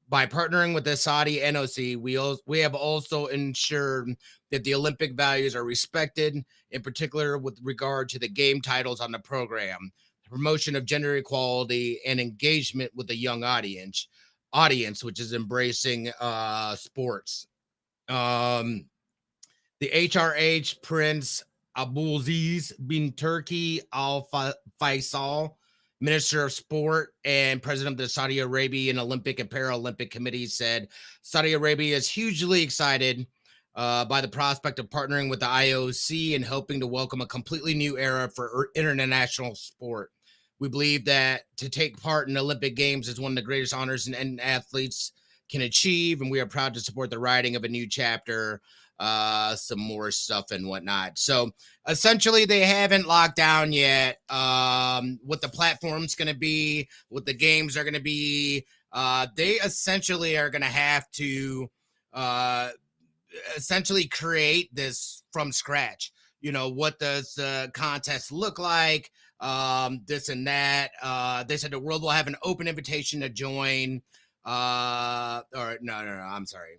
"By partnering with the Saudi NOC, we have also ensured that the Olympic values are respected, in particular with regard to the game titles on the program, the promotion of gender equality, and engagement with the young audience, which is embracing sports." The HRH Prince Abdulaziz bin Turki Al Faisal, Minister of Sport and President of the Saudi Arabian Olympic and Paralympic Committee, said Saudi Arabia is hugely excited by the prospect of partnering with the IOC and hoping to welcome a completely new era for international sport. "We believe that to take part in Olympic Games is one of the greatest honors an athletes can achieve, and we are proud to support the writing of a new chapter," some more stuff and whatnot. So essentially they haven't locked down yet what the platform's going to be, what the games are going to be. They essentially are going to have to essentially create this from scratch. What does the contest look like? This and that. They said the world will have an open invitation to join. Or no, I'm sorry.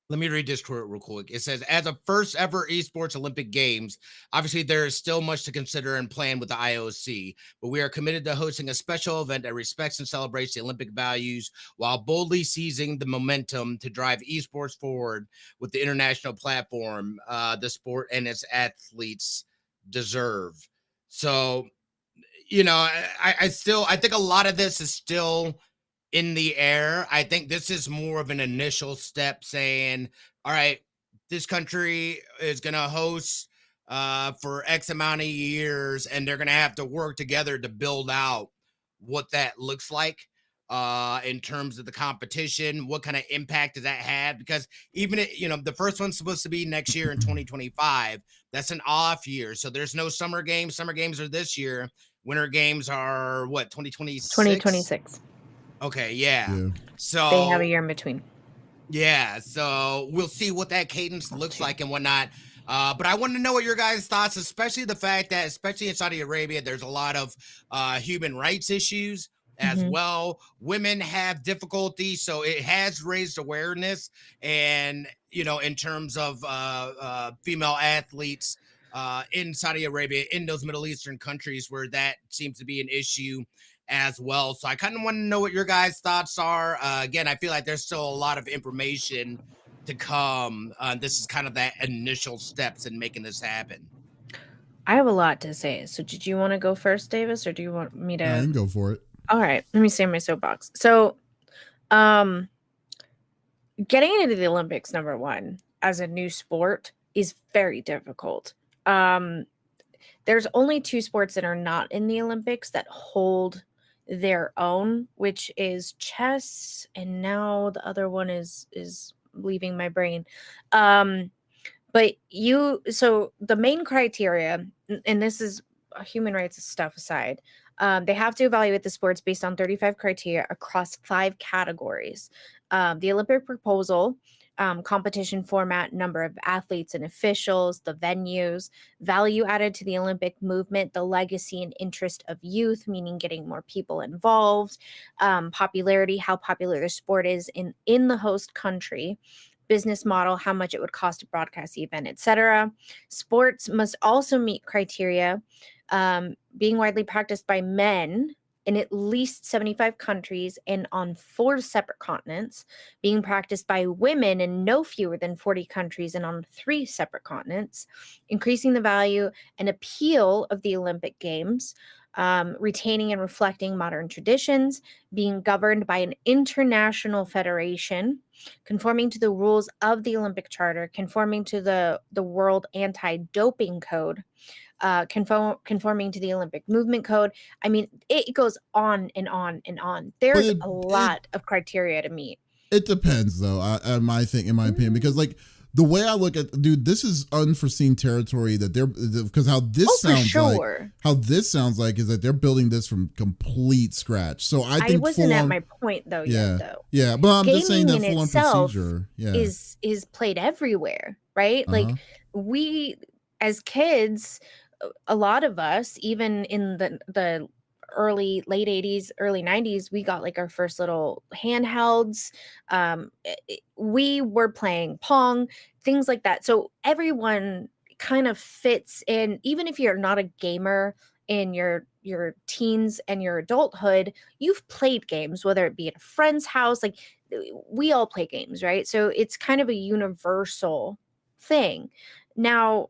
Let me read this quote real quick. It says, "As a first ever esports Olympic Games, obviously there is still much to consider and plan with the IOC, but we are committed to hosting a special event that respects and celebrates the Olympic values while boldly seizing the momentum to drive esports forward with the international platform the sport and its athletes deserve." So, I think a lot of this is still in the air. I think this is more of an initial step saying, all right, this country is going to host for X amount of years, and they're going to have to work together to build out what that looks like in terms of the competition. What kind of impact does that have? Because even, the first one's supposed to be next year in 2025. That's an off year. So there's no summer games. Summer games are this year. Winter games are what, 2026? 2026. Okay, yeah. So they have a year in between. Yeah, so we'll see what that cadence looks like and whatnot. But I want to know what your guys' thoughts, especially the fact that, especially in Saudi Arabia, there's a lot of human rights issues as well. Women have difficulty, so it has raised awareness. And, in terms of female athletes in Saudi Arabia, in those Middle Eastern countries where that seems to be an issue as well. So I kind of want to know what your guys' thoughts are. Again, I feel like there's still a lot of information to come. This is kind of that initial steps in making this happen. I have a lot to say. So did you want to go first, Davis, or do you want me to? I can go for it. All right. Let me stay in my soapbox. So getting into the Olympics, number one, as a new sport is very difficult. There's only 2 sports that are not in the Olympics that hold their own, which is chess, and now the other one is leaving my brain. So the main criteria, and this is human rights stuff aside, they have to evaluate the sports based on 35 criteria across 5 categories. The Olympic proposal, competition format, number of athletes and officials, the venues, value added to the Olympic movement, the legacy and interest of youth, meaning getting more people involved, popularity, how popular the sport is in the host country, business model, how much it would cost to broadcast the event, etc. Sports must also meet criteria, being widely practiced by men in at least 75 countries and on 4 separate continents, being practiced by women in no fewer than 40 countries and on 3 separate continents, increasing the value and appeal of the Olympic Games, retaining and reflecting modern traditions, being governed by an international federation, conforming to the rules of the Olympic Charter, conforming to the World Anti-Doping Code, conforming to the Olympic Movement Code. I mean, it goes on and on and on. There's a lot of criteria to meet. It depends, though, in my opinion, because like the way I look at, dude, this is unforeseen territory that they're, because how this sounds like is that they're building this from complete scratch. So I think wasn't at my point though yet, though. Yeah, but I'm just saying that full on procedure is played everywhere, right? Like we as kids, a lot of us, even in the late 80s, early 90s, we got like our first little handhelds. We were playing Pong, things like that. So everyone kind of fits in, even if you're not a gamer in your teens and your adulthood, you've played games, whether it be at a friend's house. Like we all play games, right? So it's kind of a universal thing. Now,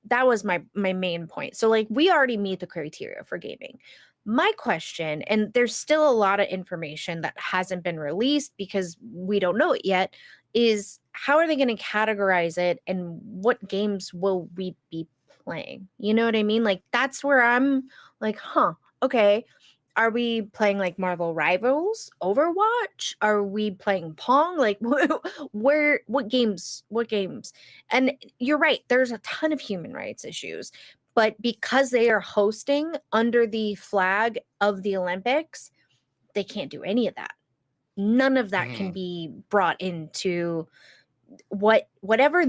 that was my main point. So like we already meet the criteria for gaming. My question, and there's still a lot of information that hasn't been released because we don't know it yet, is how are they going to categorize it and what games will we be playing? You know what I mean? Like that's where I'm like, okay. Are we playing like Marvel Rivals, Overwatch? Are we playing Pong? Like what games? And you're right, there's a ton of human rights issues, but because they are hosting under the flag of the Olympics, they can't do any of that. None of that can be brought into whatever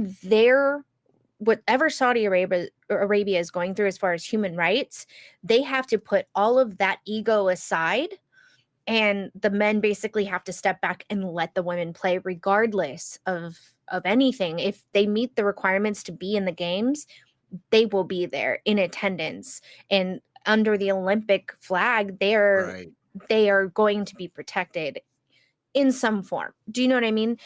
Saudi Arabia is going through as far as human rights. They have to put all of that ego aside, and the men basically have to step back and let the women play regardless of anything. If they meet the requirements to be in the games, they will be there in attendance, and under the Olympic flag, they are going to be protected in some form. Do you know what I mean?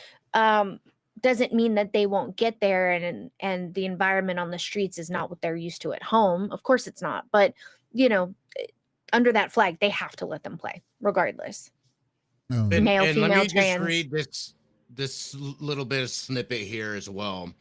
Doesn't mean that they won't get there and the environment on the streets is not what they're used to at home. Of course it's not. But, under that flag, they have to let them play regardless. Oh. Male, female, let me trans. Just read this little bit of snippet here as well.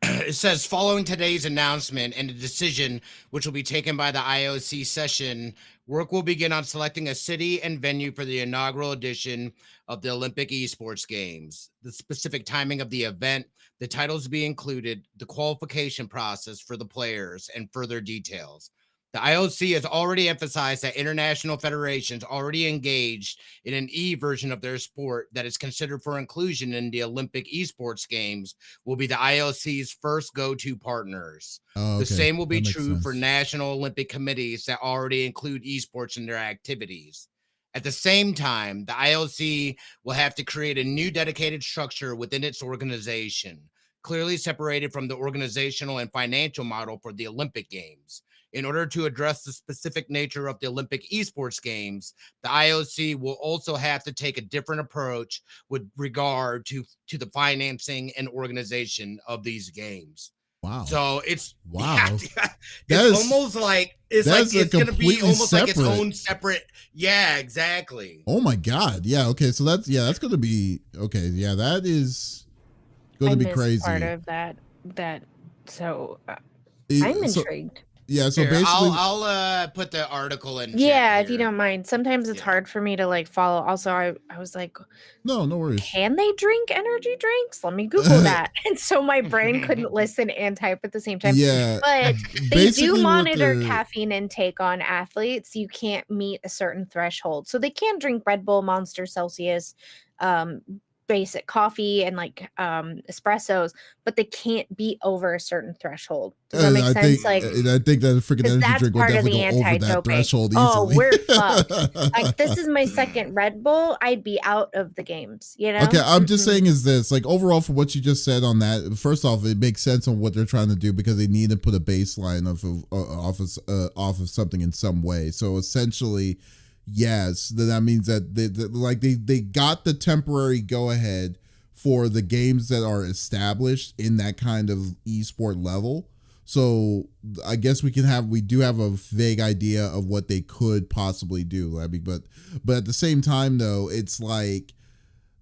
It says, following today's announcement and a decision which will be taken by the IOC session, work will begin on selecting a city and venue for the inaugural edition of the Olympic Esports Games. The specific timing of the event, the titles to be included, the qualification process for the players, and further details. The IOC has already emphasized that international federations already engaged in an E version of their sport that is considered for inclusion in the Olympic Esports Games will be the IOC's first go-to partners. Oh, okay. The same will be true for national Olympic committees that already include esports in their activities. At the same time, the IOC will have to create a new dedicated structure within its organization, clearly separated from the organizational and financial model for the Olympic Games. In order to address the specific nature of the Olympic Esports Games, the IOC will also have to take a different approach with regard to the financing and organization of these games. Wow. So it's almost like it's going to be almost like its own separate. Yeah, exactly. Oh my God. Yeah. Okay. So that's going to be okay. Yeah, that is going to be crazy. Part of that. So I'm intrigued. Yeah, so here, basically, I'll put the article in. Yeah, if you don't mind. Sometimes it's hard for me to like follow. Also, I was like, no worries. Can they drink energy drinks? Let me Google that. And so my brain couldn't listen and type at the same time. Yeah, but they do monitor caffeine intake on athletes. You can't meet a certain threshold, so they can drink Red Bull, Monster, Celsius, basic coffee and like espressos, but they can't be over a certain threshold. Does that make sense? I think that a freaking energy drink will definitely go over that threshold easily. Oh, we're fucked. Like this is my second Red Bull, I'd be out of the games, Okay, I'm just saying is this, like overall for what you just said on that, first off, it makes sense on what they're trying to do because they need to put a baseline off of something in some way. So essentially, yes, that means that they got the temporary go ahead for the games that are established in that kind of esport level. So I guess we do have a vague idea of what they could possibly do. I mean, but at the same time though, it's like,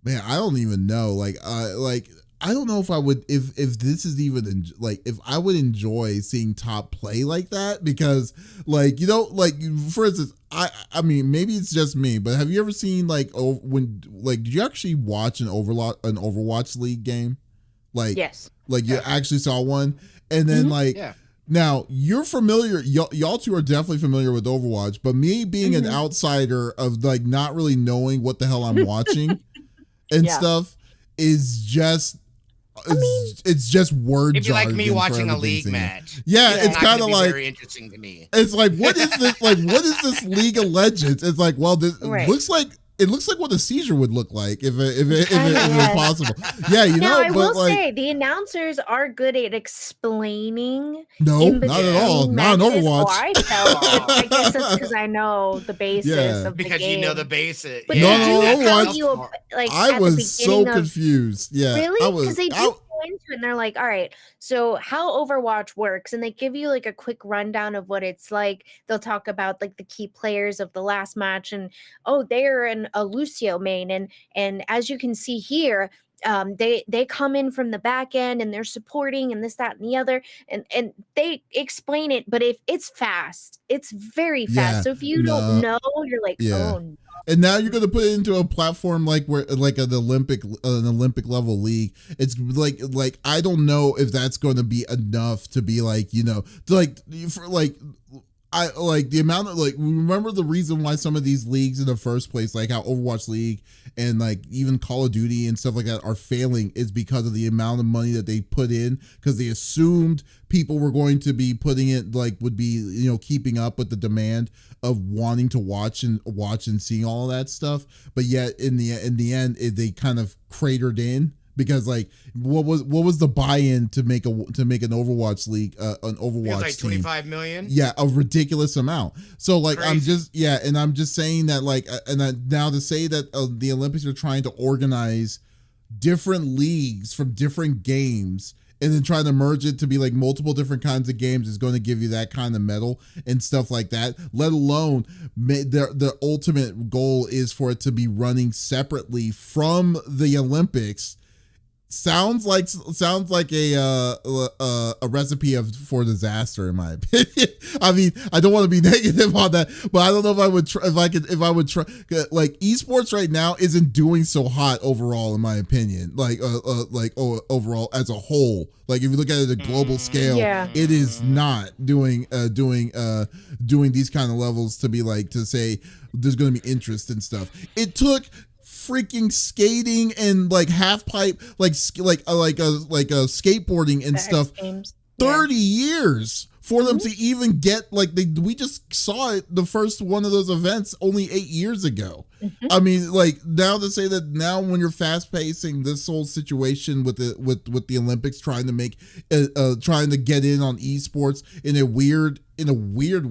man, I don't even know. Like I don't know if I would, if this is even like, if I would enjoy seeing Top play like that, because like, you know, like for instance, I mean, maybe it's just me, but have you ever seen like, did you actually watch an Overwatch League game? Like, yes, like you actually saw one, and then like, now you're familiar, y'all two are definitely familiar with Overwatch, but me being an outsider of like not really knowing what the hell I'm watching and stuff is just, it's just word It'd be like me jargon for watching a everything league seen. match. Yeah, it's not kind gonna of be like very interesting to me. It's like, what is this? Like, what is this League of Legends? It's like, well, this looks like, it looks like what a seizure would look like if it was possible. Yeah, you know. I but will say the announcers are good at explaining. No, not at all. Not in Overwatch. I guess it's because I know the basis of the game. Because you know the basis. But no, they do tell you, like, I was so confused. Yeah, really? Because they do go into it and they're like, all right, so how Overwatch works, and they give you like a quick rundown of what it's like. They'll talk about like the key players of the last match, and they're a Lucio main, and as you can see here, they come in from the back end and they're supporting and this, that, and the other, and they explain it, but if it's fast, it's very fast. So if you don't know, you're like, oh no. And now you're going to put it into a platform like an Olympic level league. It's like I don't know if that's going to be enough to be like, you know, I like the amount of, like, remember the reason why some of these leagues in the first place, like how Overwatch League and like even Call of Duty and stuff like that are failing, is because of the amount of money that they put in, because they assumed people were going to be putting it, like, would be, you know, keeping up with the demand of wanting to watch and seeing all of that stuff. But yet in the end, they kind of cratered in. Because like, what was the buy-in to make an Overwatch League, an Overwatch like team? 25 million. Yeah, a ridiculous amount. So like, Crazy. I'm just saying that, like, now to say that the Olympics are trying to organize different leagues from different games and then trying to merge it to be like multiple different kinds of games is going to give you that kind of medal and stuff like that. Let alone the ultimate goal is for it to be running separately from the Olympics. Sounds like a recipe for disaster, in my opinion. I mean, I don't want to be negative on that, but I don't know if I would try. Like, esports right now isn't doing so hot overall, in my opinion. Like overall as a whole. Like, if you look at it at a global scale, it is not doing these kind of levels to be like, to say there's going to be interest and stuff. It took freaking skating and like half pipe, like skateboarding and stuff, 30 years for them to even get, like, we just saw it, the first one of those events only 8 years ago. I mean, like, now to say that now when you're fast pacing this whole situation with the Olympics, trying to make trying to get in on esports in a weird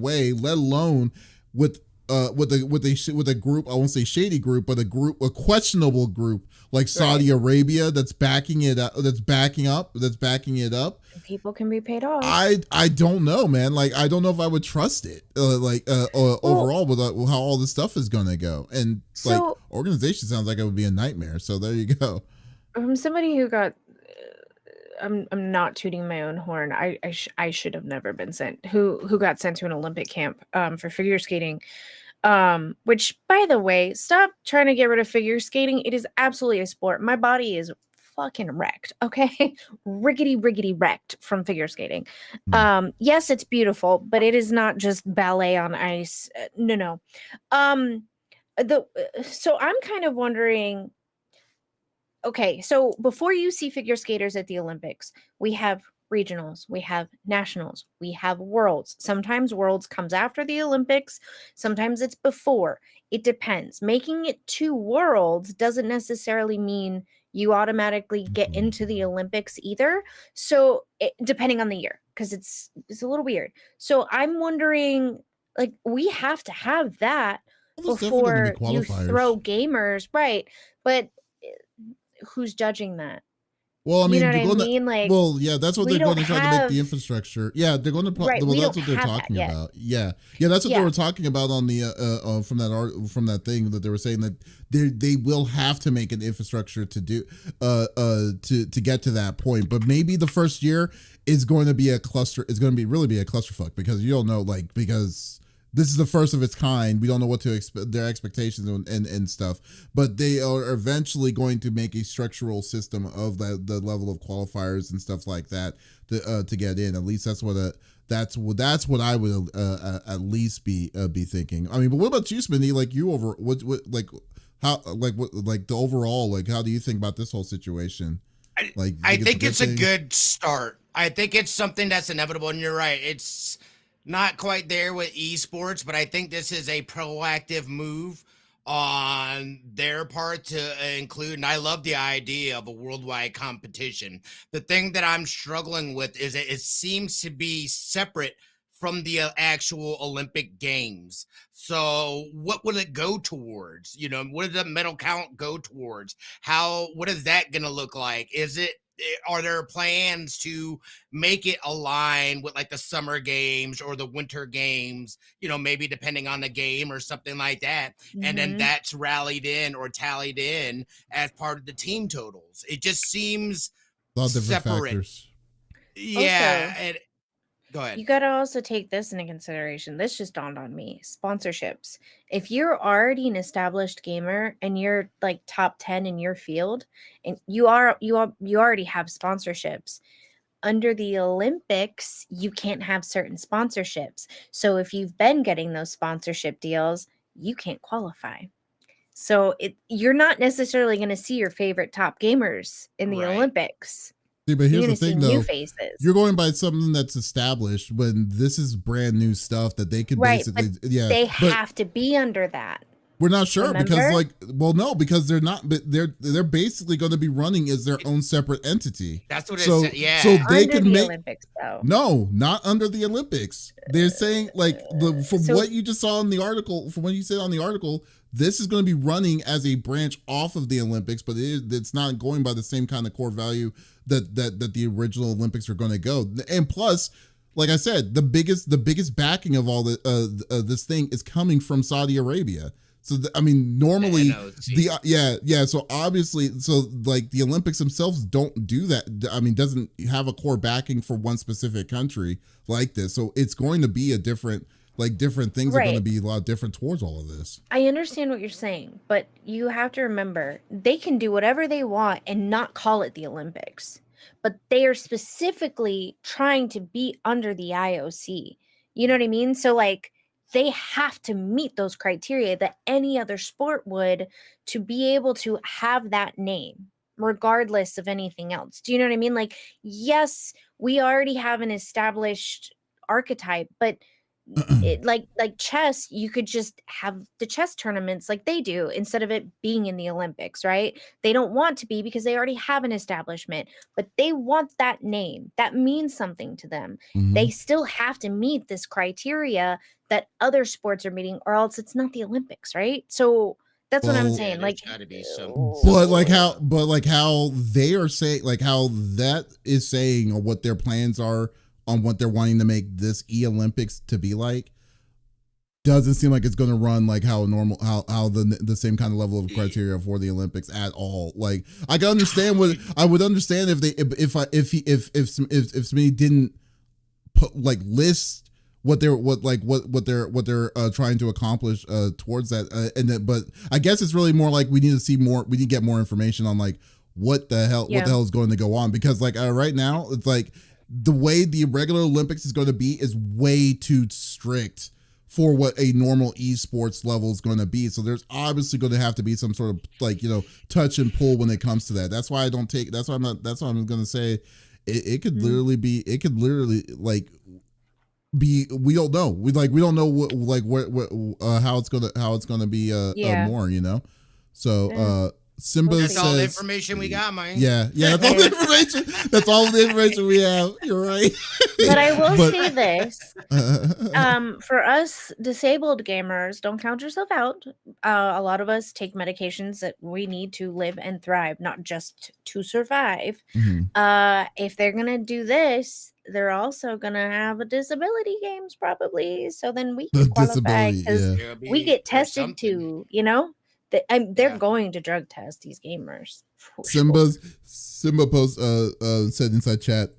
way, let alone with a group, I won't say shady group, but a questionable group like Saudi Arabia that's backing it up, that's backing it up. People can be paid off. I don't know, man. Like, I don't know if I would trust it. Overall with how all this stuff is gonna go, and like, organization sounds like it would be a nightmare. So there you go. From somebody who got, I'm not tooting my own horn. I should have never been sent. Who got sent to an Olympic camp for figure skating. Which, by the way, stop trying to get rid of figure skating. It is absolutely a sport. My body is fucking wrecked, okay? riggedy wrecked from figure skating. Yes, it's beautiful, but it is not just ballet on ice. No. So I'm kind of wondering, okay, so before you see figure skaters at the Olympics, we have regionals, we have nationals, we have worlds. Sometimes worlds comes after the Olympics, sometimes it's before. It depends. Making it 2 worlds doesn't necessarily mean you automatically get into the Olympics either. So depending on the year, because it's a little weird. So I'm wondering, like, we have to have that before you throw gamers, right? But who's judging that? Well, I You know mean, what they're I going mean? to. Like, Well, yeah, that's what we they're going don't to try to make the have infrastructure. Yeah, they're going to. right. Well, We that's don't what they're have that talking yet. about. Yeah, that's what they Yeah. were talking about on the from that art from that thing that they were saying that they will have to make an infrastructure to do to get to that point. But maybe the first year is going to be a cluster. It's going to be really be a clusterfuck because you don't know because this is the first of its kind. We don't know what to expect, their expectations and stuff. But they are eventually going to make a structural system of the level of qualifiers and stuff like that to get in. At least that's what I would at least be thinking. I mean, but what about you, Smitty? Like you what like how what like the overall how do you think about this whole situation? Like I think it's a good start. I think it's something that's inevitable, and you're right. It's not quite there with esports, but I think this is a proactive move on their part to include, and I love the idea of a worldwide competition. The thing that I'm struggling with is it seems to be separate from the actual Olympic Games. So what will it go towards? What does the medal count go towards? What is that going to look like? Are there plans to make it align with like the summer games or the winter games, maybe depending on the game or something like that. And then that's rallied in or tallied in as part of the team totals. It just seems a lot of different separate. Factors. Yeah. Also, go ahead. You got to also take this into consideration. This just dawned on me. Sponsorships. If you're already an established gamer and you're like top 10 in your field and you already have sponsorships, under the Olympics, you can't have certain sponsorships. So if you've been getting those sponsorship deals, you can't qualify. So you're not necessarily going to see your favorite top gamers in the Olympics. See, but here's the thing, though. You're going by something that's established when this is brand new stuff that they could basically, they have to be under that. We're not sure because, no, because they're not. But they're basically going to be running as their own separate entity. That's what it said. Yeah. So they under can the make Olympics, though. No, not under the Olympics. They're saying what you just saw in the article, from what you said on the article, this is going to be running as a branch off of the Olympics, but it's not going by the same kind of core value that the original Olympics are going to go. And plus, like I said, the biggest backing of all this thing is coming from Saudi Arabia. So normally so obviously, the Olympics themselves don't do that. I mean, doesn't have a core backing for one specific country like this. So it's going to be a different things are going to be a lot different towards all of this. I understand what you're saying, but you have to remember they can do whatever they want and not call it the Olympics, but they are specifically trying to be under the IOC. You know what I mean? So they have to meet those criteria that any other sport would to be able to have that name, regardless of anything else. Do you know what I mean? Yes, we already have an established archetype, but like chess, you could just have the chess tournaments like they do instead of it being in the Olympics, right? They don't want to be because they already have an establishment, but they want that name. That means something to them. They still have to meet this criteria that other sports are meeting, or else it's not the Olympics, right? So that's what I'm saying. Gotta be but how they are saying, how that is saying, or what their plans are on what they're wanting to make this Olympics to be like, doesn't seem like it's going to run like how the same kind of level of criteria for the Olympics at all. I can understand I would understand if Smitty didn't put list what they're trying to accomplish towards that, but I guess it's really more we need to get more information on what the hell is going to go on, because right now it's the way the regular Olympics is going to be is way too strict for what a normal esports level is going to be. So there's obviously going to have to be some sort of touch and pull when it comes to that. That's why I'm going to say it could literally be, we don't know. We don't know what how it's going to be more, So Simba We'll That's says, all the information we got, man. Yeah, that's all the information. That's all the information we have. You're right. But I will say this: for us disabled gamers, don't count yourself out. A lot of us take medications that we need to live and thrive, not just to survive. If they're gonna do this, they're also gonna have a disability games probably. So then we can qualify because we get tested too. You know, they're going to drug test these gamers. Simba post said inside chat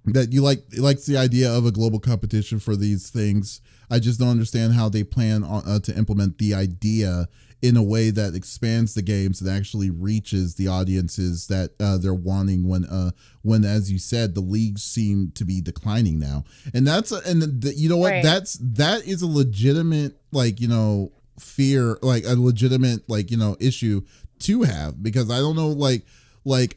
that he likes the idea of a global competition for these things. I just don't understand how they plan on to implement the idea in a way that expands the games and actually reaches the audiences that they're wanting when, as you said, the leagues seem to be declining now. And you know what? Right. That is a legitimate, fear, like a legitimate, issue to have, because I don't know,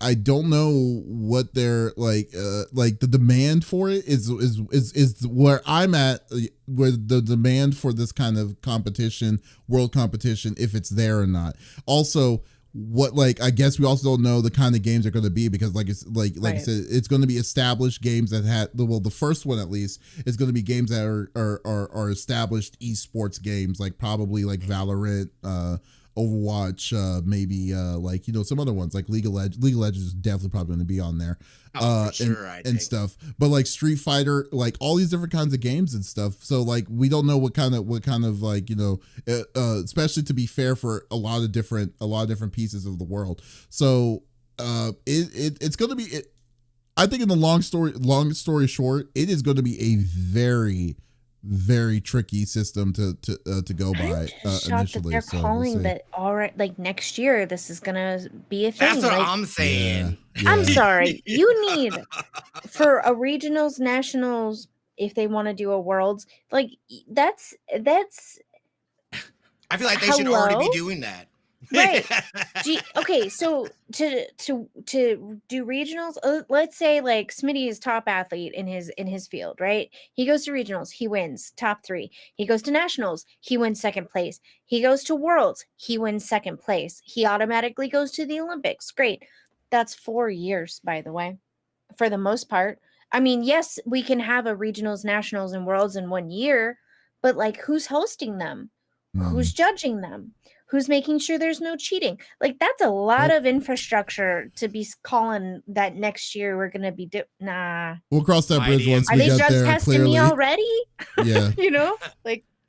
I don't know what they're the demand for it is where I'm at, where the demand for this kind of competition, world competition, if it's there or not. Also, what I guess we also don't know the kind of games they're going to be, because I said, it's going to be established games that had the first one at least is going to be games that are established esports games, probably Valorant, Overwatch, maybe some other ones like League of Legends is definitely probably going to be on there, and stuff. But Street Fighter, all these different kinds of games and stuff. So we don't know what kind of especially to be fair for a lot of different pieces of the world. So it's going to be. I think in the long story short, it is going to be a very, very tricky system to go by initially. That they're calling that already, next year this is gonna be a thing. That's what I'm saying. Yeah. I'm sorry. You need for a regionals, nationals, if they want to do a worlds, that's. I feel like they should already be doing that. Right. Okay, so to do regionals, let's say Smitty is top athlete in his field, right? He goes to regionals, he wins top 3. He goes to nationals, he wins second place. He goes to worlds, he wins second place. He automatically goes to the Olympics. Great. That's 4 years, by the way, for the most part. I mean, yes, we can have a regionals, nationals, and worlds in 1 year, but who's hosting them? Who's judging them? Who's making sure there's no cheating? That's a lot of infrastructure to be calling that next year we're going to be nah. We'll cross that bridge once we get there. Are they drug testing me already? Yeah.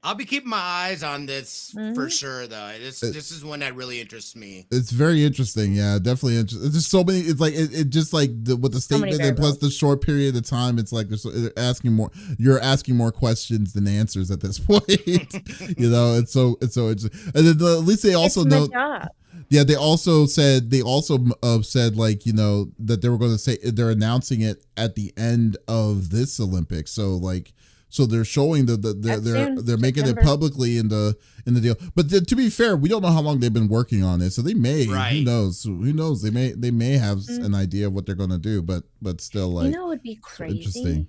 I'll be keeping my eyes on this for sure, though. This is one that really interests me. It's very interesting. Yeah, definitely interesting. It's just so many. It's it just with the statement and plus the short period of time. It's they're asking more. You're asking more questions than answers at this point. It's so interesting. And then at least they also know. Yeah, they also said that they were going to say they're announcing it at the end of this Olympics. So so they're showing they're making it publicly in the deal. But to be fair, we don't know how long they've been working on it. So they may, who knows? They may have an idea of what they're going to do. But still, it would be crazy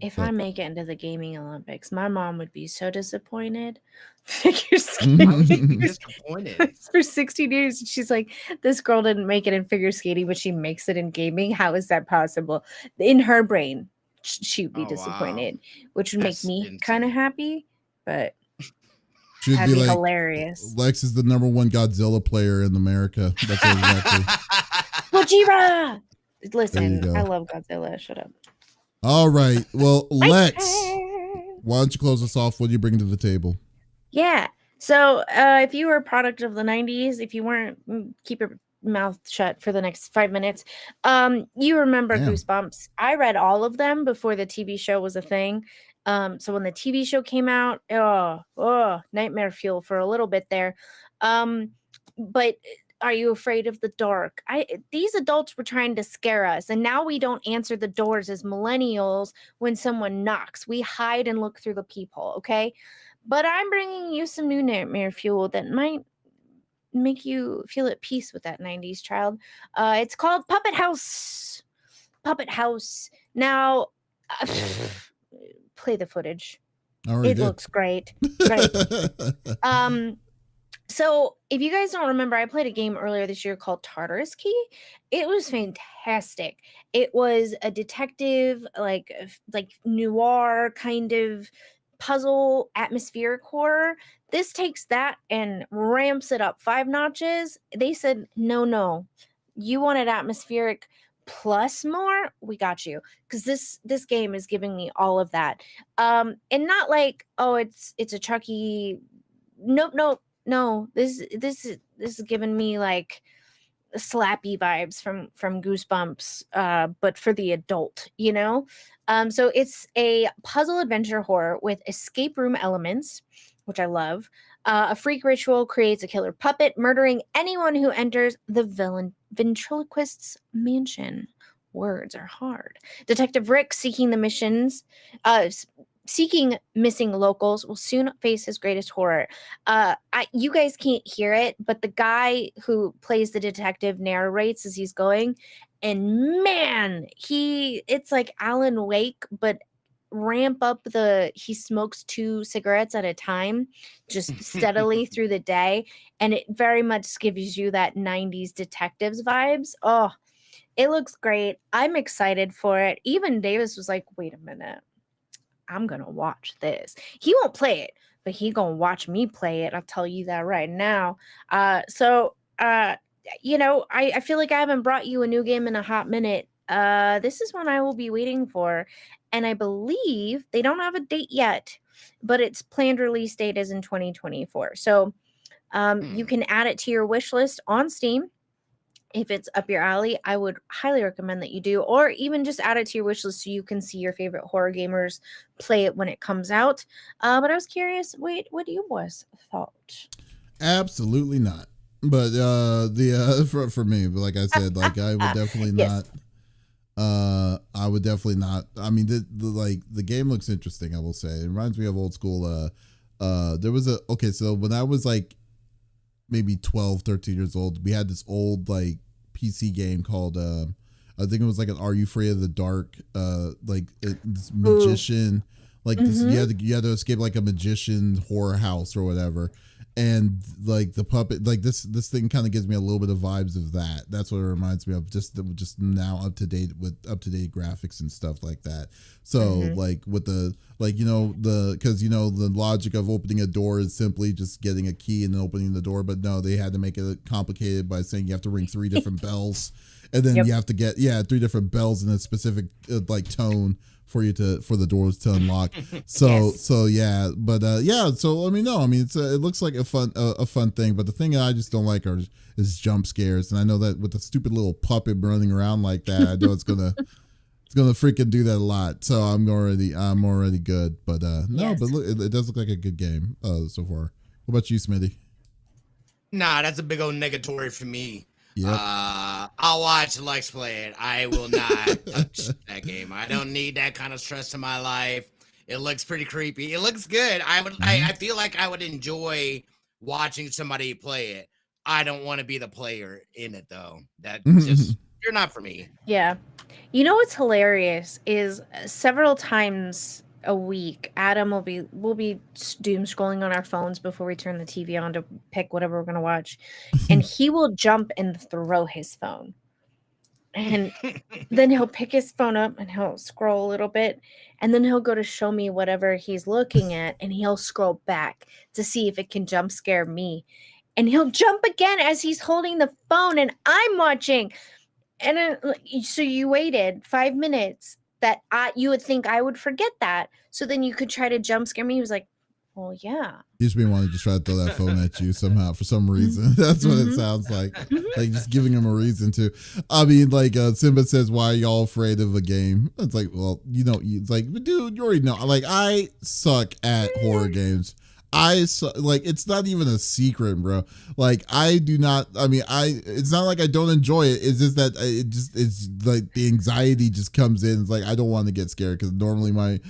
if I make it into the gaming Olympics. My mom would be so disappointed. Figure skating. Disappointed for 16 years. She's like, this girl didn't make it in figure skating, but she makes it in gaming. How is that possible? In her brain, she'd be disappointed, which would make me kind of happy, but that'd be hilarious. Lex is the #1 Godzilla player in America. That's exactly. Gojira! Listen, I love Godzilla. Shut up. All right. Well, Lex, why don't you close us off? What do you bring to the table? Yeah. So if you were a product of the 90s, if you weren't, keep your mouth shut for the next 5 minutes. You remember Goosebumps. I read all of them before the TV show was a thing. So when the TV show came out, nightmare fuel for a little bit there. But are you afraid of the dark? These adults were trying to scare us, and now we don't answer the doors as millennials when someone knocks. We hide and look through the peephole, okay? But I'm bringing you some new nightmare fuel that might make you feel at peace with that 90s child. It's called Puppet House. Puppet House. Now, play the footage. It looks great. Right. So, if you guys don't remember, I played a game earlier this year called Tartarus Key. It was fantastic. It was a detective, like noir kind of puzzle atmospheric horror. This takes that and ramps it up 5 notches. They said, "No, no. You wanted atmospheric plus more? We got you." Cuz this game is giving me all of that. And not like, "Oh, it's a Chucky." Nope, nope. No, this is giving me like slappy vibes from Goosebumps, but for the adult, you know. So it's a puzzle adventure horror with escape room elements, which I love. A freak ritual creates a killer puppet, murdering anyone who enters the villain ventriloquist's mansion. Words are hard. Detective Rick uh, seeking missing locals will soon face his greatest horror. You guys can't hear it, but the guy who plays the detective narrates as he's going, and man, it's like Alan Wake, but ramp up he smokes 2 cigarettes at a time, just steadily through the day, and it very much gives you that 90s detectives vibes. Oh, it looks great. I'm excited for it. Even Davis was like, wait a minute, I'm gonna watch this. He won't play it, but he gonna watch me play it. I'll tell you that right now. So I feel like I haven't brought you a new game in a hot minute. This is one I will be waiting for, and I believe they don't have a date yet, but its planned release date is in 2024. So you can add it to your wish list on Steam. If it's up your alley, I would highly recommend that you do, or even just add it to your wish list so you can see your favorite horror gamers play it when it comes out. But I was curious, wait, what do you boys thought? Absolutely not. But for me, but like I said, like I would definitely Yes. not. I would definitely not. I mean, the game looks interesting. I will say it reminds me of old school. There was so when I was like maybe 12, 13 years old, we had this old like PC game called I think it was like an Are You Afraid of the Dark? This magician, like this you had to escape like a magician horror house or whatever. And like the puppet, like this thing kind of gives me a little bit of vibes of that. That's what it reminds me of. Just now up to date with up to date graphics and stuff like that. So like with the because the logic of opening a door is simply just getting a key and then opening the door, but no, they had to make it complicated by saying you have to ring 3 different bells, and then you have to get 3 different bells in a specific like tone for the doors to unlock. So so let me know. I mean, it looks like a fun thing, but the thing I just don't like is jump scares, and I know that with the stupid little puppet running around like that, I know it's gonna freaking do that a lot. So I'm already good, but but look, it does look like a good game so far. What about you, Smitty? Nah, that's a big old negatory for me. Yep. I'll watch Lex play it. I will not touch that game. I don't need that kind of stress in my life. It looks pretty creepy. It looks good. I feel like I would enjoy watching somebody play it. I don't want to be the player in it though. That just you're not for me. Yeah. You know what's hilarious is several times a week, Adam will be doom scrolling on our phones before we turn the TV on to pick whatever we're gonna watch, and he will jump and throw his phone, and then he'll pick his phone up and he'll scroll a little bit, and then he'll go to show me whatever he's looking at, and he'll scroll back to see if it can jump scare me, and he'll jump again as he's holding the phone and I'm watching, and then, so you waited 5 minutes that you would think I would forget that. So then you could try to jump scare me. He was like, well, yeah. You just been wanting to try to throw that phone at you somehow for some reason. That's what it sounds like. Like just giving him a reason to. I mean, like Simba says, why are y'all afraid of a game? It's like, well, it's like, dude, you already know. Like, I suck at horror games. It's not even a secret, bro. Like I do not. I mean, it's not like I don't enjoy it. It's just that it's like the anxiety just comes in. It's like I don't want to get scared because normally my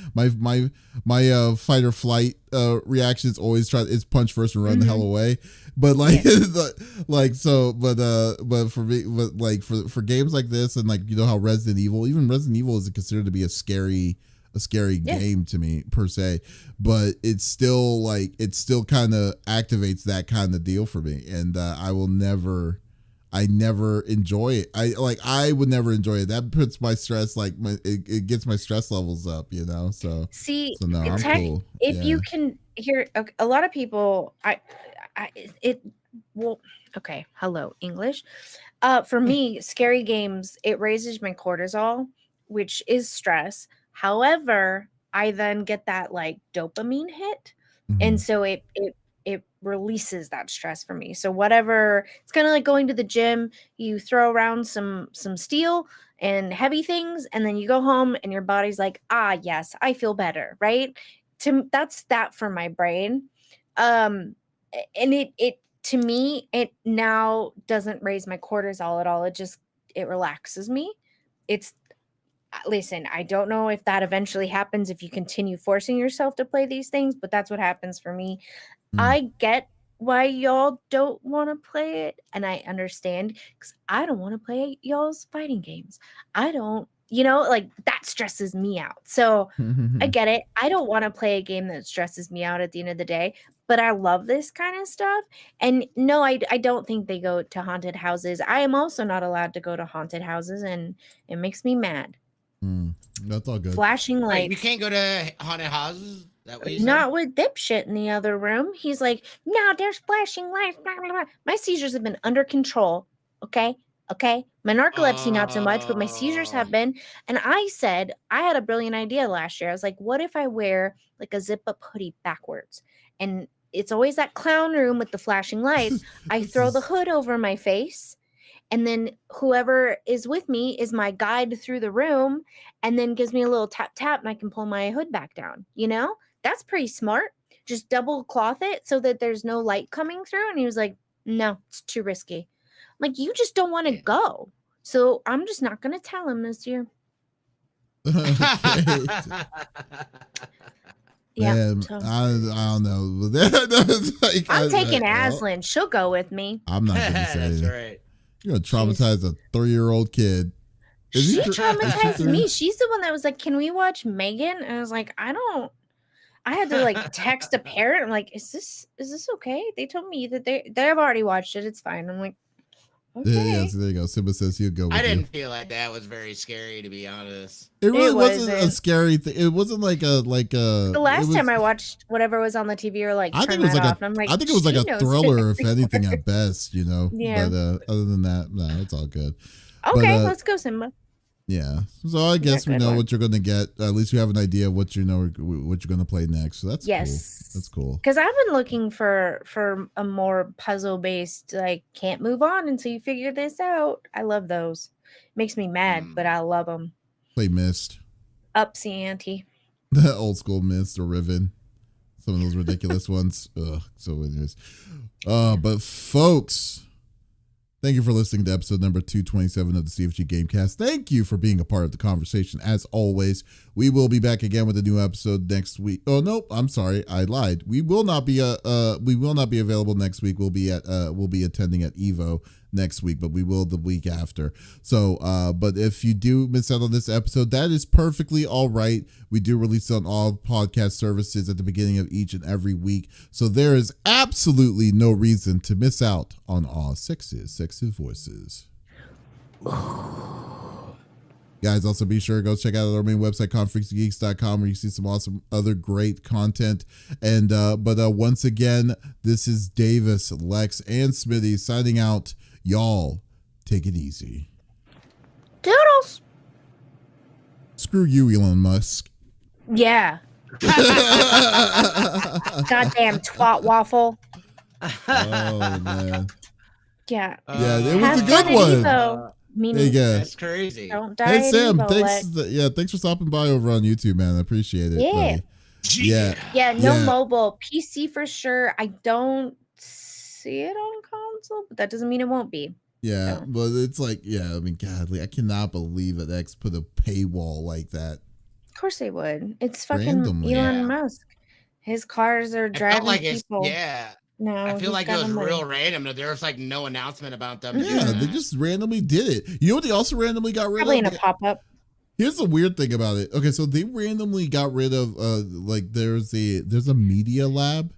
fight or flight reaction is always is punch first and run the hell away. But like but for me, for games like this and like how even Resident Evil is considered to be a scary a scary game to me per se, but it's still like it still kind of activates that kind of deal for me, and I never enjoy it. I would never enjoy it. That puts my stress it gets my stress levels up, you know. So no, I'm cool. If you can hear a lot of people, okay. Hello, English. For me, scary games, it raises my cortisol, which is stress. However, I then get that like dopamine hit, and so it releases that stress for me. So whatever, it's kind of like going to the gym. You throw around some steel and heavy things, and then you go home, and your body's like, yes, I feel better, right? That's that for my brain, and it to me, it now doesn't raise my cortisol at all. It relaxes me. Listen, I don't know if that eventually happens if you continue forcing yourself to play these things, but that's what happens for me. I get why y'all don't want to play it, and I understand, because I don't want to play y'all's fighting games. I don't, like that stresses me out. So I get it. I don't want to play a game that stresses me out at the end of the day, but I love this kind of stuff. And no, I don't think they go to haunted houses. I am also not allowed to go to haunted houses, and it makes me mad. That's all good. Flashing lights. Wait, we can't go to haunted houses? That what you Not said? with dipshit in the other room. He's like, no, there's flashing lights. Blah, blah, blah. My seizures have been under control. Okay. My narcolepsy, not so much, but my seizures have been. And I said, I had a brilliant idea last year. I was like, what if I wear like a zip up hoodie backwards? And it's always that clown room with the flashing lights. I throw the hood over my face, and then whoever is with me is my guide through the room, and then gives me a little tap, and I can pull my hood back down. That's pretty smart. Just double cloth it so that there's no light coming through. And he was like, no, it's too risky. I'm like, you just don't want to go. So I'm just not going to tell him this year. Yeah, man, so. I don't know. I'm taking Aslan. She'll go with me. I'm not going to say That's it. right. You're going to traumatize a 3-year-old kid. She traumatized me. She's the one that was like, can we watch Megan? And I was like, I had to like text a parent. I'm like, is this okay? They told me that they've already watched it. It's fine. I'm like, okay. Yeah, so there you go. Simba says he'll go with I didn't feel like that was very scary, to be honest. It really wasn't a scary thing. It wasn't like a The last time I watched whatever was on the TV, or like, I think it was like I'm like, I think it was like a thriller, if anything, at best. Yeah. But other than that, no, it's all good. Okay, let's go, Simba. Yeah, so I guess we know what you're going to get. At least you have an idea of what you're going to play next. So that's cool. That's cool. Because I've been looking for a more puzzle based, like, can't move on until you figure this out. I love those. Makes me mad, but I love them. Play Myst. Ups the ante. The old school Myst or Riven. Some of those ridiculous ones. Ugh. So anyways, but folks, thank you for listening to episode number 227 of the CFG Gamecast. Thank you for being a part of the conversation. As always, we will be back again with a new episode next week. Oh nope, I'm sorry, I lied. We will not be available next week. We'll be attending at Evo next week, but we will the week after. So, but if you do miss out on this episode, that is perfectly all right. We do release it on all podcast services at the beginning of each and every week. So there is absolutely no reason to miss out on all sexy voices. Guys, also be sure to go check out our main website, confreaksgeeks.com, where you see some awesome other great content. And but once again, this is Davis, Lex, and Smitty signing out. Y'all, take it easy. Doodles. Screw you, Elon Musk. Yeah. Goddamn twat waffle. Oh, man. Yeah. Yeah, it was a good one. There you go. That's crazy. Don't die. Hey, Sam, thanks for stopping by over on YouTube, man. I appreciate it. Yeah. Yeah, no mobile. PC for sure. I don't see it on console, but that doesn't mean it won't be. Yeah, so. But it's like, I mean, godly, I cannot believe that X put a paywall like that. Of course they would. It's fucking Elon Musk. His cars are driving people. No, I feel like it was real random. There was like no announcement about them. Yeah, they just randomly did it. You know what they also randomly got rid of? Probably in a pop-up. Here's the weird thing about it. Okay, so they randomly got rid of like there's a media lab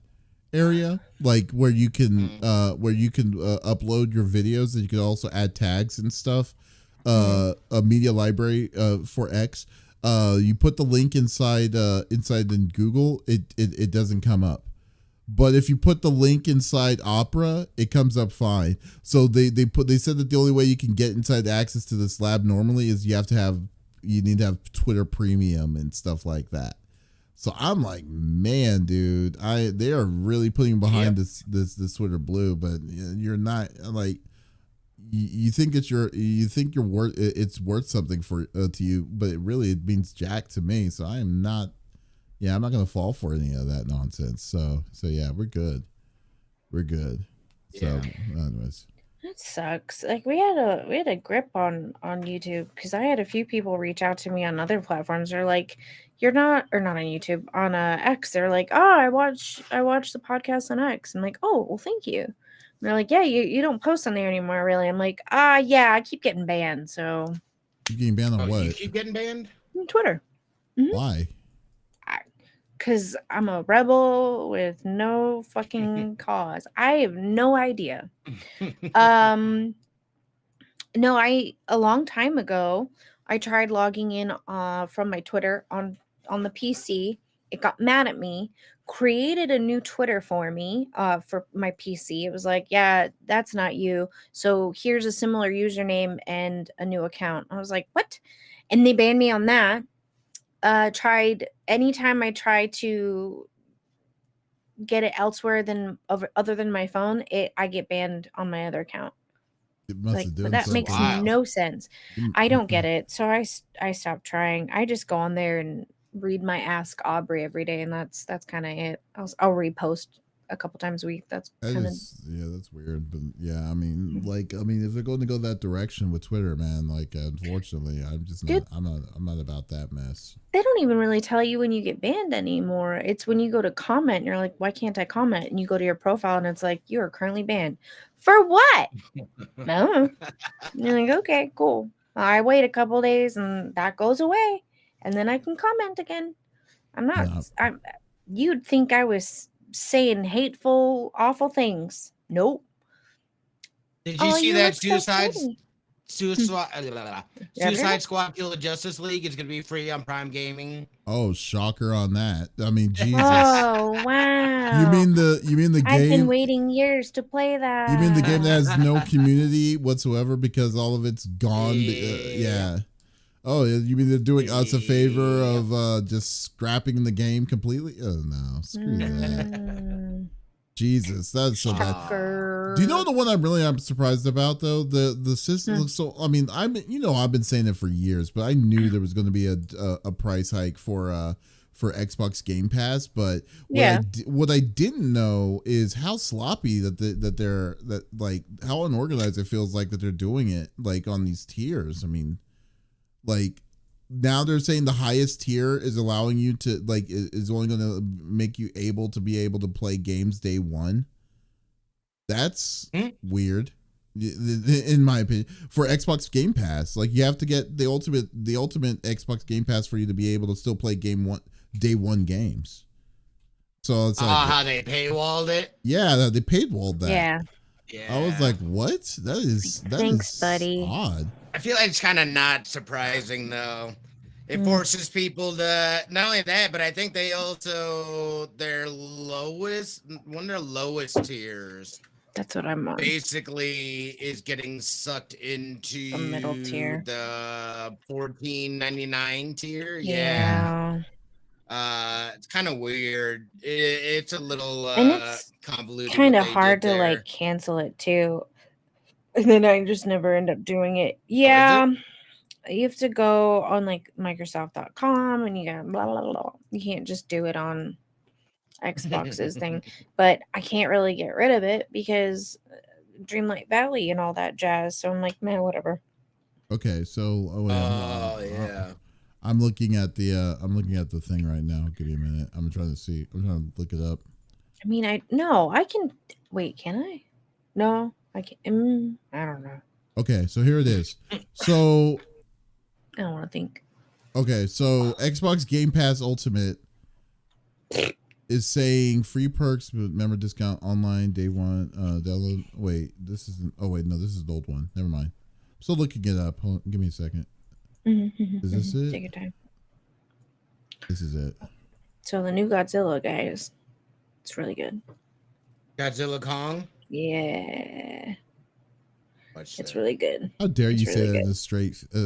area, like where you can upload your videos, and you can also add tags and stuff. A media library for X. You put the link inside in Google, it doesn't come up. But if you put the link inside Opera, it comes up fine. So they said that the only way you can get inside access to this lab normally is you need to have Twitter Premium and stuff like that. So I'm like, man, dude, they are really putting behind this Twitter Blue, but you're not like you think it's worth something for to you, but it means jack to me. So I'm not gonna fall for any of that nonsense. So yeah, we're good. So anyways. That sucks. Like we had a grip on YouTube, because I had a few people reach out to me on other platforms. They're like, "You're not," or not on YouTube, on X. They're like, "Oh, I watch the podcast on X." I'm like, "Oh, well, thank you." And they're like, "Yeah, you don't post on there anymore, really." I'm like, yeah, I keep getting banned. So you getting banned on what? You keep getting banned on Twitter. Mm-hmm. Why? Because I'm a rebel with no fucking cause. I have no idea. No, a long time ago, I tried logging in from my Twitter on the PC. It got mad at me, created a new Twitter for me for my PC. It was like, yeah, that's not you. So here's a similar username and a new account. I was like, what? And they banned me on that. Anytime I try to get it elsewhere other than my phone, I get banned on my other account. But that makes no sense. I don't get it. So I stopped trying. I just go on there and read my Ask Aubrey every day, and that's kind of it. I'll repost a couple times a week. That's weird. But yeah, I mean, if they're going to go that direction with Twitter, man, like unfortunately, I'm just not. I'm not about that mess. They don't even really tell you when you get banned anymore. It's when you go to comment, and you're like, why can't I comment? And you go to your profile, and it's like, you are currently banned. For what? No. You're like, okay, cool. I wait a couple days, and that goes away, and then I can comment again. I'm not. You'd think I was saying hateful, awful things. Nope. Did you see that Suicide Squad Kill the Justice League is going to be free on Prime Gaming? Oh, shocker on that. I mean, Jesus. Oh, wow. You mean the game? I've been waiting years to play that. You mean the game that has no community whatsoever because all of it's gone? Yeah. Oh, you mean they're doing us a favor of just scrapping the game completely? Oh, no. Screw that. Jesus, that's so bad. Do you know the one I'm surprised about though? The system looks so. I mean, I've been saying it for years, but I knew there was going to be a price hike for Xbox Game Pass. But what I didn't know is how sloppy how unorganized it feels like that they're doing it like on these tiers. I mean, like. Now they're saying the highest tier is allowing you to is only going to make you able to play games day one. That's weird, in my opinion. For Xbox Game Pass, like you have to get the ultimate Xbox Game Pass for you to be able to still play day one games. So it's how they paywalled it. Yeah, they paywalled that. Yeah. I was like, what? Thanks, buddy. Odd. I feel like it's kind of not surprising though. It forces people to not only that, but I think they also one of their lowest tiers. That's what I'm on. Basically, is getting sucked into the middle tier, the $14.99 tier. Yeah. It's kind of weird. It's a little and it's convoluted. Kind of hard to cancel it too. And then I just never end up doing it. Yeah. You have to go on Microsoft.com and you got blah, blah, blah. You can't just do it on Xbox's thing. But I can't really get rid of it because Dreamlight Valley and all that jazz. So I'm like, man, whatever. Okay, so I'm looking at the thing right now. Give me a minute. I'm trying to look it up. I mean, I can wait, can I? No. I can't. I don't know. Okay, so here it is. So I don't want to think. Okay, so Xbox Game Pass Ultimate is saying free perks, but member discount online day one. Download. Wait, this isn't. Oh wait, no, this is the old one. Never mind. I'm still looking it up. Hold on, give me a second. Is this it? Take your time. This is it. So the new Godzilla, guys, it's really good. Godzilla Kong. Yeah, it's really good. How dare you really say that in a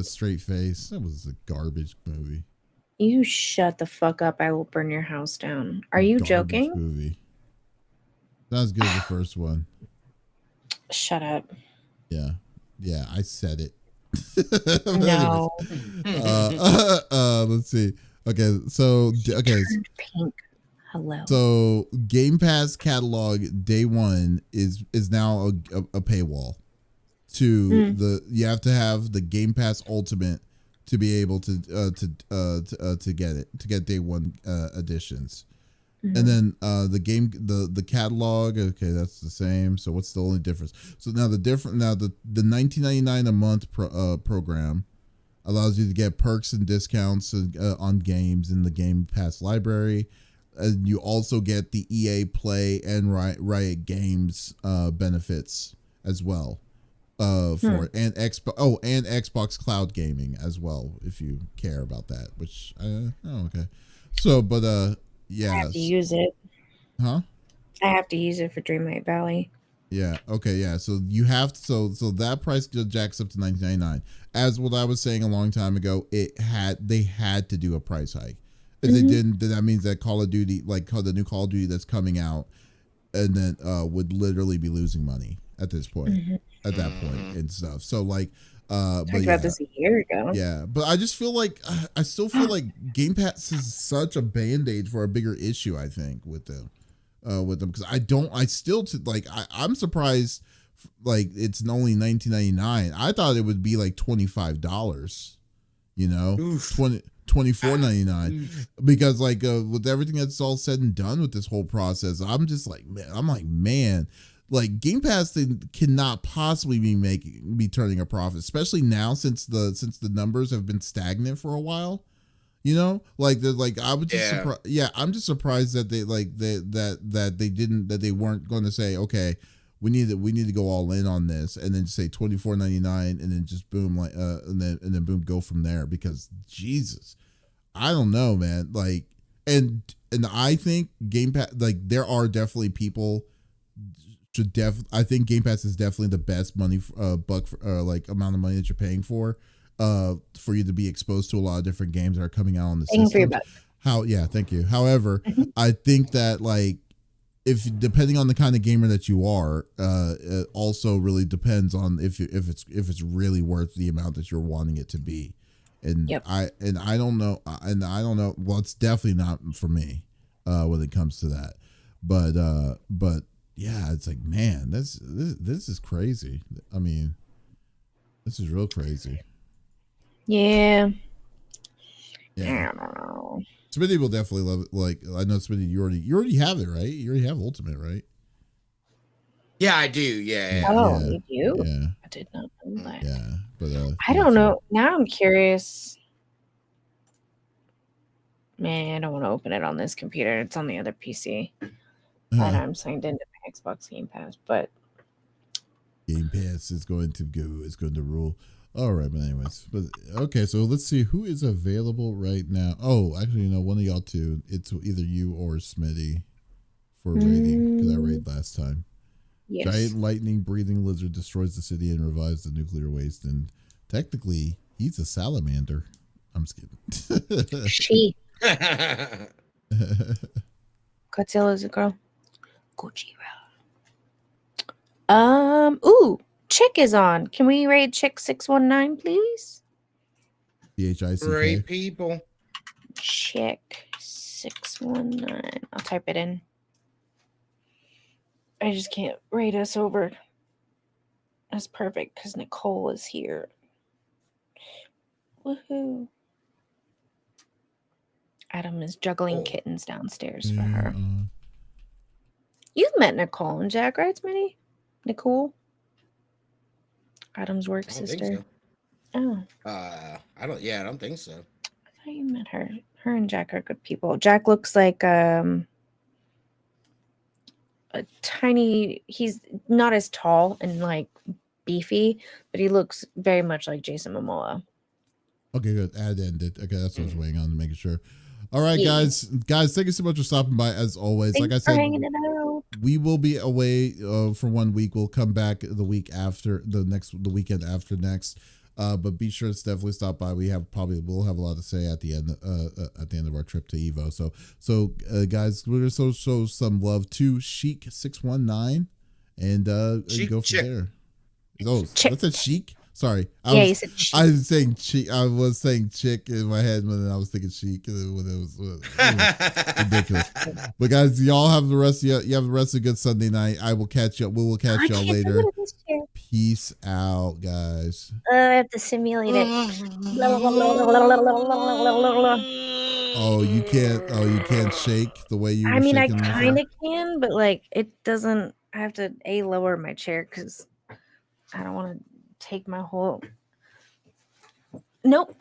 straight face? That was a garbage movie. You shut the fuck up! I will burn your house down. Are you joking? Movie. Not as good as the first one. Shut up. Yeah, I said it. No. Let's see. Okay, so pink. Hello. So Game Pass catalog day one is now a paywall. You have to have the Game Pass Ultimate to be able to get it, to get day one editions. And then the catalog, okay, that's the same. So what's the only difference? So now the $19.99 a month program allows you to get perks and discounts on games in the Game Pass library. And you also get the EA Play and Riot Games benefits as well for it. And Xbox Cloud Gaming as well, if you care about that. Which okay. So, but yeah, I have to use it. Huh? I have to use it for Dreamlight Valley. Yeah. Okay. Yeah. So you have so that price jacks up to $19.99. As what I was saying a long time ago, they had to do a price hike. If they didn't, then that means that Call of Duty, like the new Call of Duty that's coming out, and then would literally be losing money at this point, at that point and stuff. So like, talked about this a year ago. Yeah, but I just feel like I still feel like Game Pass is such a band-aid for a bigger issue. I think with them because I'm surprised like it's only $19.99. I thought it would be like $25. You know, $24.99 because like with everything that's all said and done with this whole process, I'm like man, like Game Pass cannot possibly be turning a profit, especially now since the numbers have been stagnant for a while. You know, like I was just surprised. Yeah, I'm just surprised that they weren't going to say, okay, we need to go all in on this, and then just say $24.99, and then just boom, like and then boom, go from there. Because Jesus, I don't know, man. Like, and I think Game Pass, like there are definitely people. I think Game Pass is definitely the best money buck for, like amount of money that you're paying for you to be exposed to a lot of different games that are coming out on the system. Thank you. However, I think that like if depending on the kind of gamer that you are, it also really depends on if it's really worth the amount that you're wanting it to be. And I don't know. Well, it's definitely not for me when it comes to that. But yeah, it's like, man, this is crazy. I mean, this is real crazy. Yeah. I don't know. Smitty will definitely love it. Like, I know Smitty, you already have it, right? You already have Ultimate, right? Yeah, I do. Yeah. Oh, you do? Yeah. I did not know that. Yeah, but I don't know. Now I'm curious. Man, I don't want to open it on this computer. It's on the other PC. And I'm signed into my Xbox Game Pass, but Game Pass is going to go. It's going to rule. All right, but anyways, okay. So let's see who is available right now. Oh, actually, one of y'all two. It's either you or Smitty for raiding because I raided last time. Yes. Giant lightning breathing lizard destroys the city and revives the nuclear waste. And technically, he's a salamander. I'm just kidding. She. Godzilla's a girl. Gojira. Ooh, Chick is on. Can we raid Chick 619, please? CHICK. Great people. Chick 619. I'll type it in. I just can't raid us over. That's perfect because Nicole is here. Woohoo. Adam is juggling kittens downstairs for her. You've met Nicole and Jack, right, Smitty? Nicole? Adam's work sister. So. Oh. I don't think so. I met her. Her and Jack are good people. Jack looks like a tiny. He's not as tall and like beefy, but he looks very much like Jason Momoa. Okay, good. Ad ended. Okay, that's what I was waiting on, making sure. All right, guys, thank you so much for stopping by. As always, Thanks like I said, hanging it out. We will be away for 1 week. We'll come back the week after the weekend after next. But be sure to definitely stop by. We'll have a lot to say at the end of our trip to Evo. So guys, we're gonna show some love to Chic619 and go from there. Oh, what's that, Chic? Sorry, you said chic. I was saying chick. I was saying chick in my head, but then I was thinking chic when it was ridiculous. But guys, y'all have the rest. You have the rest of a good Sunday night. I will catch you. We will catch y'all later. Peace out, guys. I have to simulate it. Oh, you can't shake the way you. I mean, I kind of can, but like it doesn't. I have to lower my chair because I don't want to take my whole. Nope.